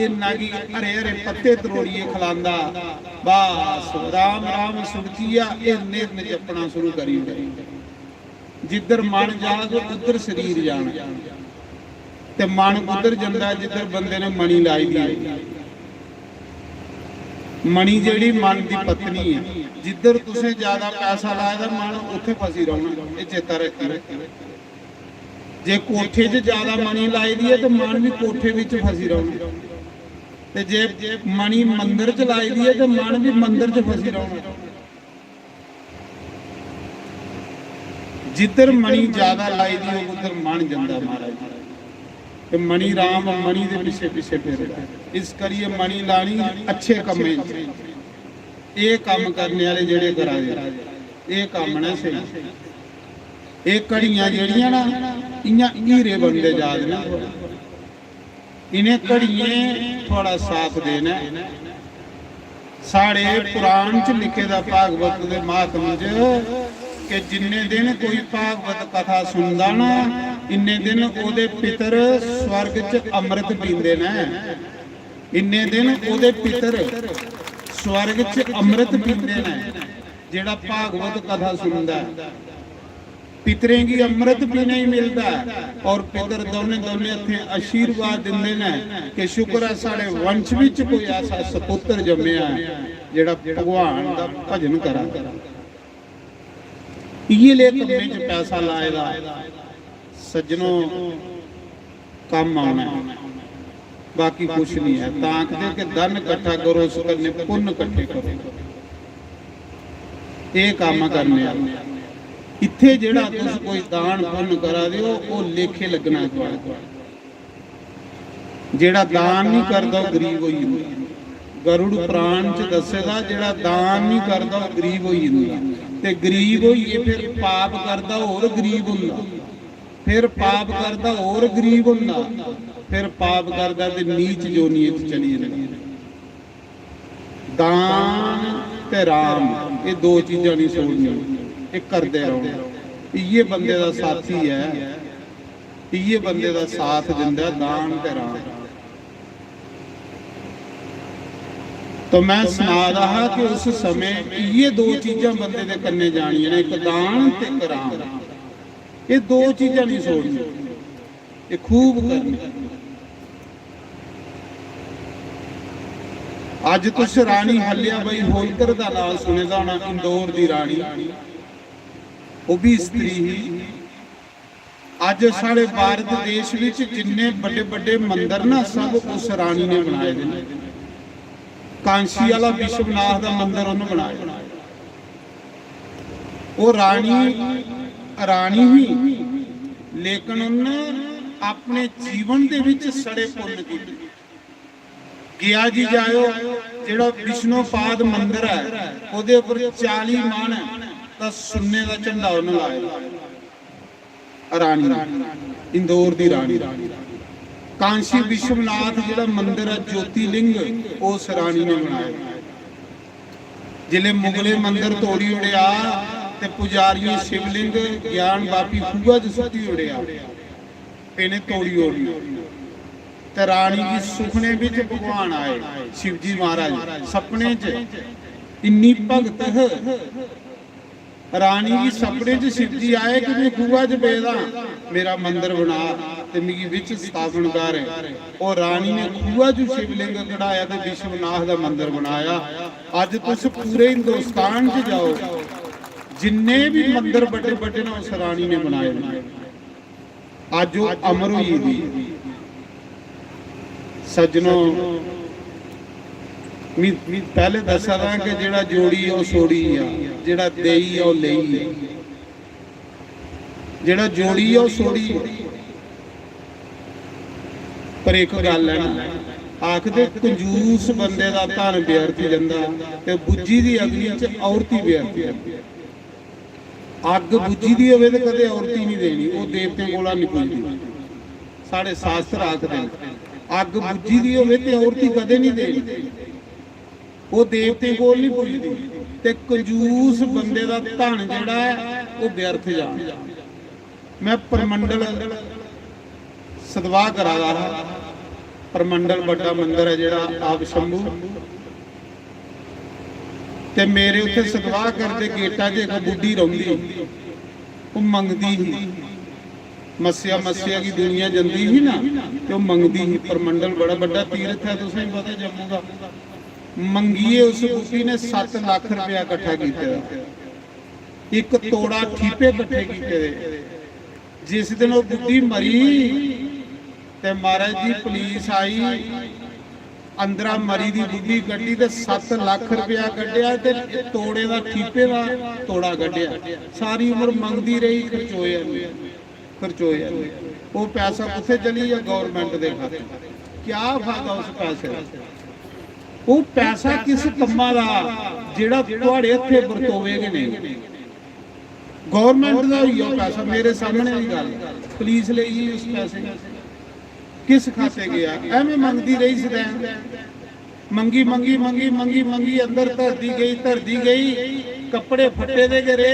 इरना की हरे हरे पत्ते तरोड़िए खिलांदा बस राम राम सुरतिया इरन इरन जपना शुरू करी ਜਿੱਧਰ ਮਨ ਜਾਗ ਉੱਧਰ ਸਰੀਰ ਜਾਣਾ, ਤੇ ਮਨ ਉੱਧਰ ਜਾਂਦਾ ਜਿੱਧਰ ਬੰਦੇ ਨੇ ਮਣੀ ਲਾਈ ਦੀ ਹੈ। ਮਣੀ ਜਿਹੜੀ ਮਨ ਦੀ ਪਤਨੀ ਹੈ, ਜਿੱਧਰ ਤੁਸੀਂ ਜ਼ਿਆਦਾ ਪੈਸਾ ਲਾਇਆ ਦਾ ਮਨ ਉੱਥੇ ਫਸੀ ਰਹਿਣਾ, ਇਹ ਚੇਤਾ ਰੱਖੀ। ਜੇ ਕੋਠੇ 'ਚ ਜ਼ਿਆਦਾ ਮਣੀ ਲਾਈ ਦੀ ਹੈ ਤੇ ਮਨ ਵੀ ਕੋਠੇ ਵਿੱਚ ਫਸੀ ਰਹਿਣਾ, ਤੇ ਜੇ ਮਣੀ ਮੰਦਿਰ 'ਚ ਲਾਈ ਦੀ ਹੈ ਤੇ ਮਨ ਵੀ ਮੰਦਿਰ 'ਚ ਫਸੀ ਰਹਿਣਾ। ਜਿੱਧਰ ਮਣੀ ਜ਼ਿਆਦਾ ਲਾਈ ਦੀ ਉਧਰ ਮਨ ਜਾਂਦਾ ਮਹਾਰਾਜ, ਤੇ ਮਣੀ ਰਾਮ ਮਣੀ ਦੇ ਪਿੱਛੇ ਪਿੱਛੇ ਫਿਰਦਾ। ਇਸ ਕਰੀਏ ਮਣੀ ਲਾਣੀ ਅੱਛੇ ਕੰਮੇ, ਇਹ ਕੰਮ ਕਰਨੇ ਵਾਲੇ ਜਿਹੜੇ ਕਰਾਂਗੇ ਇਹ ਕੰਮ ਨਾ ਸਹੀ। ਇਹ ਕੜੀਆਂ ਜਿਹੜੀਆਂ ਨਾ ਇਆਂ ਹੀਰੇ ਬੰਦੇ ਜਾਦ ਨਾ, इन्हें कड़िए थोड़ा साथ देना। साढ़े पुराण च लिखे दा भागवत दे महात्म च कि जिन्ने दिन कोई भागवत कथा सुनदा ना, इन्ने दिन ओदे पितर स्वर्ग च अमृत पींदे ने। इन्ने दिन ओदे पितर स्वर्ग च अमृत पींदे ने। जेड़ा भागवत कथा सुनदा पितरें की अमृत भी नहीं मिलता, और पितर दोने दोने हथे आशीर्वाद दिंदे ने कि शुक्र है साढ़े वंश विच कोई ऐसा सपुत्र जम्मिया जेड़ा भगवान दा भजन करा। ये ले कम्मे च पैसा लाएगा सज्जनों काम आना, बाकी कुछ नहीं है। ताक दे के धन इकट्ठा करो, उस करने पुण्य इकट्ठे करो, ये काम करने वाले। इत्थे जेड़ा तुस कोई दान पुण्य करा दिओ वो लेखे लगना चाहिए। जेड़ा दान नहीं करदा गरीब होई जंदा। गरुड़ पुराण च दसेगा जेड़ा दान नहीं करदा गरीब होई जंदा, ते गरीब होइए फिर पाप करदा होर गरीब हुंदा, फिर पाप करदा होर गरीब हुंदा, फिर पाप करदा ते नीच जोनिए च चली जांदा। दान ते राम ये दो चीज़ां नहीं छोड़नियां, करते रहो। ये बंदे का साथी है, ये बंदे का साथ दिंदा दान ते राम। तो मैं सुना रहा कि उस समय ये दो चीज़ां बंदे दे कन्ने जानियां ने, एक दान ते एक राम। ये दो चीज़ां नहीं छोड़नी, ये खूब करनी। अज तुस रानी हल्या बाई होलकर का नाम सुने दा होना, इंदौर की रानी, वो भी स्त्री ही। अज साढ़े भारत देश विच जिन्ने बड़े बड़े मंदिर ना सब उस रानी ने बनाए ने। कांसी वाला विश्वनाथ का मंदिर उन्होंने बनाया, वो रानी ही, लेकिन उन्हें अपने जीवन दे विच सड़े पुण्य कीते। गया जी जाओ, जेड़ा विष्णुपाद मंदिर है उहदे उपर 40 मन है, सुन्ने का झंडा उन्हें लाया। रानी इंदौर की रानी। कांसी विश्वनाथ जिहड़ा मंदिर है ज्योतिलिंग उस रानी ने बनाया। जिले मुगले मंदिर तोड़ी उड़िया ते पुजारियों शिवलिंग ज्ञान बापी खूह च सुट्टी उड़िया, इन्हें तोड़ी उड़ी। ते रानी की सुखने विच भगवान आए शिवजी महाराज सपने च। इन्नी भगत रानी की सपने च शिवजी आए कि मैं खूह च बेदा, मेरा मंदिर बना ते मिगी विच स्थापन कर। और रानी ने खूह च शिवलिंग कढ़ाया ते विश्वनाथ का मंदिर बनाया। अज तुस पूरे हिंदुस्तान च जाओ, जिन्ने भी मंदिर बड़े बड़े ने उस रानी ने बनाए। अज वो अमर हुई दी। सज्जनों पहले दसा था कि जेड़ा जोड़ी है सोड़ी है, जेड़ा देई है लेई है। जेड़ा जोड़ी है सोड़ी है। पर एक गल है ना, आखदे कंजूस बंदे दा धन व्यर्थ जांदा ते बुझी दी अग्नि च औरती व्यर्थ जांदी। अग बुझी दी होवे ते कदे औरती नहीं देनी, वो देवते कोला नहीं पुजदी। साडे शास्त्र आखदे अग बुझी दी होवे ते औरती कदे नहीं देनी, वो देवते कोल नहीं पुजदी। ते कंजूस बंदे दा धन जिहड़ा है वो व्यर्थ जांदा। मैं परमंडल सदवाह करा रहा, परमंडल बड़ा मंदिर है जिहड़ा आप शंभू, ते मेरे उत्थे सदवाह करते गेटा च एक बुढ़ी रहिंदी, ਉਹ ਮੰਗਦੀ ਹੀ ਮੱਸਿਆ की दुनिया जंदी ही ना ते ਉਹ ਮੰਗਦੀ ही परमंडल बड़ा बड़ा तीर्थ है तुसें पता जम्मू का मंगीए उस बुढ़ी ने 7 लाख रुपया इकट्ठा किया एक तोड़ा ठीपे इकट्ठे किए जिस दिन वो बुढ़ी मरी ते महाराज जी पुलिस आई अंदरा मरी दी बुढ़ी कड्डी ते 7 लाख रुपया कड्ढिया ते तोड़े दा ठीपे दा तोड़ा कड्ढिया सारी उम्र मंगदी रही खर्चोया वो पैसा किथे चली या गवर्नमेंट दे खाते क्या फायदा उस पैसे दा वो पैसा किस कम्मा दा जेड़ा तुहाडे हत्थे वरतोवेगे नहीं गवर्नमेंट दा ही पैसा मेरे सामने ही गल पुलिस ले गई उस पैसे किस खाते गया एवें मंगदी रही सदैन मंगी मंगी मंगी मंगी मंगी अंदर धरती गई कपड़े फटे दे गए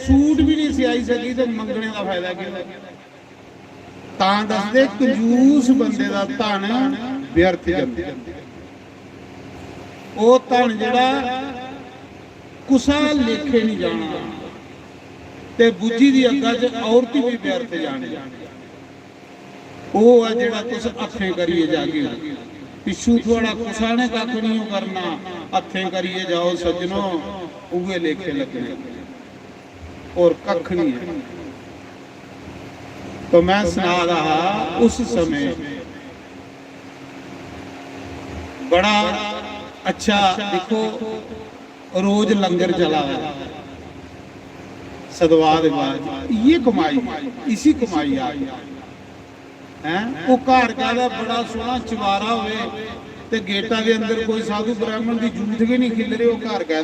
सूट भी नहीं सियाई सकी तो मंगने का फायदा क्या तां दसदे कंजूस बंदे दा धन व्यर्थ जांदा ਉਹ ਧਨ ਜਿਹੜਾ ਕੁਸਾ ਲੇਖੇ ਨਹੀਂ ਜਾਣਾ ਤੇ ਬੁੱਝੀ ਦੀ ਅੱਗਾ 'ਚ ਔਰਤ ਵੀ ਵਿਅਰਥ ਜਾਣੇ ਉਹ ਆ ਜਿਹੜਾ ਕੁਛ ਅੱਖੇ ਕਰੀਏ ਜਾ ਕੇ ਪਿੱਛੂ ਥੋੜਾ ਕੁਸਾ ਨੇ ਕੱਖ ਨਹੀਂ ਕਰਨਾ ਹੱਥੇ ਕਰੀਏ ਜਾਓ ਸੱਜਣੋ ਉਗੇ ਲੇਖੇ ਲੱਗਣੇ ਔਰ ਕੱਖ ਨਹੀਂ ਹੈ तो मैं सुना रहा उस समय बड़ा अच्छा देखो रोज लंगर चला सदवाद ये कमाई इसी कमाई आ है वो घर का बड़ा सोहना चवारा होवे ते गेटा के अंदर कोई साधु ब्राह्मण की जूठ के नहीं खिल रहे वो घर का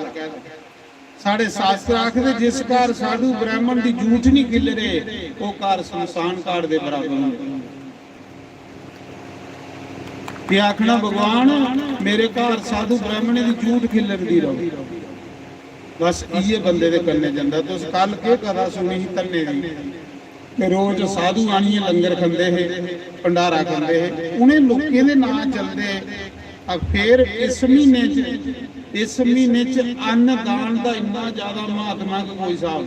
साढ़े शास्त्र आखदे जिस घर साधु ब्राह्मण की जूठ नहीं खिल रहे वो घर शमशान घाट के बराबर ते आखना भगवान मेरे घर साधु ब्राह्मण की जूठ खिलरदी रहो बस इये बंदे दे कन्ने जांदा तो कल के कथा सुनी ही तन्ने दी ते रोज साधु आनिए लंगर खंदे है भंडारा खंदे है उन्हें लोकें दे नां चलदे अब फिर इस महीने च अन्न दान का इन्ना ज्यादा महात्मा का कोई हिसाब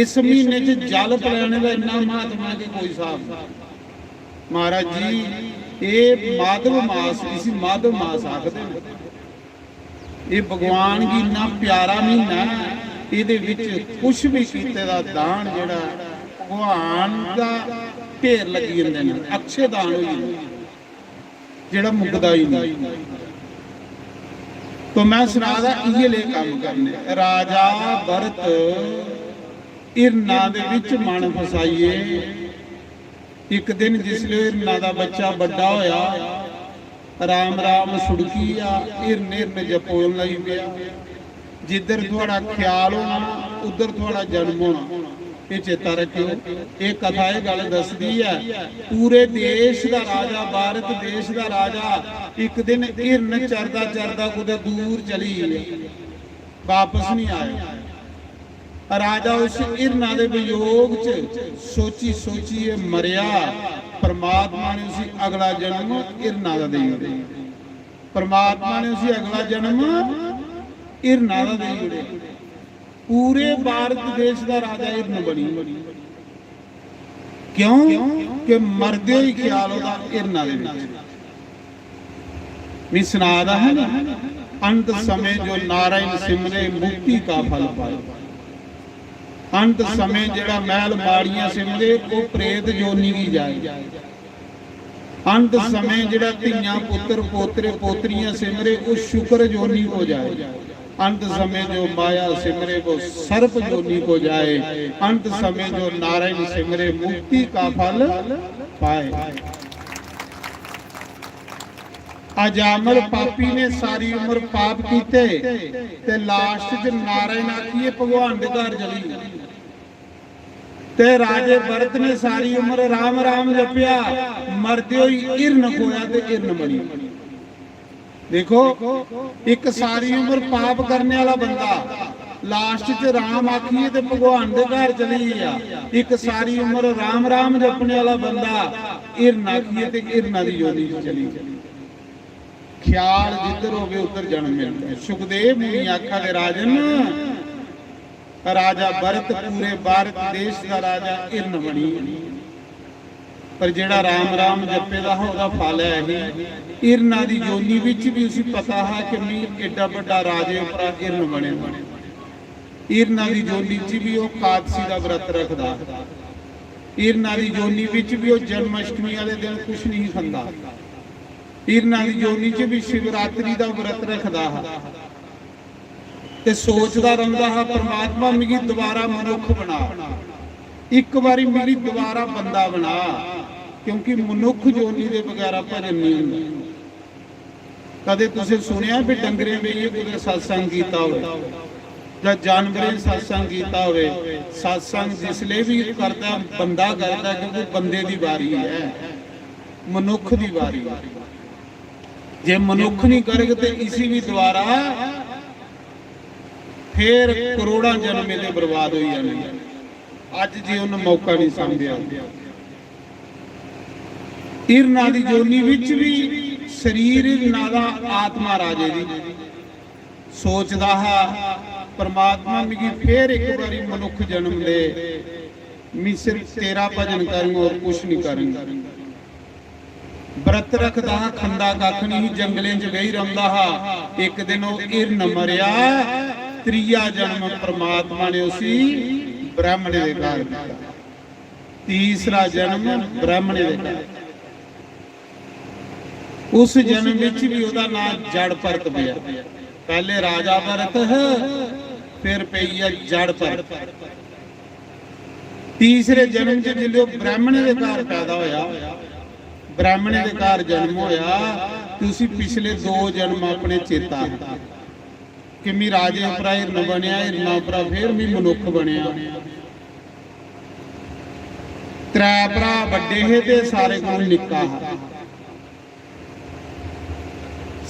इस महीने च जल पिलाने का इन्ना महात्मा के कोई हिसाब महाराज जी ये माधव मास इसी माधव मास आखदे ये भगवान की इन्ना प्यारा महीना ये कुछ भी कीते दा दान जेड़ा भगवान का ढेर लगी जांदे ने अच्छे दान हो जांदे जेड़ा मुकदा ही नहीं तो मैं सुना दा इये ले काम करने राजा भरत इरना दे विच मन फसाइए एक दिन जिसले इरना दा बच्चा बड़ा होया राम राम सुड़की आ इरन जपोन लगी पिया जिधर थोड़ा ख्याल होना उधर थोड़ा जन्म होना ये चेता रखियो ये कथा ये गल दसदी है पूरे देश का राजा भारत देश का राजा एक दिन हिरन चरदा चरदा कुदे दूर चली वापस नहीं आया राजा उस हिरना दे वियोग च सोची सोची मरिया परमात्मा ने उसी अगला जन्म हिरना दा दे परमात्मा ने उसी अगला जन्म हिरना दा दे पूरे भारत देश का राजा हिरन बनी क्यों कि मरदे ही ख्याल होता हिरना दे विच सुनादा है ना अंत समय जो नारायण सिमरे मुक्ति का फल पाए अंत समय जेड़ा महल माड़ियां सिमरे वो प्रेत जोनी की जाए अंत समय जेड़ा धीयां पुत्र पोतरे पोतरियां सिमरे वो शुक्र जोनी हो जाए अंत समय जो माया सिमरे वो सर्प जोनी को जाए अंत समय जो नारायण सिमरे मुक्ति का फल पाए अजामल पापी ने सारी उम्र पाप कीते ते लास्ट च नारायण आखिए भगवान दे घर चली ते राजे भरत ने सारी उम्र राम राम जपिया मरदे होई हिरन खोया ते हिरन बनी देखो एक सारी उम्र पाप करने वाला बंदा लास्ट च राम आखिए ते भगवान दे घर चली गया एक सारी उम्र राम राम जपने वाला बंदा हिरन आखिए ते हिरना दी जोनी चली ख्याल जिधर होवे उधर जन्म मिलता है सुखदेव मुनि आखा दे राजन ਰਾਜਾ ਭਰਤ ਪੂਰੇ ਭਾਰਤ ਦੇਸ਼ ਦਾ ਰਾਜਾ ਇਰਨ ਬਣੀ, ਪਰ ਜਿਹੜਾ ਰਾਮ ਰਾਮ ਜਪੇ ਦਾ ਉਹਦਾ ਫਲ ਹੈ ਇਹ। ਇਰਨਾਂ ਦੀ ਜੋਨੀ ਵਿੱਚ ਵੀ ਉਸੇ ਪਤਾ ਹੈ ਕਿ ਮੈਂ ਐਡਾ ਵੱਡਾ ਰਾਜੇ ਉਪਰ ਇਰਨ ਬਣੇ। ਇਰਨਾਂ ਦੀ ਜੋਨੀ ਵਿੱਚ ਵੀ ਉਹ ਕਾਦਸੀ ਦਾ ਵਰਤ ਰੱਖਦਾ। ਇਰਨਾਂ ਦੀ ਜੋਨੀ ਵਿੱਚ ਵੀ ਉਹ ਜਨਮ ਅਸ਼ਟਮੀ ਵਾਲੇ ਦਿਨ ਕੁਝ ਨਹੀਂ ਖਾਂਦਾ। ਇਰਨਾਂ ਦੀ ਜੋਨੀ 'ਚ ਵੀ ਸ਼ਿਵਰਾਤਰੀ ਦਾ ਵਰਤ ਰੱਖਦਾ ਹੈ ਤੇ ਸੋਚਦਾ ਰਹਿੰਦਾ ਹੈ ਪਰਮਾਤਮਾ ਮੈਨੂੰ ਦੁਬਾਰਾ ਮਨੁੱਖ ਬਣਾ, ਇੱਕ ਵਾਰੀ ਮੇਰੀ ਦੁਬਾਰਾ ਬੰਦਾ ਬਣਾ, ਕਿਉਂਕਿ ਮਨੁੱਖ ਜੋਨੀ ਦੇ ਬਗੈਰਾ ਭਜਨ ਨਹੀਂ ਹੁੰਦਾ। ਕਦੇ ਤੁਸੀਂ ਸੁਣਿਆ ਵੀ ਡੰਗਰੇ ਵੇਈਏ ਕੋਈ ਸਤਸੰਗ ਕੀਤਾ ਹੋਵੇ ਜਾਂ ਜਾਨਵਰੇ ਸਤਸੰਗ ਕੀਤਾ ਹੋਵੇ? ਸਤਸੰਗ ਜਿਸ ਲਈ ਵੀ ਕਰਦਾ ਬੰਦਾ ਕਰਦਾ, ਕਿਉਂਕਿ ਬੰਦੇ ਦੀ ਵਾਰੀ ਹੈ, ਮਨੁੱਖ ਦੀ ਵਾਰੀ। ਜੇ ਮਨੁੱਖ ਨਹੀਂ ਕਰੇਗਾ ਤੇ ਇਸੇ ਵੀ ਦੁਆਰਾ ਫੇਰ ਕਰੋੜਾਂ ਜਨਮ ਇਹਦੇ ਬਰਬਾਦ ਹੋਈ ਜਾਣਗੇ। ਅੱਜ ਜੇ ਉਹਨੂੰ ਮੌਕਾ ਨਹੀਂ ਸਮਝਿਆ। ਇਰਨਾਂ ਦੀ ਜੋਨੀ ਵਿੱਚ ਵੀ ਸਰੀਰ ਨਾਦਾ ਆਤਮਾ ਰਾਜੇ ਦੀ ਸੋਚਦਾ ਹੈ ਪਰਮਾਤਮਾ ਮੈਨੂੰ ਫੇਰ ਇੱਕ ਵਾਰੀ ਮਨੁੱਖ ਜਨਮ ਦੇ, ਮੈਂ ਸਿਰਫ ਤੇਰਾ ਭਜਨ ਕਰੂੰਗਾ ਔਰ ਕੁਛ ਨਹੀਂ ਕਰੂੰਗਾ। व्रत रखदा खंदा कख नहीं, जंगलें च बेही रहिंदा हा। एक दिन वो इरन मरिया, त्रीया जन्म परमात्मा ने उसी ब्राह्मण दे घर दिता। तीसरा जन्म ब्राह्मण दे घर। उस जन्म विच भी ओदा नाम जड़ भरत पिया। पहले राजा भरत फिर पई है जड़ भरत। तीसरे जन्म च जिल्ले ब्राह्मण दे घर पैदा होया, ब्राह्मण दे घर जन्म होया, तुसी पिछले 2 जन्म अपने चेता कि मैं राजे उपरा हिरन बनया, हिरना उपरा फिर मैं मनुख बनया। 3 भरा वड्डे है ते सारे कोल निक्का है,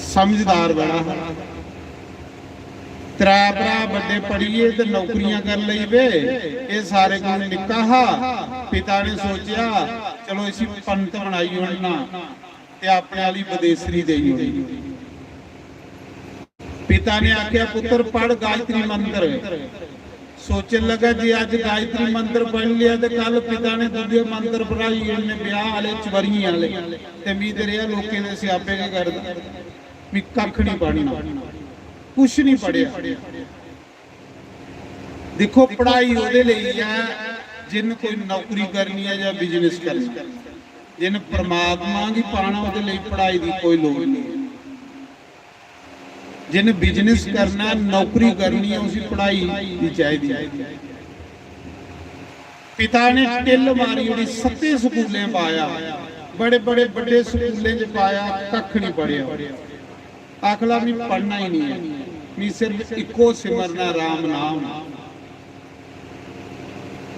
समझदार बड़ा है। 3 भरा वड्डे पढ़िए ते नौकरियां कर लई वे, ये सारे कोल निक्का हा। पिता ने सोचा चलो इसी पंत बनाई होना ते अपने वाली बदेसरी देई होनी। पिता ने आख्या पुत्र पढ़ गायत्री मंत्र। सोचन लगा जी अज गायत्री मंत्र पढ़ लिया तो कल पिता ने दूजे मंत्र पढ़ाई, इन्हें ब्याह वाले चवरी वाले ते मीद रहा लोकें दे सियापे के करदा। मैं कख नहीं पढ़ना, कुछ नहीं पढ़िया। देखो पढ़ाई ओदे लई है जिन कोई नौकरी करनी है या बिजनेस करना, जिन परमात्मा की पाना उहदे लई पढ़ाई की कोई लोड़ नहीं। जिन बिजनेस करना, नौकरी करनी है, उसी पढ़ाई की चाहिए। पिता ने टिल मारी, उहदी 7 स्कूलें पाया, बड़े बड़े बड़े स्कूलें च पाया, कख नहीं पढ़िया। आखला भी पढ़ना ही नहीं है, मैं सिर्फ इको सिमरना राम नाम।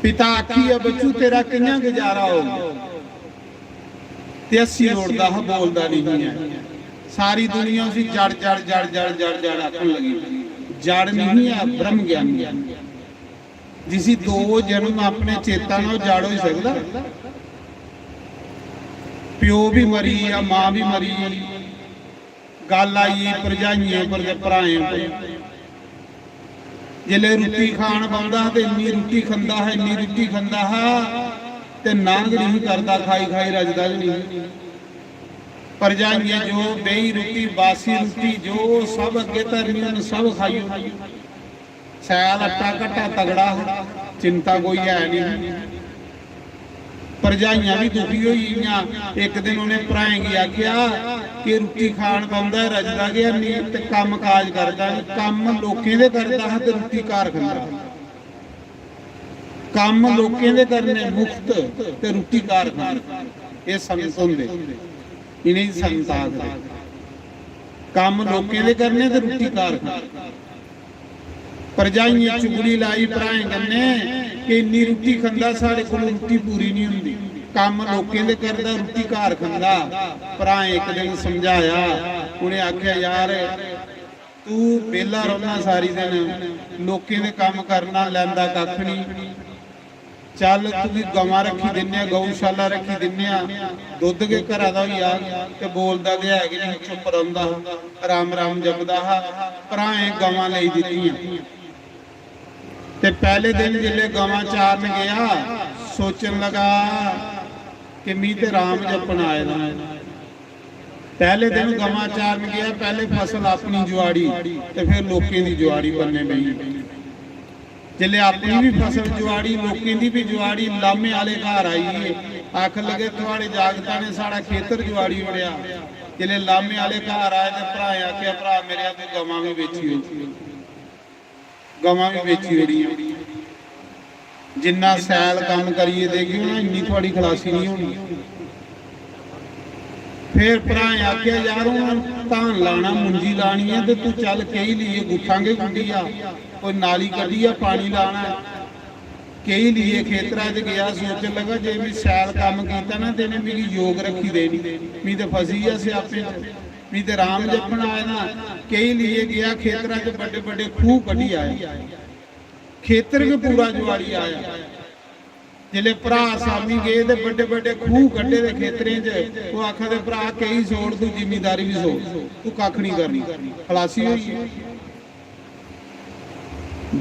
पिता आखी है बच्चू तेरा किंजा गुजारा हो, ते अस्सी रोड़दा है बोलदा नहीं है। सारी दुनिया उसी जड़ जड़ जड़ जड़ जड़ जड़ आखन लगी। जड़ नहीं है ब्रह्म ज्ञान, जिसी 2 जन्म अपने चेता ना जड़ हो सकता। प्यो भी मरी या मां भी मरी, गल आई भरजाइयों पर भराएं पर। जिले रोटी खान बंदा तो इन्नी रोटी खांदा है, इन्नी रोटी खांदा है ते नांग नहीं करता, खाई खाई रजदा नहीं। भरजाइयां जो बेही रोटी बासी रोटी जो सब अगे धरनी सब खाई। सैल आटा घट्टा तगड़ा, चिंता कोई है नहीं। भरजाइयां भी दुखी हुई। एक दिन उन्हें भराएं की आख्या कि रोटी खान पाउंदा रजदा गया नहीं ते कम काज करदा नहीं। कम लोकें दे करदा है ते रोटी घर खांदा। कम लोकें दे करने मुफ्त ते रोटी घर खांदा। ये संत हुंदे, इन्हें संत आखदे। कम लोकें दे करने ते रोटी घर खांदा। भरजाइयां चुगली लाई भराएं कन्ने कि इन्नी रोटी खांदा, साडे कोल रोटी पूरी नहीं हुंदी। काम लोकें दे करदा, रोटी घर खांदा। भराएं एक दिन समझाया, उन्हें आख्या यार तू बेला रौना सारी दिन, लोकें दे काम करना, लैंदा कख नहीं। चल तू गवां रखी दिन्ने, गौशाला रखी दिन्ने, दुध के घरा दा ही आ ते बोलदा गया है कि नहीं, चुप रहिंदा, राम राम जपदा। भराएं गवां लई दित्तियां ते ਤੇ ਪਹਿਲੇ ਦਿਨ ਜਿਲੇ ਗਾਵਾਂ ਚਾਰਨ ਗਿਆ ਸੋਚਣ ਲਗਾ ਕਿ ਮੀਂਹ ਤੇ ਰਾਮ ਜਪਣ ਆਏ ਦਾ। ਪਹਿਲੇ ਦਿਨ ਗਾਵਾਂ ਚਾਰਨ ਗਿਆ, ਪਹਿਲੇ ਫਸਲ ਆਪਣੀ ਜੁਆੜੀ ਤੇ ਫਿਰ ਲੋਕਾਂ ਦੀ ਜੁਆੜੀ ਬੰਨੇ ਪਈ। ਜਿਲੇ ਆਪਣੀ ਵੀ ਫਸਲ ਜੁਆੜੀ ਲੋਕਾਂ ਦੀ ਵੀ ਜੁਆੜੀ, ਲਾਮੇ वाले घर आईए आख लगे थोड़े जागता ने साड़ा खेतर जुआड़ी उड़िया। जिले लामे वाले घर आए तो भरा आख्या भरा मेरे तो गवां भी बेची हो, गवां भी बेची उड़ी। जिन्ना सैल काम करिए देगी ना इन्नी थोड़ी खलासी नहीं होनी। फिर भरा आख्या यार धान लाना मुंजी लानी है तो तू चल कई लिए गुठांगे गुंडिया कोई नाली कढ़ी है पानी लाना कई लिए खेतरा च गया। सोचन लगा जे मैं सैल काम किया ना तेने मेरी योग रखी देनी, मैं तो फसी है स्यापे मैं तो राम जपन आया ना। कई लिए गया खेतरा च बड़े बड़े खूह कढ़ी आए, खेतर में पूरा जुआड़ी आया। जिले भरा सामी गए तो बड़े बड़े खूह कड्डे दे खेतरें च वो आखा दे भरा कई सोड़ तू जिमीदारी भी सोड़ तू कख नहीं करनी, खलासी होई।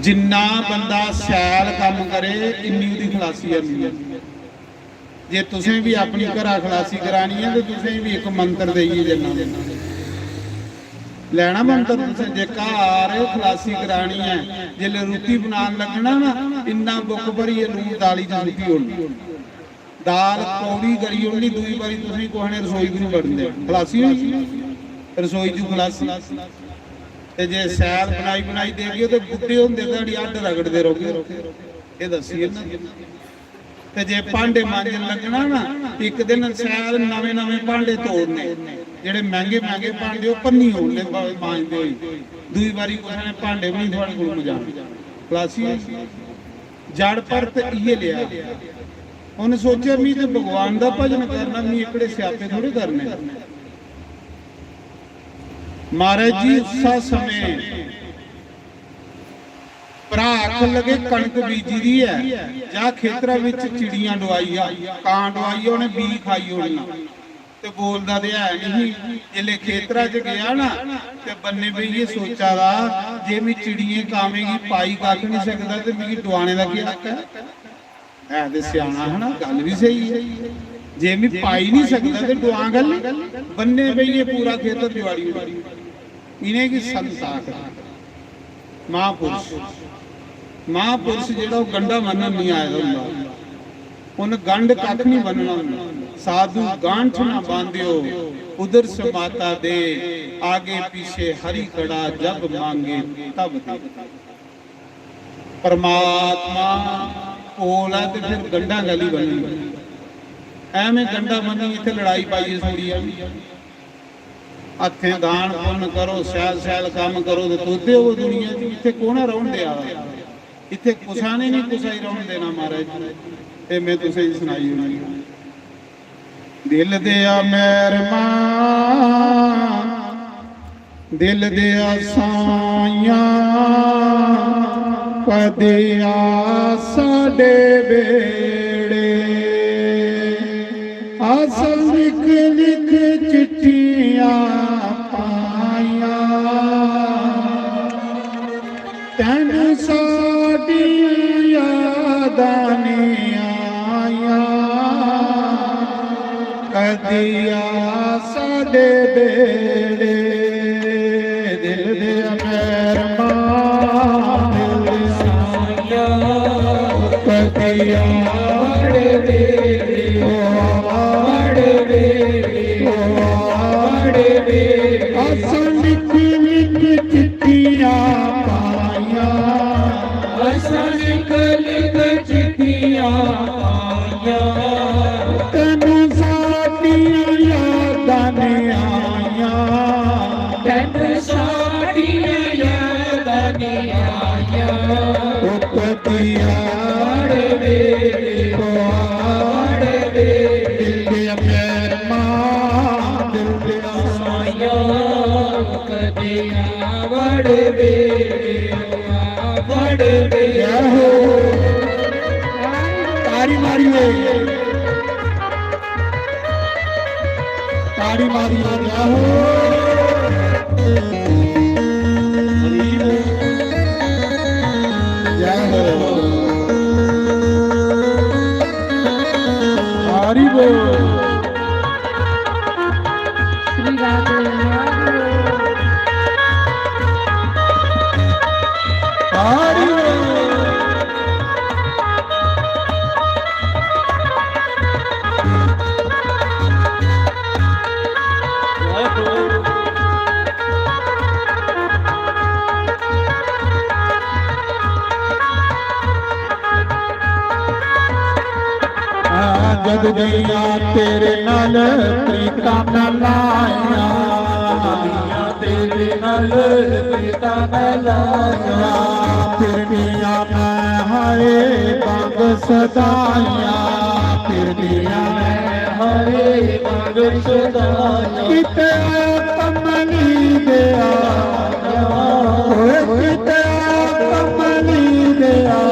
जिन्ना बंदा सैल काम करे इन्नी उदी खलासी है। जे तुसें भी अपनी घरा खलासी करानी है तो तुसें भी एक मंत्र देइए जन्ना लेना मंत्र। तुसें जे घर खलासी करानी है जिले रोटी बनान लगना ना इन्ना बुक भरी लून दाली च रुकी होनी, दाल कौड़ी करी होनी, दूई बारी तुसें कोहने रसोई भी नहीं बढ़ने, खलासी होई रसोई च खलासी। ते जे सैल बनाई बनाई देगी तो बुढ़े होंदे घड़ी अड्ड रगड़दे रहोगे, ये दसिए ना। ते जे भांडे मांजन लगना ना एक दिन सैल नवे नवे भांडे तोड़ने, जेडे महंगे महंगे भांडे पन्नी होने मांजते हुई, दूई बारी कुछ भांडे भी नहीं थोड़े कोल मजाने, खलासी जड़ पर इये लिया। उन्हें सोचा मैं तो भगवान का भजन करना, मैं एकड़े स्यापे थोड़े करने। महाराज जी उस समय भरा आख लगे कणक बीजी दी है जा खेतरा विच चिड़ियां डवाई आ, कां डवाई उन्हें बी खाई होनी ते बोलदा ते है नहीं। जिले खेतरा च गया ना ते बन्ने पे ये सोचा दा जे मैं चिड़ियां कावेगी पाई कख नहीं सकदा ते मिगी डवाने दा की हक है ते सियाना है ना, गल भी सही है। जे मैं पाई नहीं सकता तो डुआ गल बन्ने पे ये पूरा खेतर जुआड़ी इन्हें की संत महापुरुष। महापुरुष जो गंडा मनन नहीं आया होंदा उन्हें गंड कख नहीं बनना। साधु गांठ ना बांधियो उधर समाता दे, आगे पीछे हरी कड़ा जब मांगे तब दे। परमात्मा कोल है तो फिर गंडा गली बनी, ਐਵੇਂ ਗੰਡਾ ਬੰਨੀ ਇੱਥੇ ਲੜਾਈ ਪਾਈਏ ਸੋੜੀਆਂ ਹੱਥੇ ਦਾਨ ਪੁੰਨ ਕਰੋ ਸੈਲ ਸੈਲ ਕੰਮ ਕਰੋ ਤੇ ਤੋਤੇ ਹੋ ਦੁਨੀਆ 'ਚ। ਇੱਥੇ ਕੋਣਾ ਰਹਿਣ ਦਿਆ, ਇੱਥੇ ਕੁਛਾ ਨੇ ਨਹੀਂ ਕੁਛਾ ਹੀ ਰਹਿਣ ਦੇਣਾ ਮਹਾਰਾਜ। ਤੇ ਮੈਂ ਤੁਸੀਂ ਸੁਣਾਈ ਹੋਣੀ ਦਿਲ ਦਿਆ ਮਹਿਰਮਾ ਦਿਲ ਦਿਆ ਸਾਈਆਂ ਕਦੇ ਆ ਸਾਡੇ ਵੇੜੇ आसल लिख लिख चिट्ठियां पाया तन साडियां यादां ने आया कदिया साडे बेड़े। दिल दे मेहरमा दिल साया कदिया ताड़ी मारिए ताड़ी मारिए जय हो ਹਰੀ ਜਦ ਦੀਆਂ ਤੇਰੇ ਨਾਲ ਪ੍ਰੀਤਾਂ ਮੈਂ ਲਾਈਆਂ, ਤੇਰੇ ਨਾਲ ਪ੍ਰੀਤਾਂ ਮੈਂ ਲਾਈਆਂ, ਫਿਰਦੀਆਂ ਮੈਂ ਹਾਏ ਬੰਗ ਸਦਾਈਆਂ, ਫਿਰਦੀਆਂ ਮੈਂ ਹਾਏ ਬੰਗ ਸਦਾਈਆਂ, ਕਿਤੇ ਕਮਲੀ ਦਿਆ ਓਏ ਕਿਤੇ ਕਮਲੀ ਦਿਆ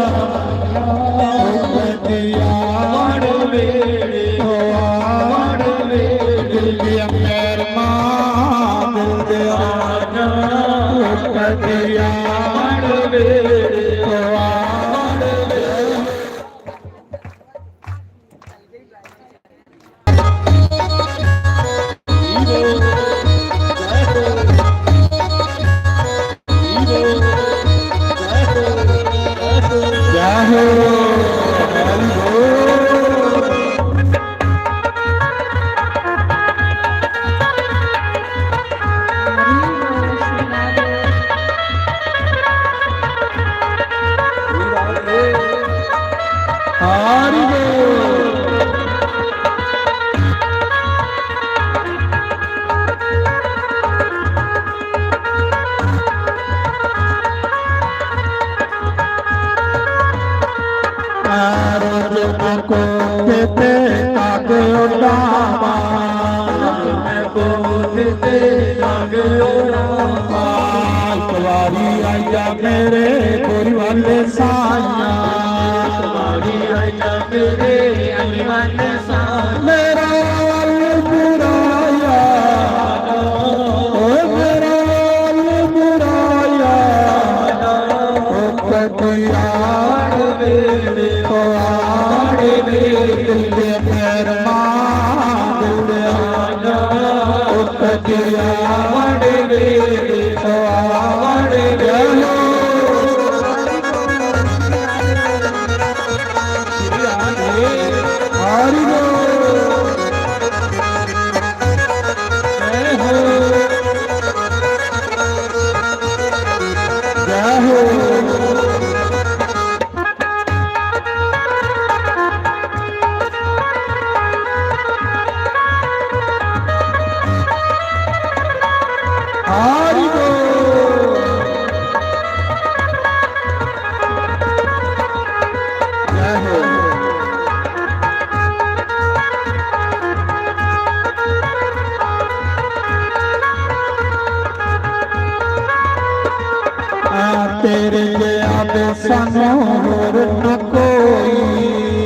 को देते आगे उड़ावा, को देते आगे उड़ावा, तुम्हारी आया मेरे गोरी वाले साया, तुम्हारी आया मेरे अली वाले साया, मेरा बुराया ओ मेरा बुराया ओ कटिया तेरे आवे सानू होर न कोई,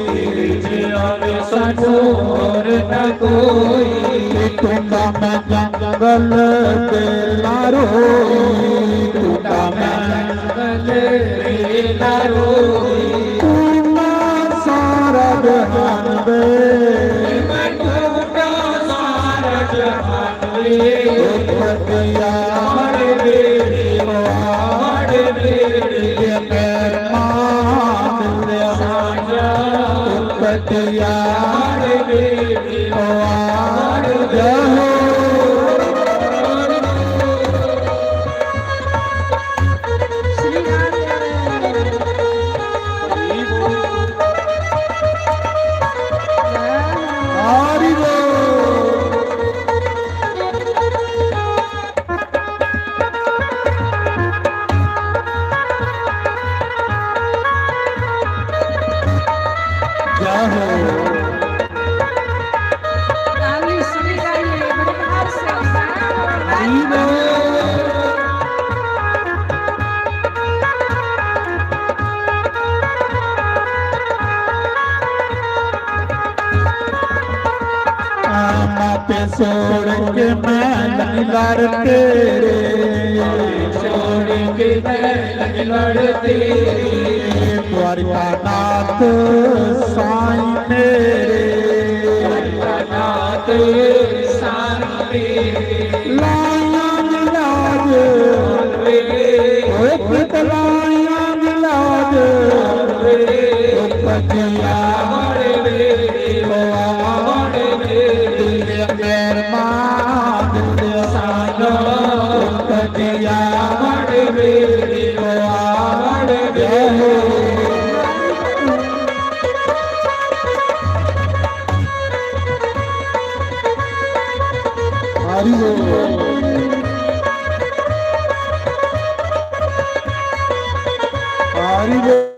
तेरे आवे सानू होर न कोई, टूटा मैं जंगल के लारोई, टूटा मैं जंगल के लारोई, टूटा सारा जहान वे, मैं टूटा सारा जहान वे, पतिया छोड़ के मैं लड़ तेरे, छोड़ के मैं लड़ तेरे, द्वारकानाथ साईं मेरे, द्वारकानाथ साईं मेरे, लाया लाज ओए लाया ਕਜਿਆ ਵੜੇ ਵੇ ਵੜੇ ਵੇ ਮੇਰ ਮਾਂ ਦਿਲ ਸਾਡਾ ਕਜਿਆ ਵੜੇ ਵੇ ਵੜੇ ਵੇ ਹਰੀ ਹਰੀ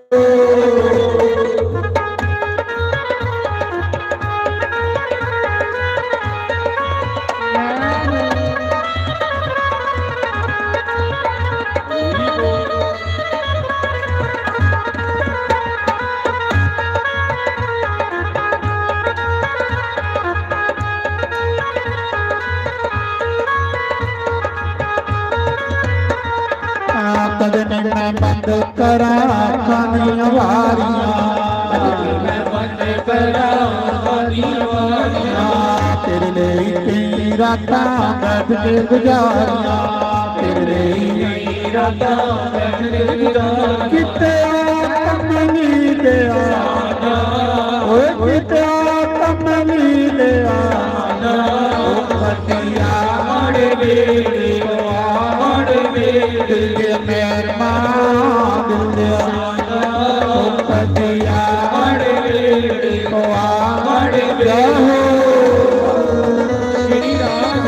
ਕਦਨ ਮੈਂ ਬੰਦ ਕਰਾਂ ਖਾਨੀਆਂ ਵਾਰੀਆਂ ਮੈਂ ਬੰਦ ਕਰਾਂ ਖਾਨੀਆਂ ਵਾਰੀਆਂ ਤੇਰੇ ਲਈ ਕਈ ਰਾਤਾਂ ਬੈਠ ਕੇ ਗੁਜ਼ਾਰੀਆਂ ਤੇਰੇ ਲਈ ਰਾਤਾਂ ਬੈਠ ਕੇ ਗੁਜ਼ਾਰੀਆਂ ਕਿਤੇ ਕਮਲੀ ਦੇ ਆਣਾ ਓਏ ਕਿਤੇ ਕਮਲੀ ਦੇ ਆਣਾ ਓ ਕਟਿਆ ਮੜੇ ਵੇ ਦਿਲ ਮੇਰ ਮਾਂ ਦਿਲ ਆਣਾ ਕਜਿਆ ਵੜੇ ਵੇ ਵੜੇ ਵੇ ਸ਼੍ਰੀ ਰਾਮ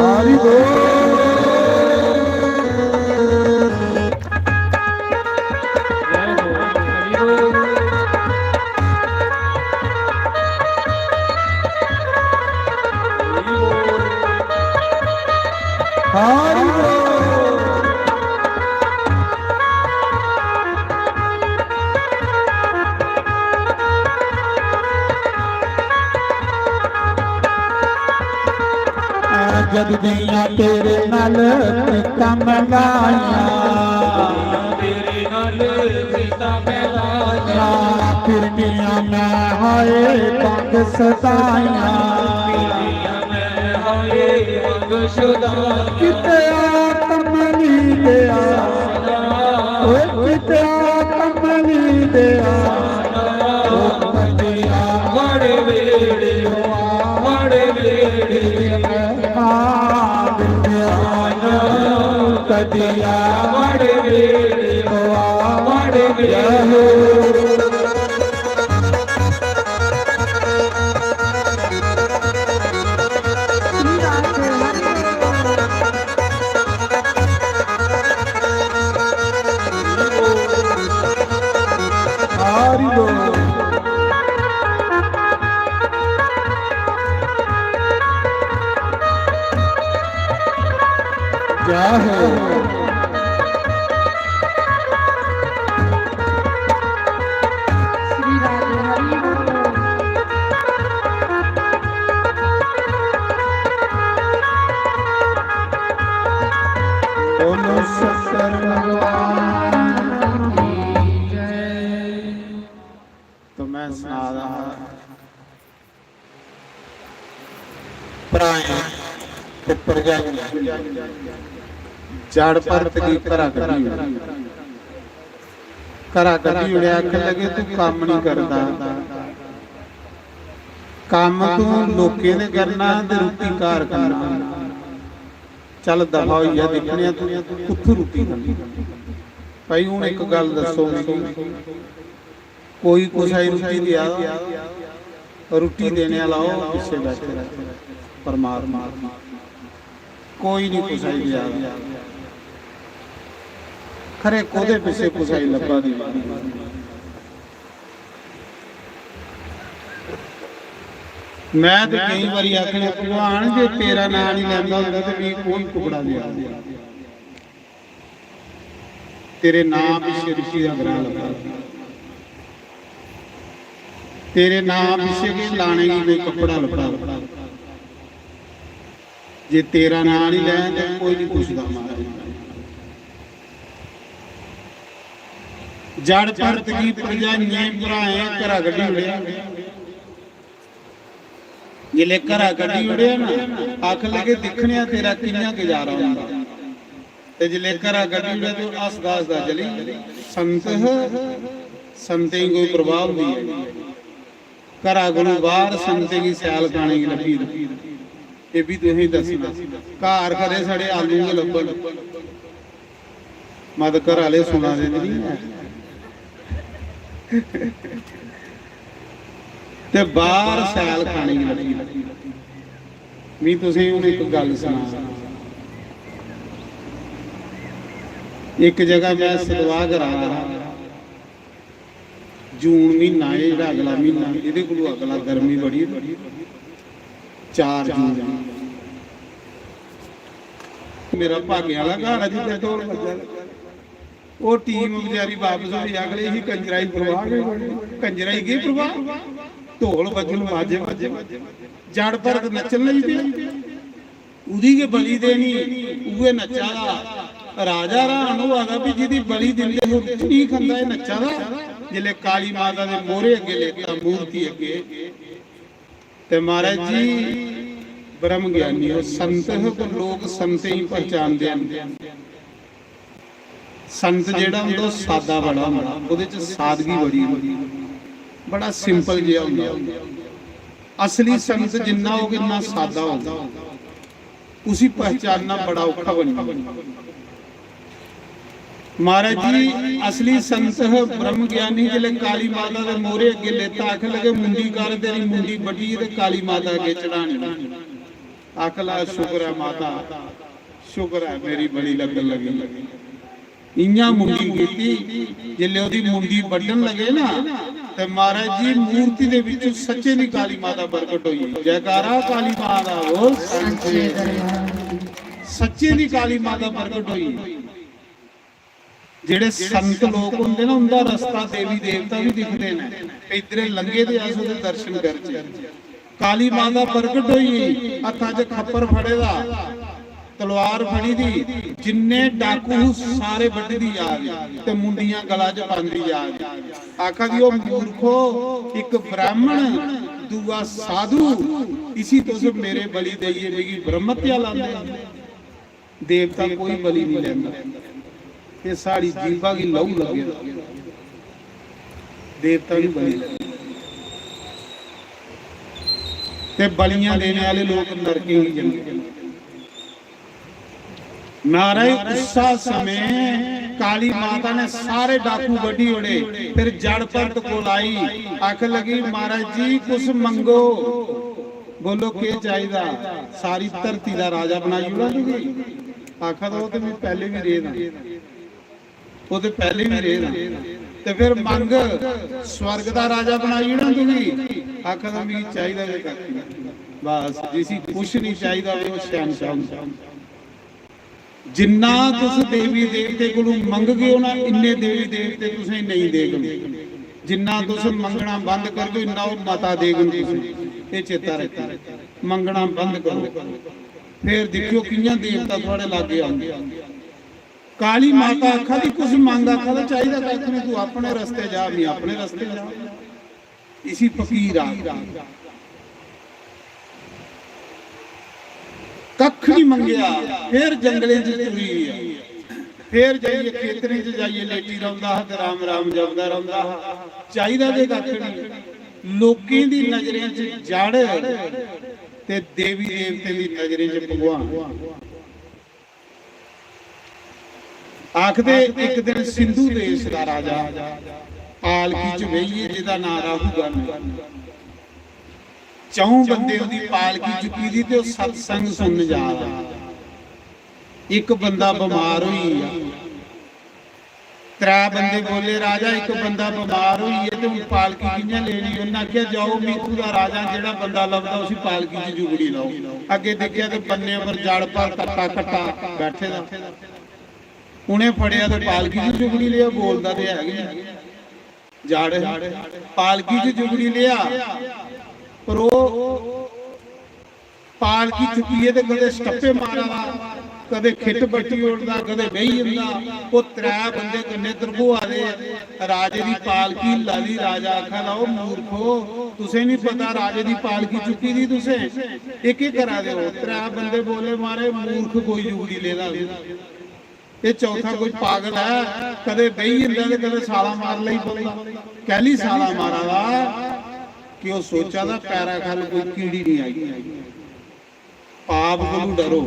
ਹਰੀ ਬੋਲ ਜਦ ਦੀਆਂ ਤੇਰੇ ਨਾਲ ਪ੍ਰੀਤਾਂ ਮਿਲਾਈਆਂ ਤੇਰੇ ਨਾਲ ਪ੍ਰੀਤਾਂ ਮਿਲਾਈਆਂ ਫਿਰਨੀਆਂ ਮੈਂ ਹਾਏ ਪੰਗ ਸਦਾਈਆਂ ਫਿਰਨੀਆਂ ਮੈਂ ਹਾਏ ਪੰਗ ਸਦਾਈਆਂ ਕਿਤੇ ਆ ਕਮਲੀ ਦੇ ਆਣਾ ਓਏ ਕਿਤੇ ਆ ਕਮਲੀ ਦੇ ਆਣਾ ਓ ਕਜਿਆ ਵੜੇ ਵੇੜੇ ਵੜੇ ਵੇੜੇ ਕਜਿਆ ਵੜੇ ਵੇ ਵੜੇ ਵੇ ਹਰੀ ਬੋਲ ਜਾ ਹੋ श्री राधे हरि बोलो शंकर भगवान की जय। तो मैं सुना रहा प्राण ਤੇ ਪ੍ਰਜਾਈ ਜੜ ਪਰਤ ਕੀ ਕਰਾ ਕੱਢੀ ਕਰਾ ਕੱਢੀ ਉੜਿਆ ਅੱਖ ਲਗੇ ਤੂੰ ਕੰਮ ਨਹੀਂ ਕਰਦਾ ਕੰਮ ਤੂੰ ਲੋਕੇ ਨੇ ਕਰਨਾ ਤੇ ਰੋਟੀ ਕਾਰ ਕਰਨਾ ਚੱਲ ਦਫਾ ਹੋਈਆ ਦੇਖਣਿਆ ਤੂੰ ਕਿੱਥੋਂ ਰੋਟੀ ਖਾਣੀ ਭਾਈ ਹੁਣ ਇੱਕ ਗੱਲ ਦੱਸੋ ਕੋਈ ਕੁਛਾਈ ਰੋਟੀ ਦਿਆ ਰੋਟੀ ਦੇਣੇ ਵਾਲਾ ਉਹ ਪਿੱਛੇ ਬੈਠੇ ਪਰਮਾਤਮਾ ਕੋਈ ਨਹੀਂ ਕੁਛਾਈ ਦਿਆ ਖਰੇ ਕੋਦੇ ਪਿੱਛੇ ਕੁਛਾਈ ਲੱਭਾ ਦੀ ਮੈਂ ਤੇ ਕਈ ਵਾਰੀ ਆਖਿਆ ਭਗਵਾਨ ਜੇ ਤੇਰਾ ਨਾਂ ਨਹੀਂ ਲੈਂਦਾ ਹੁੰਦਾ ਤੇ ਵੀ ਕੋਈ ਟੁਕੜਾ ਦਿਆ ਤੇਰੇ ਨਾਂ ਪਿੱਛੇ ਰਿਸ਼ੀ ਦਾ ਗ੍ਰਹਿ ਲੱਗਾ ਤੇਰੇ ਨਾਂ ਪਿੱਛੇ ਕੀ ਲਾਣੇ ਕੀ ਕੋਈ ਕੱਪੜਾ ਲੱਭਾ ਜੇ ਤੇਰਾ ਨਾਂ ਨਹੀਂ ਲੈ ਤੇ ਕੋਈ ਨਹੀਂ ਪੁੱਛਦਾ ਮਾਰੇ ਜੜ ਪਰਤ ਕੀ ਪ੍ਰਜਾ ਨੀ ਭਰਾਏ ਘਰਾ ਗੱਡੀ ਉੜਿਆ जिले घरा कड्ढी उड़िया ना आख लगे दिखने तेरा किन्ना गुजारा होंदा ते जिले घरा कड्ढी उड़िया तो हसदा हसदा चली संत संते कोई प्रभाव नहीं है घरा कोलों बाहर संते की सैल खाने की लभी ये भी तुसीं दसना घर घरे साढ़े आलू के लभन मत घर वाले सुना दे नहीं है ते बाहर सैल खाने की लगी भी तुसीं हुण एक गल सुना एक जगह मैं सतवाह करा जून महीना है जिहड़ा अगला महीना इहदे कोलों अगला गर्मी बड़ी 4 जून मेरा भागे वाला घर अज ते ढोल बजा वो टीम बेचारी वापस हुई अगले ही कंजराई प्रवाह कंजराई गई प्रवाह ढोल बजन बाजे बाजे जड़ पर नचन लगी थी उदी के बलि देनी उहे नचा राजा राण हुआ भी जिहदी बलि दिंदे हो नहीं खंदा है नचा दा जिले काली माता दे मोहरे अगे लेता मूर्ति अगे ते महाराज जी ब्रह्म ज्ञानी हो संत हो तो लोग संत ही पहचानते हैं संत जेड़ा हुंदा सादा बड़ा हुंदा उहदे च सादगी बड़ी हुंदी बड़ा सिंपल जिहा हुंदा असली संत जिन्ना होगा इन्ना सादा होगा उसी पहचानना बड़ा औखा बनता महाराज जी असली संत ब्रह्म ज्ञानी जिले काली माता दे मोहरे अगे लेता आख लगे मुंडी कर तेरी मुंडी बड़ी ते काली माता अगे चढ़ानी आख ला शुक्र है माता शुक्र है मेरी बड़ी लगन लगी इयां मुंडी कीती जिले ओदी मुंडी बढ़न लगे ना ते महाराज जी मूर्ति दे विच सच्चे दी काली माता प्रगट होई जयकारा काली माता बोल सच्चे दी काली माता प्रगट होई जेड़े संत लोग होंदे ना उनका रास्ता देवी देवता भी दिखते ने इधरे लंघे ते अस उहदे दर्शन करचे काली माता प्रगट होई हत्थां 'च खप्पर फड़े दा तलवार फड़ी दी जिन्ने डाकू सारे वड्डदी जा रही ते मुंडियां गला 'च पांदी जा रही आखा दी ओ मूर्खो एक ब्राह्मण दूआ साधु इसी तो सब मेरे बलि देइए मेरी ब्रह्मत्या लांदे देवता कोई बलि नहीं लेंदा ये साड़ी जीवा की लहू लगे देवता नहीं बलि ते बलियां देने वाले लोग नरके ही जांदे महाराज उस समय काली माता ने सारे डाकू वड्डी उड़े फिर जड़ परत को लाई आख लगी महाराज जी कुछ मंगो बोलो के चाहिदा सारी धरती का राजा बनाई उड़ा दूंगी आखा तो मैं पहले भी रेदा वो तो पहले भी रेदा ते फिर मंग स्वर्ग का राजा बनाई उड़ा दूंगी आखा तो मैं चाहिदा बस जिसी कुछ नहीं चाहिदा वो शहनशाह जिन्ना तुस देवी देवते कोलों मंग गए हो ना इन्ने देवी देवते तुसें नहीं देगन जिन्ना तुस मंगना बंद कर दो इन्ना माता देगन तुसें ये चेता रखो मंगना बंद करो फिर देखियो कियां देवता थोड़े लागे आउंदे काली माता आखा दी कुछ मंग आखा दा चाहिदा कख नहीं तू अपने रास्ते जा मैं अपने रास्ते जा इसी फकीर आ कख नहीं मंगया फिर जंगले च तुरी फिर जाइए खेतरे च जाइए लेटी रौंदा ते राम राम जपदा रौंदा चाहिदा जे कख नहीं लोकें दी नजरें च जड़ ते देवी देवते दी नजरें च भगवान आखदे एक दिन सिंधु देश दा राजा पालकी च बेहिए जिहदा नाम राहु चौं बंदे उहदी पालकी चुकी दी ते सत्संग सुन जा रहा एक बंदा बीमार होई त्रै बंदे बोले राजा एक बंदा बीमार होई है ते पालकी कियां लेनी उन्हें आख्या जाओ मीतू दा राजा जेड़ा बंदा लभदा उसी पालकी च जुगड़ी लाओ अगे देखिया ते बन्ने पर जड़ पर कट्टा कट्टा बैठे दा उन्हें फड़िया ते पालकी च जुगड़ी लिया बोलदा ते है जड़ पालकी च जुगड़ी लिया पर वो पालकी चुकी है तो कदे स्टप्पे मारा कदे खिट बट्टी उड़दा कदे बही जंदा। वो त्रै बंदे कन्ने तरबुआ दे राजे दी पालकी लादी। राजा आखा ला ओ मूर्खो तुसें नहीं पता राजे दी पालकी चुकी दी तुसें एक एक करा दे। त्रै बंदे बोले मारे मूर्ख कोई जुगड़ी लेदा ये चौथा कोई पागल है कदे बही जंदा ते कदे साला मार लई बोलदा। कहली साला मारा दा कि वो सोचा था पैरा खल कोई कीड़ी नहीं आई। पाप को डरो।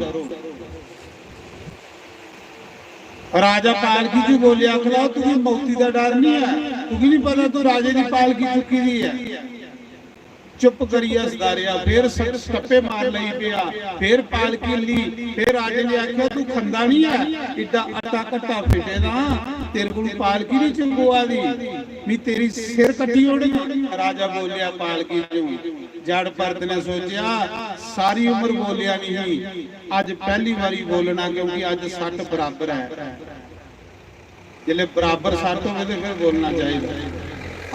राजा पालकी च बोलिया आखला तुझे मौती का डर नहीं है तुझे नहीं पता तू राजे की पालकी चुकी दी है। चुप करिया सदारिया फिर टप्पे मार लई पिया फिर पालकी ली। फिर राजे ने आख्या तू खंदा नहीं है इदा अट्टा कट्टा फिटे दा तेरे को पालकी नहीं चंगवा दी मी तेरी सिर कट्टी उड़नी। राजा बोलिया पालकी चों। जड़ परत ने सोचा सारी उम्र बोलिया नहीं अज पहली बारी बोलना क्योंकि अज सट बराबर है। जिले बराबर सट हो तो फिर बोलना चाहिए।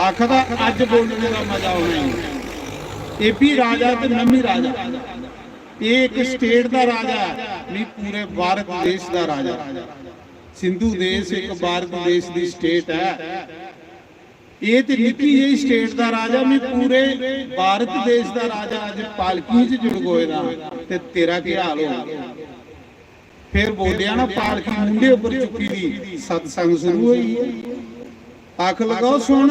आखदा अज बोलने का मजा होना ही। ये भी राजा ते नमी राजा एक स्टेट का राजा नहीं पूरे भारत देश का राजा। सिंधु देश एक भारत देश की स्टेट है। ये तो निक्की जी स्टेट का राजा मैं पूरे भारत देश का राजा अज पालकी च जुड़ गएगा ते तेरा क्या हाल हो। फिर बोलिया ना पालकी मुंडे उपर चुकी दी सत्संग शुरू हुई। आख लगाओ सुन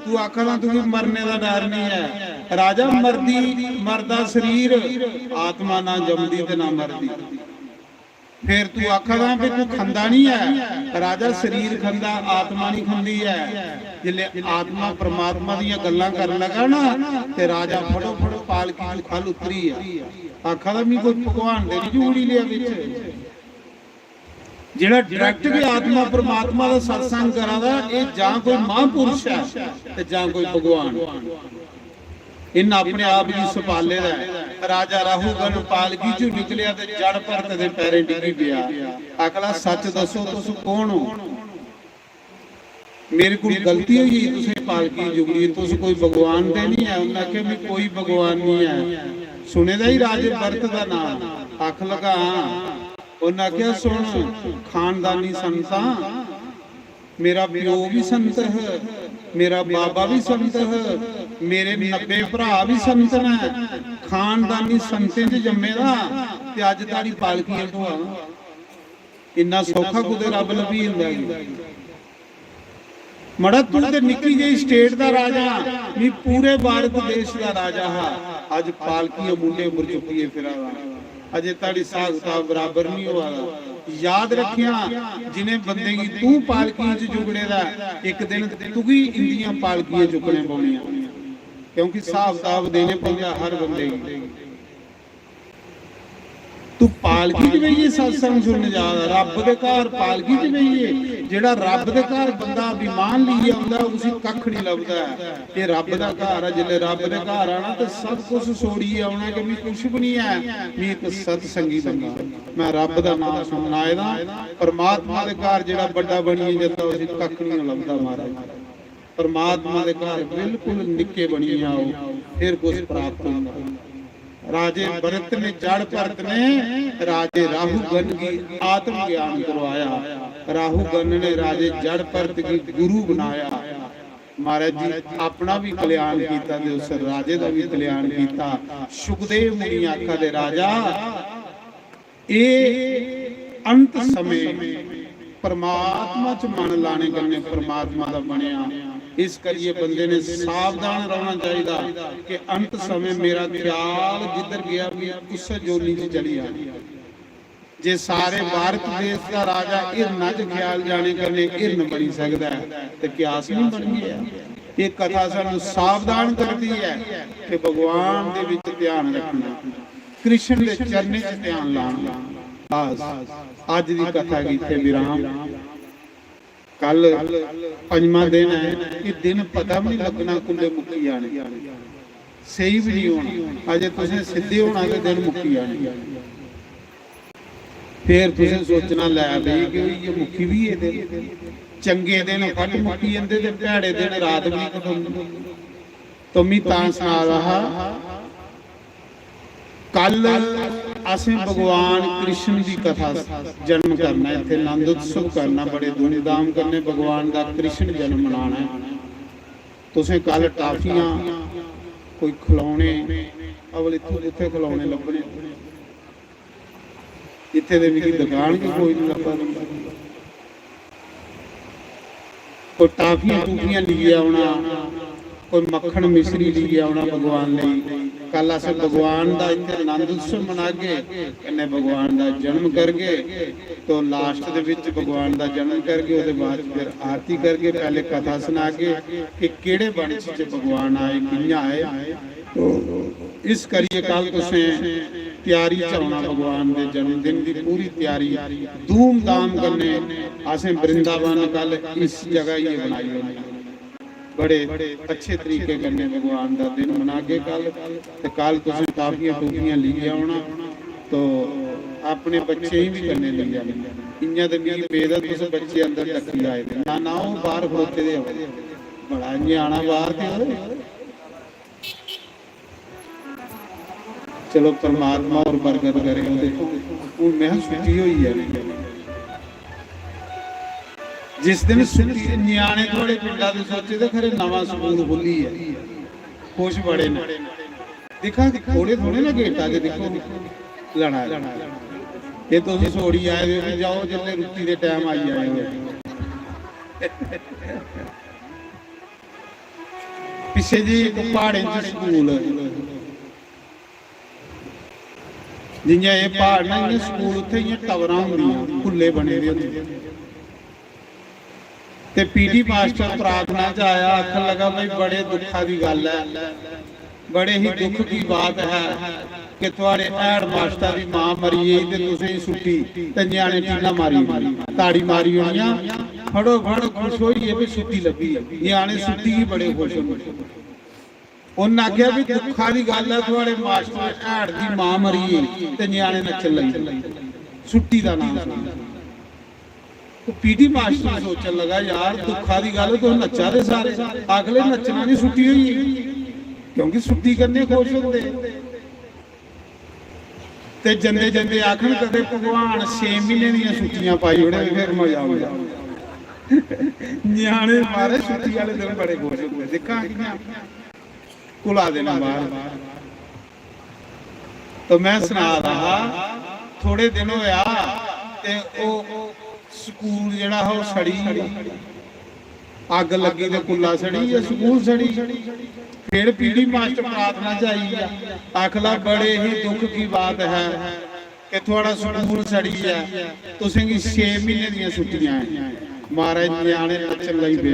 तू आखना तुझे मरने का डर नहीं है। राजा मरदा शरीर आत्मा ना जमदी ते ना मरदी। फिर तू आखदा भी तू खंदा नहीं है। राजा शरीर खंदा आत्मा नहीं खंदी है। जिले आत्मा परमात्मा दी गल्लां कर लगा ना ते राजा फटो फटो पालकी च खल उतरी है। आखदा मैं कोई भगवान दे जुड़ी लिया विच जेड़ा डायरेक्ट भी आत्मा परमात्मा का सत्संग करादा ये जां कोई महापुरुष है ते जां कोई भगवान। इन अपने आप ही संभाले दा। राजा राहूगन पालकी चों निकलिया ते जड़ परत दे पैरे डिगी पिया। आखला सच दसो तुस कौन हो मेरे को गलती हुई तुसें पालकी जुगड़ी तुस कोई भगवान ते नहीं है। उन्हें आख्या भी कोई भगवान नहीं है सुने दा ही राजे भरत का नाम। आख लगा उन्हें आख्या सुन खानदानी संता मेरा प्यो भी संत है मेरा बाबा भी संत है मेरे 90 भरा भी संत ने खानदानी संतें च जम्मे दा ते अज ताड़ी पालकी ढोआ। इन्ना सौखा कुदे रब लभी जंदा। मड़ा तू ते निक्की जी स्टेट का राजा नहीं पूरे भारत देश का राजा हा अज पालकी मुंडे उपर चुकी फिरा अजे ताड़ी साग साग बराबर नहीं हुआ। याद रखिया जिन्हें बंदे की तू पालकी च जुगड़े दा एक दिन तू भी इंदियां पालकियां चुकने पौनियां क्योंकि हिसाब किताब देने पौंदे हर बंदे की। तू पालकी च बहिए सत्संग सुनने जा रब दे घर पालकी च बहिए। जेड़ा रब दे घर बंदा अभिमान लिए आंदा उसी कख नहीं लभदा। ये रब दा घर है जिले रब दे घर आना तो सब कुछ छोड़िए आना कि मैं कुछ भी नहीं है मैं एक सत्संगी बंदा मैं रब दा नाम सुनना आए दा। परमात्मा दे घर जेड़ा बड़ा बनिए जंदा उसी कख नहीं लभदा। महाराज परमात्मा दे घर बिल्कुल निक्के बनिए आओ फिर कुछ प्राप्त होंदा। राजे भरत ने जड़ भरत ने राजे राहुगन की आत्म ज्ञान करवाया। राहुगन ने राजे जड़ भरत की गुरु बनाया। महाराज जी अपना भी कल्याण किया ते उस राजे का भी कल्याण किया। सुखदेव मुनि आखा दे राजा ये अंत समय परमात्मा च मन लाने करने परमात्मा का बनया। इस करिए बंदे ने सावधान रहना चाहिए कि अंत समय मेरा ख्याल जिधर गया भी उस जोनी च चली आ। जे सारे भारत देश का राजा हिरना च ख्याल जाने करने हिरन बनी सकता है तो क्यास नहीं बन गया। ये कथा सानू सावधान करती है कि भगवान दे विच ध्यान रखना कृष्ण दे चरने च ध्यान लाना। बस अज दी कथा इत्थे विराम। कल पंजवां दिन है कि दिन पता भी नहीं लगना कुंडे मुक्की जाने सही भी नहीं होना। अजे तुसें सीधे होना तो दिन मुक्की जाने फिर तुसें सोचना लै बई कि ये मुक्की भी है दिन। चंगे दिन फट मुक्की जांदे ते भैड़े दिन रात भी नहीं कटोंदी। तो मैं तां सुना रहा कल ਅਸੀਂ ਭਗਵਾਨ ਕ੍ਰਿਸ਼ਨ ਦੀ ਕਥਾ ਜਨਮ ਕਰਨਾ, ਇੱਥੇ ਆਨੰਦ ਉਤਸਵ ਕਰਨਾ, ਬੜੇ ਧੂਮਧਾਮ ਕਰਨੇ, ਭਗਵਾਨ ਦਾ ਕ੍ਰਿਸ਼ਨ ਜਨਮ ਮਨਾਉਣਾ। ਤੁਸੀਂ ਕੱਲ ਟਾਫੀਆਂ ਕੋਈ ਖਿਲਾਉਣੇ ਅਵਲ ਇੱਥੇ ਖਿਲਾਉਣੇ ਲੱਭਣੇ, ਇੱਥੇ ਦੇ ਵੀ ਦੁਕਾਨ ਵੀ ਕੋਈ ਨਹੀਂ ਲੱਭਾ ਦਿੰਦਾ। ਕੋਈ ਟਾਫੀਆਂ ਟੂਫੀਆਂ ਲਈ ਆਉਣਾ, ਕੋਈ ਮੱਖਣ ਮਿਸਰੀ ਲਈ ਆਉਣਾ ਭਗਵਾਨ ਲਈ। ਕੱਲ ਅਸੀਂ ਭਗਵਾਨ ਦਾ ਇੱਥੇ ਆਨੰਦ ਉਤਸਵ ਮਨਾ ਕੇ ਇਹਨੇ ਭਗਵਾਨ ਦਾ ਜਨਮ ਕਰਗੇ, ਤੋਂ ਲਾਸਟ ਦੇ ਵਿੱਚ ਭਗਵਾਨ ਦਾ ਜਨਮ ਕਰਗੇ, ਉਹਦੇ ਬਾਅਦ ਫਿਰ ਆਰਤੀ ਕਰਗੇ। ਪਹਿਲੇ ਕਥਾ ਸੁਣਾ ਕੇ ਕਿ ਕਿਹੜੇ ਵੰਸ਼ ਚ ਭਗਵਾਨ ਆਏ, ਕਿੰਨਾ ਆਏ। ਇਸ ਕਰੀਏ ਕੱਲ ਤੁਸੀਂ ਤਿਆਰੀ ਚ ਆਉਣਾ, ਭਗਵਾਨ ਦੇ ਜਨਮ ਦਿਨ ਦੀ ਪੂਰੀ ਤਿਆਰੀ ਧੂਮਧਾਮ ਕਰਨੇ। ਅਸੀਂ ਵਰਿੰਦਾਵਨ ਕੱਲ ਇਸ ਜਗ੍ਹਾ ਹੀ ਬਣਾਈ ਹੋਈ, बड़े अच्छे तरीके करने भगवान का दिन मना के कल तुम काफियां टूफियां लिए आना, तो अपने बच्चे ही भी करने लग जाने। इन्या तो मेरी बेदत तुम बच्चे अंदर टक्की आए थे ना ना, वो बाहर खड़ोते दे बड़ा न्याणा बाहर थे। चलो परमात्मा और बरकत करे। देखो हूँ मैं छुट्टी हुई है, जिस दिन छुट्टी न्याणे थोड़े पिंडा दे सोचे तो खरे नवा स्कूल खुली है, खुश बड़े ने। देखा थोड़े थोड़े ना गेट आके देखो लड़ा ये तो सोड़ी आए हो, जाओ जितने रुट्टी दे टाइम आई आए हो। पिछे जी पहाड़े च स्कूल जियां ये पहाड़ ना, इन्हें स्कूल उत्थे इयां टवरां होंदियां खुले बने दे होंदे। ते पीटी मास्टर प्रार्थना च आया, आखन लगा भाई बड़े दुखा की गल है, बड़े ही दुख की बात है कि थोड़े हैड मास्टर की मां मरी गई ते तुसें छुट्टी ते न्याणे टीना मारी ताड़ी मारी होनी, फड़ो फड़ खुश होइए भी छुट्टी लगी। न्याणे छुट्टी ही बड़े खुश होंदे। उन्हें आख्या भी दुखा की गल है, थोड़े मास्टर हैड की मां मरी गई ते न्याणे नचन लगे, छुट्टी का नाम सुन। तो पीटी मास्टर सोचन लगा यार दुखा की गल तो नचा दे सारे, अगले नचना नहीं छुट्टी हुई, क्योंकि छुट्टी करने खुश होंगे। ते जंदे जंदे आखन कदे भगवान 6 महीने दी छुट्टियां पाई होने, फिर मजा आ जाए। न्याणे मारे छुट्टी वाले दिन बड़े खुश होंगे। देखा कुला देना बाहर। तो मैं सुना रहा थोड़े दिन होया ते ओ स्कूल जड़ा हो सड़ी, अग लगी तो कुला सड़ी या स्कूल सड़ी। फिर पीटी मास्टर प्रार्थना चाहिए, आखला बड़े ही दुख की बात है कि थोड़ा स्कूल सड़ी है, तुसें 6 महीने दी छुट्टियां हैं। महाराज न्याणे नचन लई पे,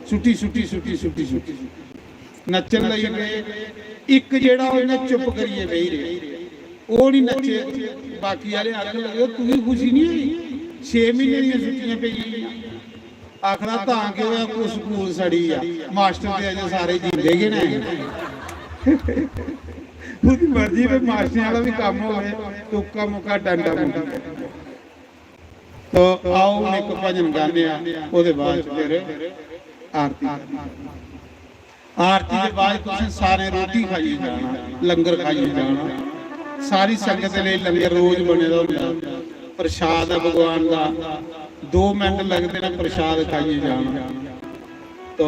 छुट्टी छुट्टी छुट्टी छुट्टी छुट्टी नचन लई पे। एक जेड़ा उन्हें चुप करिए बही रहे, वो नहीं नचे। बाकी वाले आखन लगे तुम्हें खुशी नहीं हुई, 6 महीने दी छुट्टियां पई। आखना तां कि वो स्कूल सड़ी आ, मास्टर ते अजे सारे जींदे गए ने। उसदी मर्जी पे मास्टर वाला भी काम होवे, तुक्का मुक्का डंडा मुक्का। तो आओ हम एक भजन गाने आ, ओदे बाद फिर आरती। आरती के बाद तुसीं सारे रोटी खाई जाना, लंगर खाई जाना। सारी संगत ले लंगर रोज बने दा हुंदा, प्रसाद है भगवान का। 2 मिनट लगते ना प्रसाद खाइए जाना। तो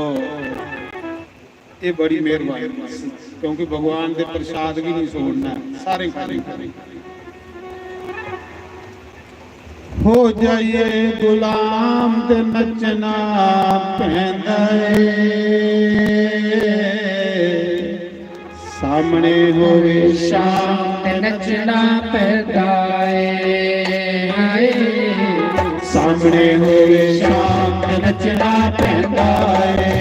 ये बड़ी मेहरबानी, क्योंकि भगवान के प्रसाद भी नहीं छोड़ना, सारे खाने। हो जाइए गुलाम ते नचना पैंदा सामने होवे शाम ते नचना पैदा है, सामने होवे शाम ते नचना पैंदा है।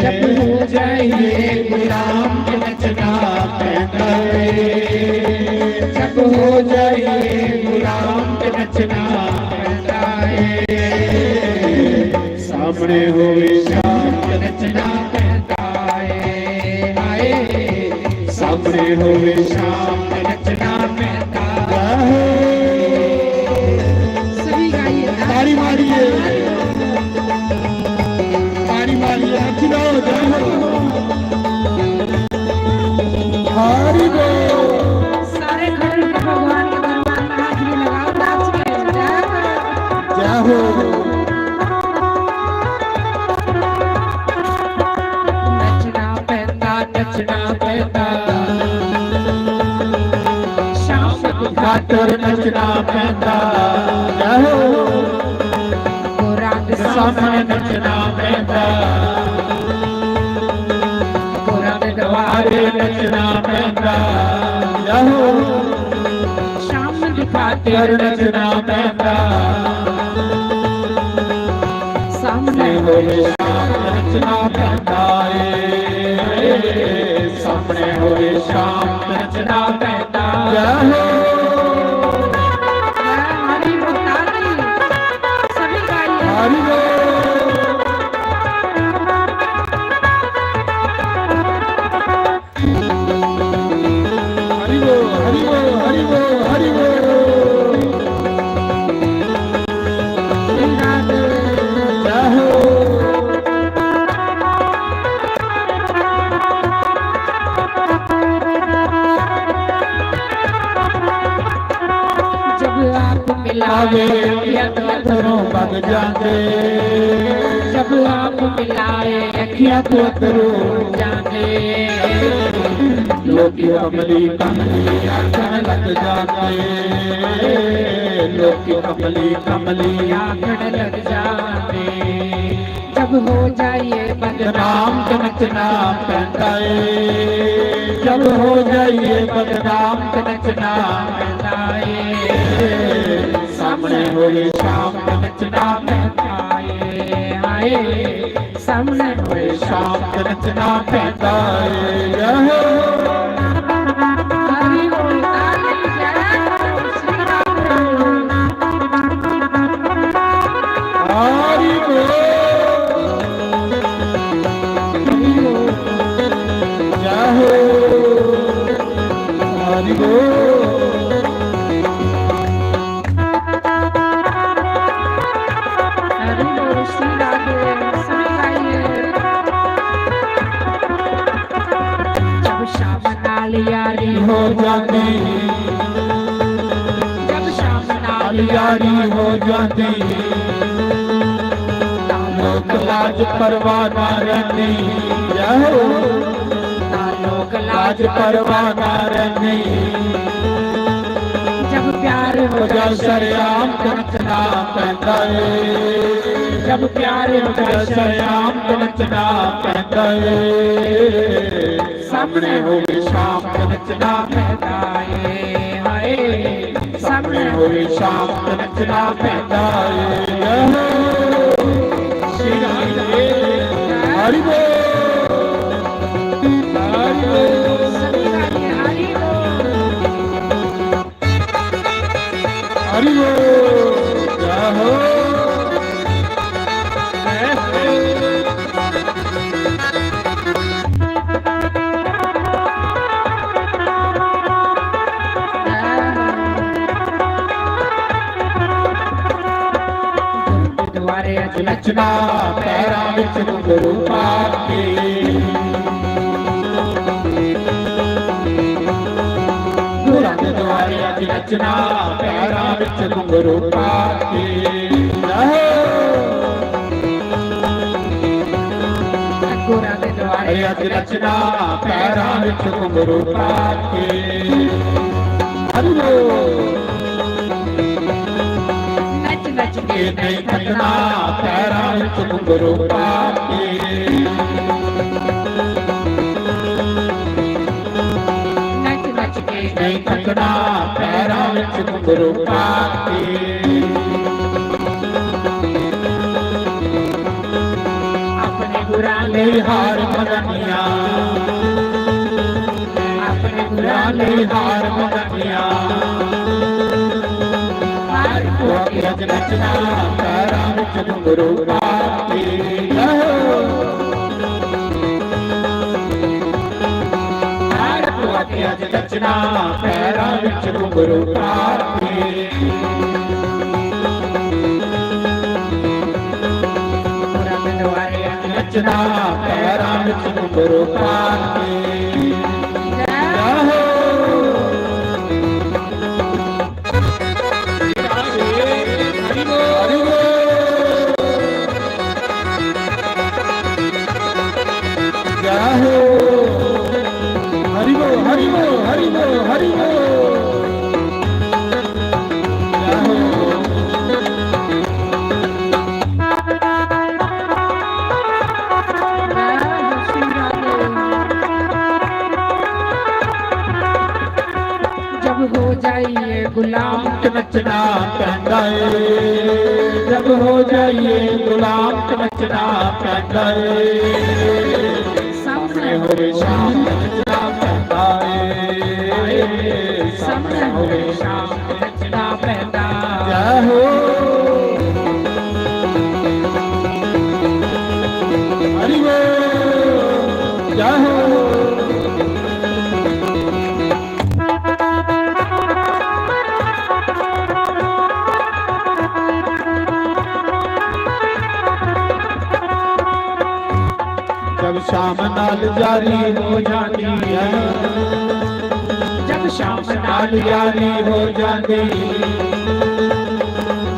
जब हो जाइए गुलाम ते नचना पैदा है, जब हो जाइए गुलाम ते नचना पैदा है। सामने होवे शाम ते नचना पैदा है, सामने होवे शाम ते नचना पैदा है। सभी गाइए, ताड़ी मारिए, ताड़ी मारिए, खिलो हरि बोल। सारे ਖਾਤਰ ਨੱਚਣਾ ਪੈਂਦਾ ਜਾਹੋ ਗੁਰਾਂ ਦੇ ਸਾਹਮਣੇ ਨੱਚਣਾ ਪੈਂਦਾ ਗੁਰਾਂ ਦੇ ਦਵਾਰੇ ਨੱਚਣਾ ਪੈਂਦਾ ਜਾਹੋ ਸ਼ਾਮ ਦੀ ਖਾਤਰ ਖਾਤਰ ਨੱਚਣਾ ਪੈਂਦਾ ਸਾਹਮਣੇ ਹੋਵੇ ਸ਼ਾਮ ਨੱਚਣਾ ਪੈਂਦਾ ਏ ਸਾਹਮਣੇ ਹੋਵੇ ਸ਼ਾਮ ਨੱਚਣਾ ਪੈਂਦਾ ਜਾਹੋ हरि बोल सभी गाइए ਹਰੀ ਬੋਲ ਹਰੀ ਬੋਲ ਹਰੀ ਬੋਲ ਹਰੀ ਬੋਲ ਹਰੀ ਬੋਲ श्री राधे ਜਾਹੋ जब आप मिलावे ਆਵੇ ਅੱਖਰੋਂ ਵਗ ਜਾਂਦੇ जब आप मिलाए ਅੱਖੀਆਂ ਤੋਂ ਅੱਖਰੋਂ जाने ਲੋਕੀ ਕਮਲੀ ਕਮਲੀ ਆਖਣ ਲੱਗ ਜਾਂਦੇ ਲੋਕੀ ਕਮਲੀ ਕਮਲੀ आखड़ लग जाने जब हो जाइए ਬਦਨਾਮ बदनाम ਤੇ ਨੱਚਣਾ ਪੈਂਦਾ ਏ ਜਦ ਹੋ ਜਾਈਏ ਬਦਨਾਮ ਤੇ ਨੱਚਣਾ ਪੈਂਦਾ ਏ ਸਾਹਮਣੇ ਹੋਵੇ ਸ਼ਾਮ ਤੇ ਨੱਚਣਾ ਪੈਂਦਾ आए आए सामने ਏ ਸ਼ਾਮ ਤੇ ਨੱਚਣਾ ਪੈਂਦਾ ਏ ਯਹੋ हरि बोल ताली जय श्री राधे ਹਰੀ ਬੋਲ ਜਾਹੋ ਹਰੀ ਬੋਲ हरि बोल श्री राधे सभी गाइए जब शाम नाल यारी ਹੋ ਜਾਂਦੀ जब शाम नाल ਯਾਰੀ ਹੋ ਜਾਂਦੀ ਲੋਕ ਲਾਜ ਪਰਵਾਹ ਨਾ ਰਹਿੰਦੀ ਯਹੋ लोग ਲਾਜ लाज ਪਰਵਾਹ ਨਾ ਰਹਿੰਦੀ जब प्यार हो ਹੋ ਜਾ जाए ਸ਼ਰਿਆਮ ਨੱਚਣਾ ਪੈਂਦਾ ਏ जब प्यार हो ਜਾ जाए ਸ਼ਰਿਆਮ ਨੱਚਣਾ ਪੈਂਦਾ ਏ ਸਾਹਮਣੇ ਹੋਵੇ ਸ਼ਾਮ ਨੱਚਣਾ ਪੈਂਦਾ आए हाय ਸਾਹਮਣੇ सामने ਹੋਵੇ ਸ਼ਾਮ ਨੱਚਣਾ ਪੈਂਦਾ ਏ ਯਹੋ ਸ਼੍ਰੀ ਰਾਧੇ ਹਰੀ ਬੋਲ ਹਰੀ ਬੋਲ सभी गाइए हरि बोल ਹਰੀ ਬੋਲ ਜਾਹੋ द्वारे अज ਨੱਚਣਾ ਪੈਰਾਂ ਵਿੱਚ ਘੁੰਗਰੂ ਪਾ ਕੇ ਗੁਰਾਂ ਦੇ ਦੁਆਰੇ ਅੱਜ ਨੱਚਣਾ ਪੈਰਾਂ ਵਿੱਚ ਘੁੰਗਰੂ ਪਾ ਕੇ ਜਾਹੋ गुरा के द्वारे ਅਰੇ ਅੱਜ ਨੱਚਣਾ ਪੈਰਾਂ ਵਿੱਚ ਘੁੰਗਰੂ ਪਾ ਕੇ ਹਰੀ ਬੋਲ नच नच के ਇਹ ਨਹੀਂ ਥੱਕਣਾ ਪੈਰਾਂ ਵਿੱਚ ਘੁੰਗਰੂ ਪਾ ਕੇ नच नच के ਨਹੀਂ ਥੱਕਣਾ ਪੈਰਾਂ ਵਿੱਚ ਘੁੰਗਰੂ ਪਾ ਕੇ अपने गुरा ਲਈ ਹਾਰ ਮਗਨੀਆਂ अपने गुरा ਲਈ ਹਾਰ ਮਗਨੀਆਂ ਉਹ ਅੱਜ ਨੱਚਣਾ ਪੈਰਾਂ ਵਿੱਚ ਘੁੰਗਰੂ ਪਾ ਕੇ ਯਹੋ ਅੱਜ ਨੱਚਣਾ ਪੈਰਾਂ ਵਿੱਚ ਘੁੰਗਰੂ ਪਾ ਕੇ गुरा के द्वारे ਨੱਚਣਾ ਪੈਰਾਂ ਵਿੱਚ ਘੁੰਗਰੂ ਪਾ ਕੇ ਯਹੋ ਹਰੀ ਬੋਲ ਯਹੋ ਹਰੀ ਬੋਲ ਹਰੀ ਬੋਲ ਹਰੀ ਬੋਲ ਹਰੀ ਬੋਲ हो जाइए गुलाम ਤੇ ਨੱਚਣਾ ਪੈਂਦਾ ਏ ਜਬ ਹੋ ਜਾਈਏ ਗੁਲਾਮ ਤੇ ਨੱਚਣਾ ਪੈਂਦਾ ਏ ਸਾਹਮਣੇ ਹੋਵੇ ਸ਼ਾਮ ਤੇ ਨੱਚਣਾ ਪੈਂਦਾ ਏ ਸਾਹਮਣੇ ਹੋਵੇ ਸ਼ਾਮ ਤੇ ਨੱਚਣਾ ਪੈਂਦਾ ਜੈ ਹੋ ਹਰੀ ਬੋਲ ਜੈ ਹੋ जब शाम नाल जारी हो जाती है जब शाम नाल जारी हो जाती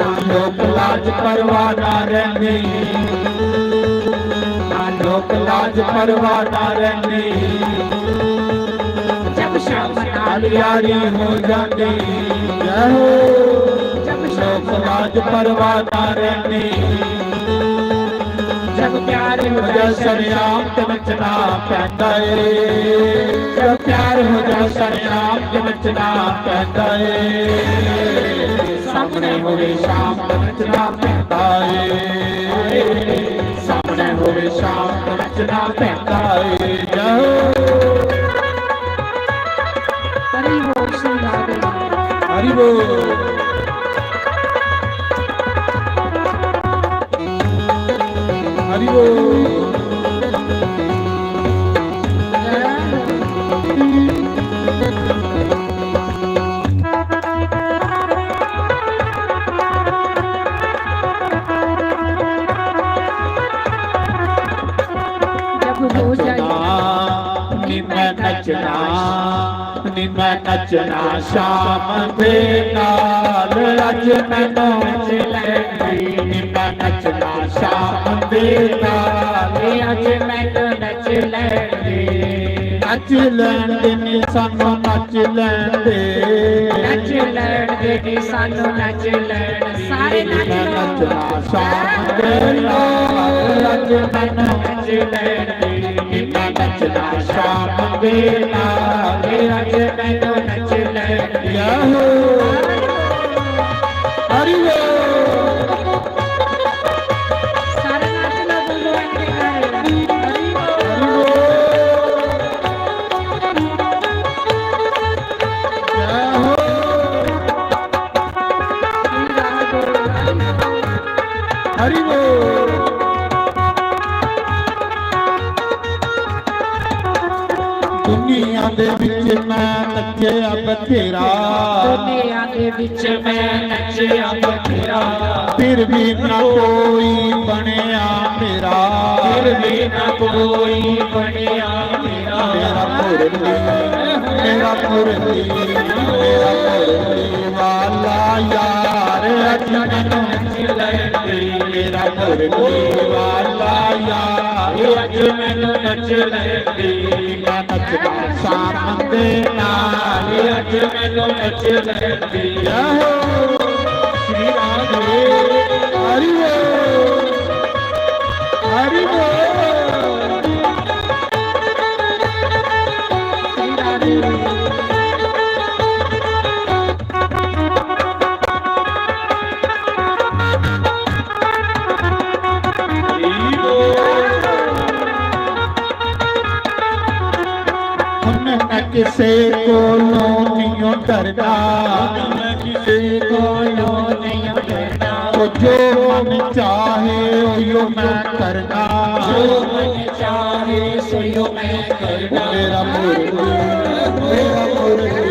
ना लोक लाज परवाह ना रहंदी ना लोक लाज परवाह ना रहंदी जब शाम नाल जारी हो जाती जय हो जब लोक लाज परवाह ना रहंदी जब प्यार हो जाए सरेआम ते नचना पैंदा ए जब प्यार हो जाए सरेआम ते नचना पैंदा ए सामने होवे शाम ते नचना पैंदा ए सामने होवे शाम ते नचना पैंदा ए हरि बोल श्री राधे हरि बोल हरि बोल नी मैं नचना शाम दे नाल अज मैनू नच लैंदी नी मैं नचना शाम दे नाल अज मैनू नच लैंदी नच लैंदे नी सानू नच लैंदे नी सानू नच लैंद सारे मैं नचना शाम दे नाल अज मैनू नच लैंदी नी मैं नचना शाम दे नाल अज मैनू नच लैंदी हो हरि बोल सारे नाचना भगवान के घर हरि हरि बोल दुनिया दे विच मैं नचिया बथेरा दुनिया दे विच मैं नचिया बथेरा फिर भी ना कोई बनिया मेरा फिर भी ना कोई बनिया मेरा मेरा मुरली मेरा मुरली मेरा मुरली वाला यार अज मैनू नच लैंदी मेरा मुरली वाला यार अज मैनू नच लैंदी मैं नचदा शाम दे नाल अज मैनू नच लैंदी हो श्री राधे हरि बोल हरि बोल श्री राधे किसे कोलों नहीं डरना किसे कोलों नहीं डरना जो मन चाहे यो मैं करना जो मन चाहे सो यो मैं करना मेरा मुरली मेरा मुरली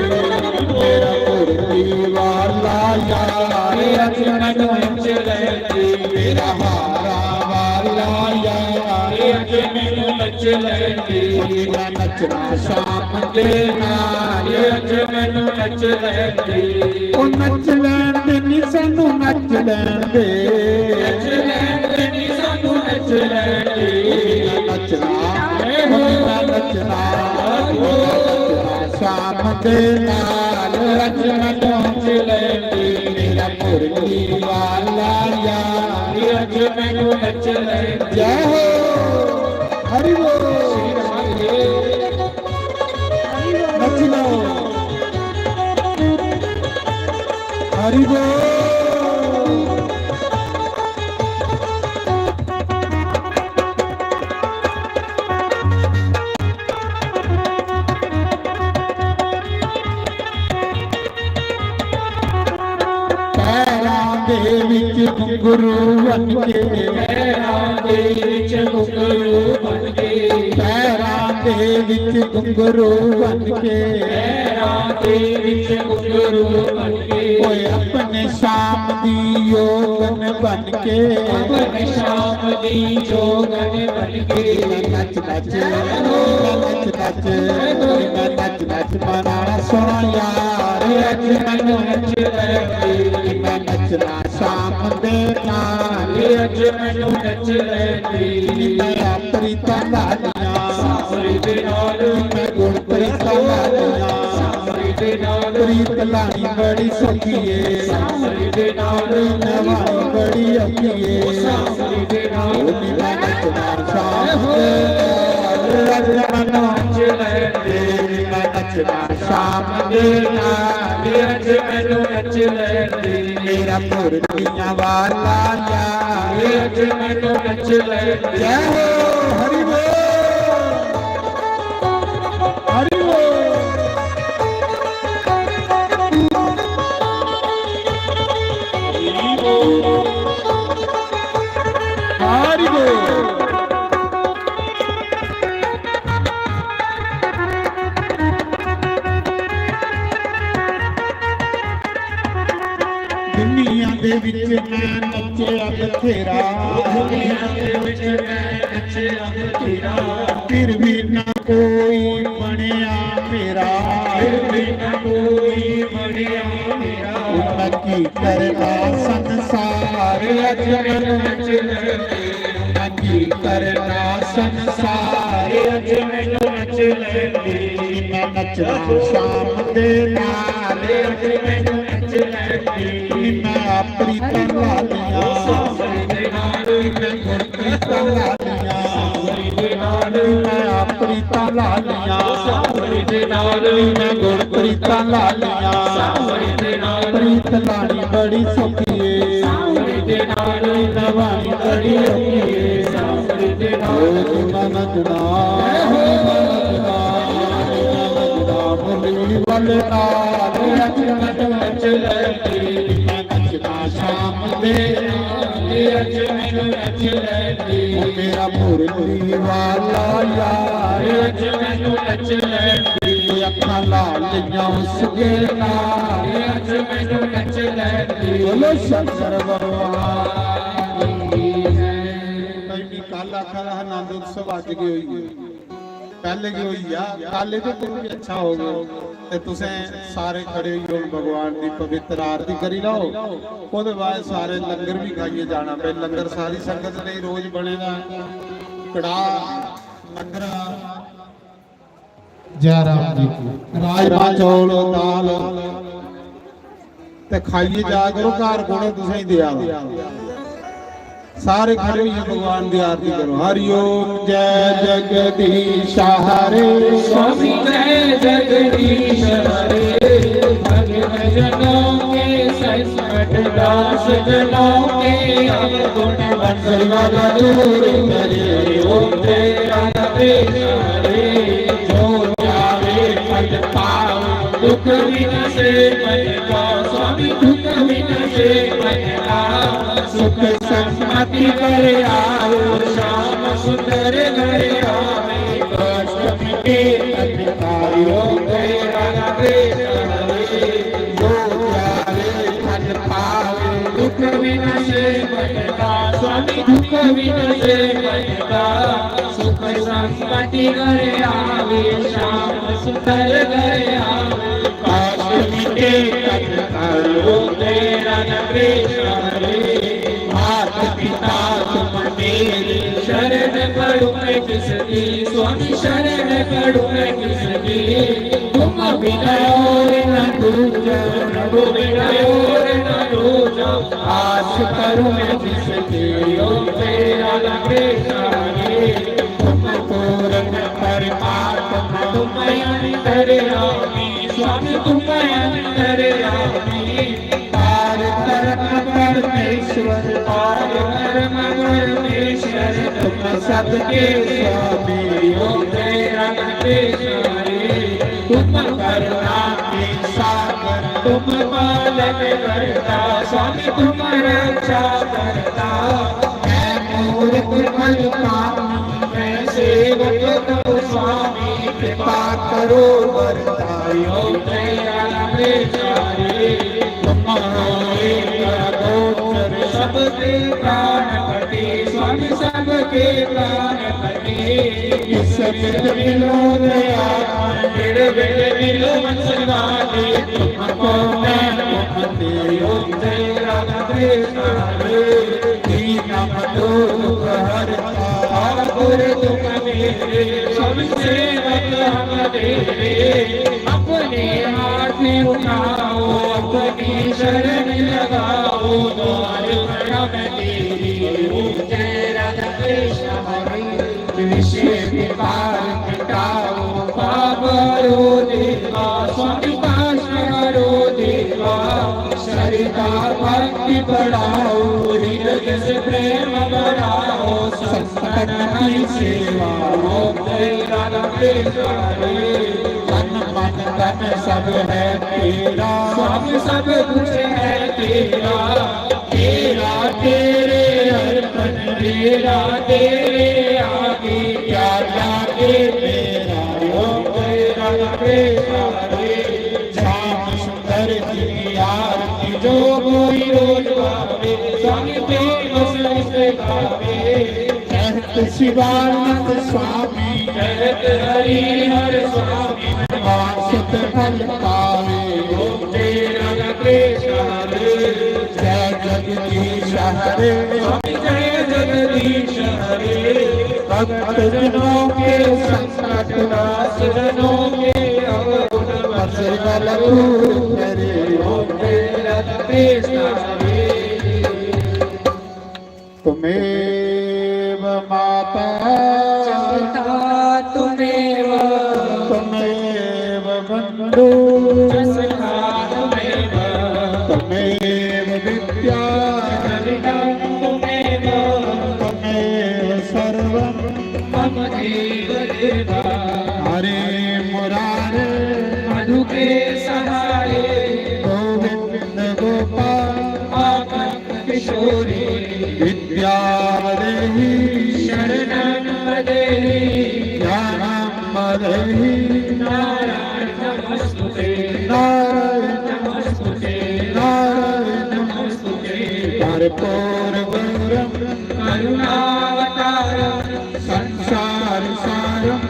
मेरा मुरली वाला यार अज मैनू नच लैंदी मेरा हारा वाला यार अज मैनू नच लैंदी मैं नचना शाम दे नाल अज मैनू नच लैंदी ओ नच लैन दे नी सानू नच लैन दे नच लैंदी नी सानू नच लैंदी नचना मैं नचना शाम दे नाल अज मैनू नच लैंदी मेरा मुरली वाला यार अज मैनू नच लैंदी जय हो हरि बोल नच लो हरि बोल। ਦੇ ਵਿੱਚ ਘੁੰਗਰੂ ਬਣ ਕੇ ਪੈਰਾਂ ਦੇ ਵਿੱਚ ਘੁੰਗਰੂ ਬਣ ਕੇ ਪੈਰਾਂ ਦੇ ਵਿੱਚ ਘੁੰਗਰੂ ਬਣ ਕੇ ਪੈਰਾਂ ਦੇ ਵਿੱਚ ਘੁੰਗਰੂ ਬਣ ਕੇ ਓਏ ਆਪਣੇ ਸ਼ਾਮ ਦੀ ਯੋਗਨ ਬਣ ਕੇ ਆਪਣੇ ਸ਼ਾਮ ਦੀ ਯੋਗਨ ਬਣ ਕੇ ਨੱਚ ਨੱਚ ਨੱਚ ਨੱਚ ਨੱਚ ਨੱਚ ਮਨਾ ਸੋਹਣਾ ਯਾਰ ਅੱਜ ਮੈਨੂੰ ਨੱਚ ਲੈ ਮੈਂ ਨੱਚਣਾ ਸ਼ਾਮ ਦੇ ਨਾਲ ਅੱਜ ਮੈਨੂੰ ਨੱਚ ਲੈਂਦੀ ਮੈਂ ਆਪਣੀ ਤਲਾਲੀਆਂ ਸਾਰੀ ਦੇ ਨਾਲ ਮੈਂ ਗੁਰਪ੍ਰੀਤ ਲਾਲੀਆਂ ਸਾਰੀ ਦੇ ਨਾਲ ਪ੍ਰੀਤ ਲਾਣੀ ਬੜੀ ਸੌਖੀ ਏ ਸਾਰੀ ਦੇ ਨਾਲ ਨਵਾਣੀ ਬੜੀ ਔਖੀ ਏ ਸਾਰੀ ਦੇ ਨਾਲ ਮੈਂ ਨੱਚਣਾ ਸ਼ਾਮ ਦੇ ਅੱਜ ਮੈਨੂੰ ਨੱਚ ਲੈਂਦੀ ਮੈਂ ਨੱਚਣਾ ਸ਼ਾਮ ਦੇ ਨਾਲ ਅੱਜ ਮੈਨੂੰ ਨੱਚ ਲੈਂਦੀ ਮੇਰਾ ਮੁਰਲੀਆਂ ਵਾਲਾ ਯਾਰ ਅੱਜ ਮੈਨੂੰ ਨੱਚ ਲੈਂਦੀ ਜੈ ਹੋ ਹਰੀ ਬੋਲ ਹਰੀ ਬੋਲ ਹਰੀ ਬੋਲ ਦੁਨੀਆਂ ਦੇ ਵਿੱਚ ਮੈਂ ਨੱਚਿਆ ਬਥੇਰਾ ਦੁਨੀਆਂ ਦੇ ਵਿੱਚ ਮੈਂ ਨੱਚਿਆ ਬਥੇਰਾ ਫਿਰ ਵੀ ਨਾ ਕੋਈ ਬਣਿਆ ਮੇਰਾ ਫਿਰ ਵੀ ਨਾ ਕੋਈ ਬਣਿਆ ਮੇਰਾ ਮੈਂ ਕੀ ਕਰਦਾ ਸੰਸਾਰ ਅੱਜ ਮੈਨੂੰ ਨੱਚ ਲੈਂਦੀ ਮੈਂ ਕੀ ਕਰਦਾ ਸੰਸਾਰ ਅੱਜ ਮੈਨੂੰ ਨੱਚ ਲੈਂਦੀ ਮੈਂ ਨੱਚਣਾ ਸ਼ਾਮ ਦੇ ਨਾਲ ਅੱਜ ਮੈਨੂੰ ਨੱਚ ਲੈਂਦੀ ਮੈਂ ਆਪਣੀ ਤਲਾਲੀਆਂ ਸਾਰੀ ਦੇ ਨਾਲ ਮੈਂ ਗੁਰਪ੍ਰੀਤ ਲਾਲੀਆਂ ਸਾਰੀ ਦੇ ਨਾਲ ਮੈਂ ਆਪਣੀ ਤਲਾਲੀਆਂ ਸਾਰੀ ਦੇ ਨਾਲ ਮੈਂ ਗੁਰਪ੍ਰੀਤ ਲਾਲੀਆਂ ਸਾਰੀ ਦੇ ਨਾਲ ਪ੍ਰੀਤ ਲਾਣੀ ਬੜੀ ਸੌਖੀ ਏ ਸਾਰੀ ਦੇ ਨਾਲ ਨਵਾਣੀ ਬੜੀ ਔਖੀ ਏ ਸਾਰੀ ਦੇ ਨਾਲ ਮੈਂ ਨੱਚਣਾ ਮੁਰਲੀ ਵਾਲੇ ਨਾਲ ਅੱਜ ਮੈਨੂੰ ਨੱਚ ਲੈਂਦੀ ਮੈਂ ਨੱਚਦਾ ਸ਼ਾਮ ਦੇ ਅੱਜ ਮੈਨੂੰ ਨੱਚ ਲੈਂਦੀ ਮੇਰਾ ਮੁਰਲੀ ਵਾਲਾ ਯਾਰ ਅੱਜ ਮੈਨੂੰ ਨੱਚ ਲੈਂਦੀ ਅੱਖਾਂ ਲਾਲ ਲਈਆਂ ਉਸ ਦੇ ਨਾਲ ਅੱਜ ਮੈਨੂੰ ਨੱਚ ਲੈਂਦੀ ਬੋਲੋ ਸ਼ੰਕਰ ਭਗਵਾਨ ਕੀ ਹੈ ਕਈ ਕੱਲ ਆਖਾ ਦਾ ਆਨੰਦ ਉਤਸਵ ਅੱਜ ਕੀ ਹੋਈ पहले की हुई कल तो भी अच्छा हो गया ते तुसें सारे खड़े हो भगवान की पवित्र आरती करी लो उसके बाद सारे लंगर भी खाइए जाना पे लंगर सारी संगत ने रोज बनेगा कड़ाह लंगर जय राम जी की राजमा चौल दाल ते खाइए जा करो घर कोने तुसें दिया सारे खड़े हुए भगवान की आरती करो हरिओम जय जगदीश हरे स्वामी जय जगदीश हरे भगत जनों के संकट दास जनों के अवगुण वंशवाला दूर करे ओम तेरा नरेश हरे जो जावे पद पाओ दुख विनाशे मन का स्वामी दुख विनाशे मन का सुख सम्मति करे आओ श्याम सुंदर घरे आवे कष्ट मिटे अधिकारियों तेरा नरेश हरे जो जावे फल पावे दुख विनाशे मन का स्वामी दुख विनाशे मन का सुख सम्मति करे आवे श्याम सुंदर घरे आवे कष्ट मिटे अधिकारियों तेरा नरेश हरे पिता तुम मेरी शरण पड़ू मैं किसकी स्वामी शरण पड़ू मैं किसकी तुम बिना और न दूजा प्रभु बिना और न दूजा आस करूं मैं किसकी ओम तेरा नरेश हरे तुम पूर्ण परमात्मा तुम अंतर्यामी स्वामी तुम अंतर्यामी सबके स्वामी हो जय राधेश्वरी तुम करुणा के सागर तुम पालन करता स्वामी तुम रक्षा करता मैं मूर्ख फलकामी मैं सेवक तुम स्वामी कृपा करो वरदायो जय राधेश्वरी तुम हो गोचर सबके प्राण कटे स्वामी सबके प्राण कटे इस मिलो दया मिलो मनसवादी तुमको मैं मुक्ति जय राधेश्वरी दीनम दुख हरता और दुख मेरे सब सेवक हम तेरे अपने हाथ में उठाओ अपनी शरण लगाओ द्वार प्रणव तेरी जय राधा कृष्ण हरि विषय विकार मिटाओ पाप रो देवा स्वामी पाश करो देवा श्रद्धा भक्ति बढ़ाओ हृदय से प्रेम बढ़ाओ संतन की सेवा हो जय राधा कृष्ण हरि मन तन सब है तेरा स्वामी सब कुछ है तेरा तेरा तेरे अर्पण मेरा तेरे आगे क्या जाके मेरा ओम जय राधा कृष्ण हरि श्याम सुंदर की आरती जो कोई रोज गावे स्वामी प्रेम से गावे कहत शिवानंद स्वामी कहत हरि हर स्वामी सुत फल पावे ओम जय राधा कृष्ण हरे जय जगदीश हरे स्वामी जय जगदीश हरे भक्त जनों के संकट नाश जनों के अवगुण वत्सल दूर करे ओम जय राधा कृष्ण हरे तुमेव माता तुमेव तुमेव बंधु सखा तुमेव तुमेव विद्या तुमेव तुमेव सर्वं मम देव देवा हरे मुरारे मधु के सहारे गोविंद गोपाल आनंद किशोरी विद्यावदेहि शरणं वदेहि ज्ञानं वदेहि नारायण नमस्तुते नारायण नमस्तुते नारायण नमस्तुते कर्पूर गौरम करुणावतारं संसार सारम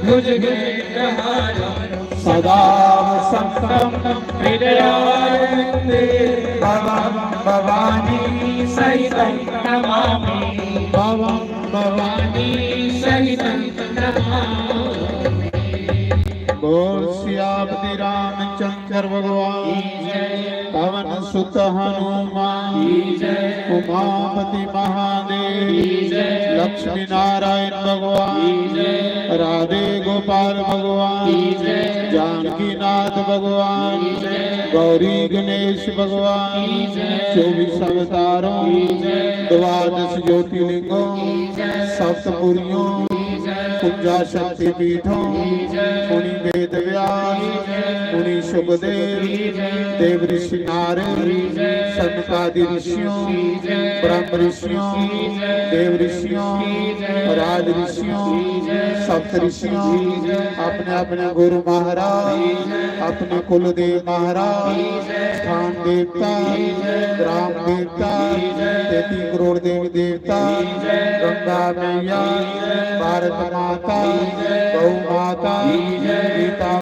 भुजगेन्द्रहारं सदा वसंतं हृदयारविन्दे भवं भवानी सहितं नमामि भवं भवानी सहितं नमामि बोल सियापति रामचंद्र भगवान पवन सुत हनुमान उमापति महादेव लक्ष्मी नारायण भगवान राधे गोपाल भगवान जानकी नाथ भगवान गौरी गणेश भगवान 24 अवतारों द्वादश ज्योतिर्लिंगों सप्तपुरियों कुंजा शक्ति पीठों मुनि वेद व्यास मुनि सुखदेव देव ऋषि नारद सनकादि ऋषियों ब्रह्म ऋषियों देव ऋषियों राज ऋषियों सप्त ऋषियों अपने अपने गुरु महाराज अपने कुलदेव महाराज स्थान देवता ग्राम देवता 33 करोड़ देवी देवता गंगा मैया भारत माता गौ माता गीता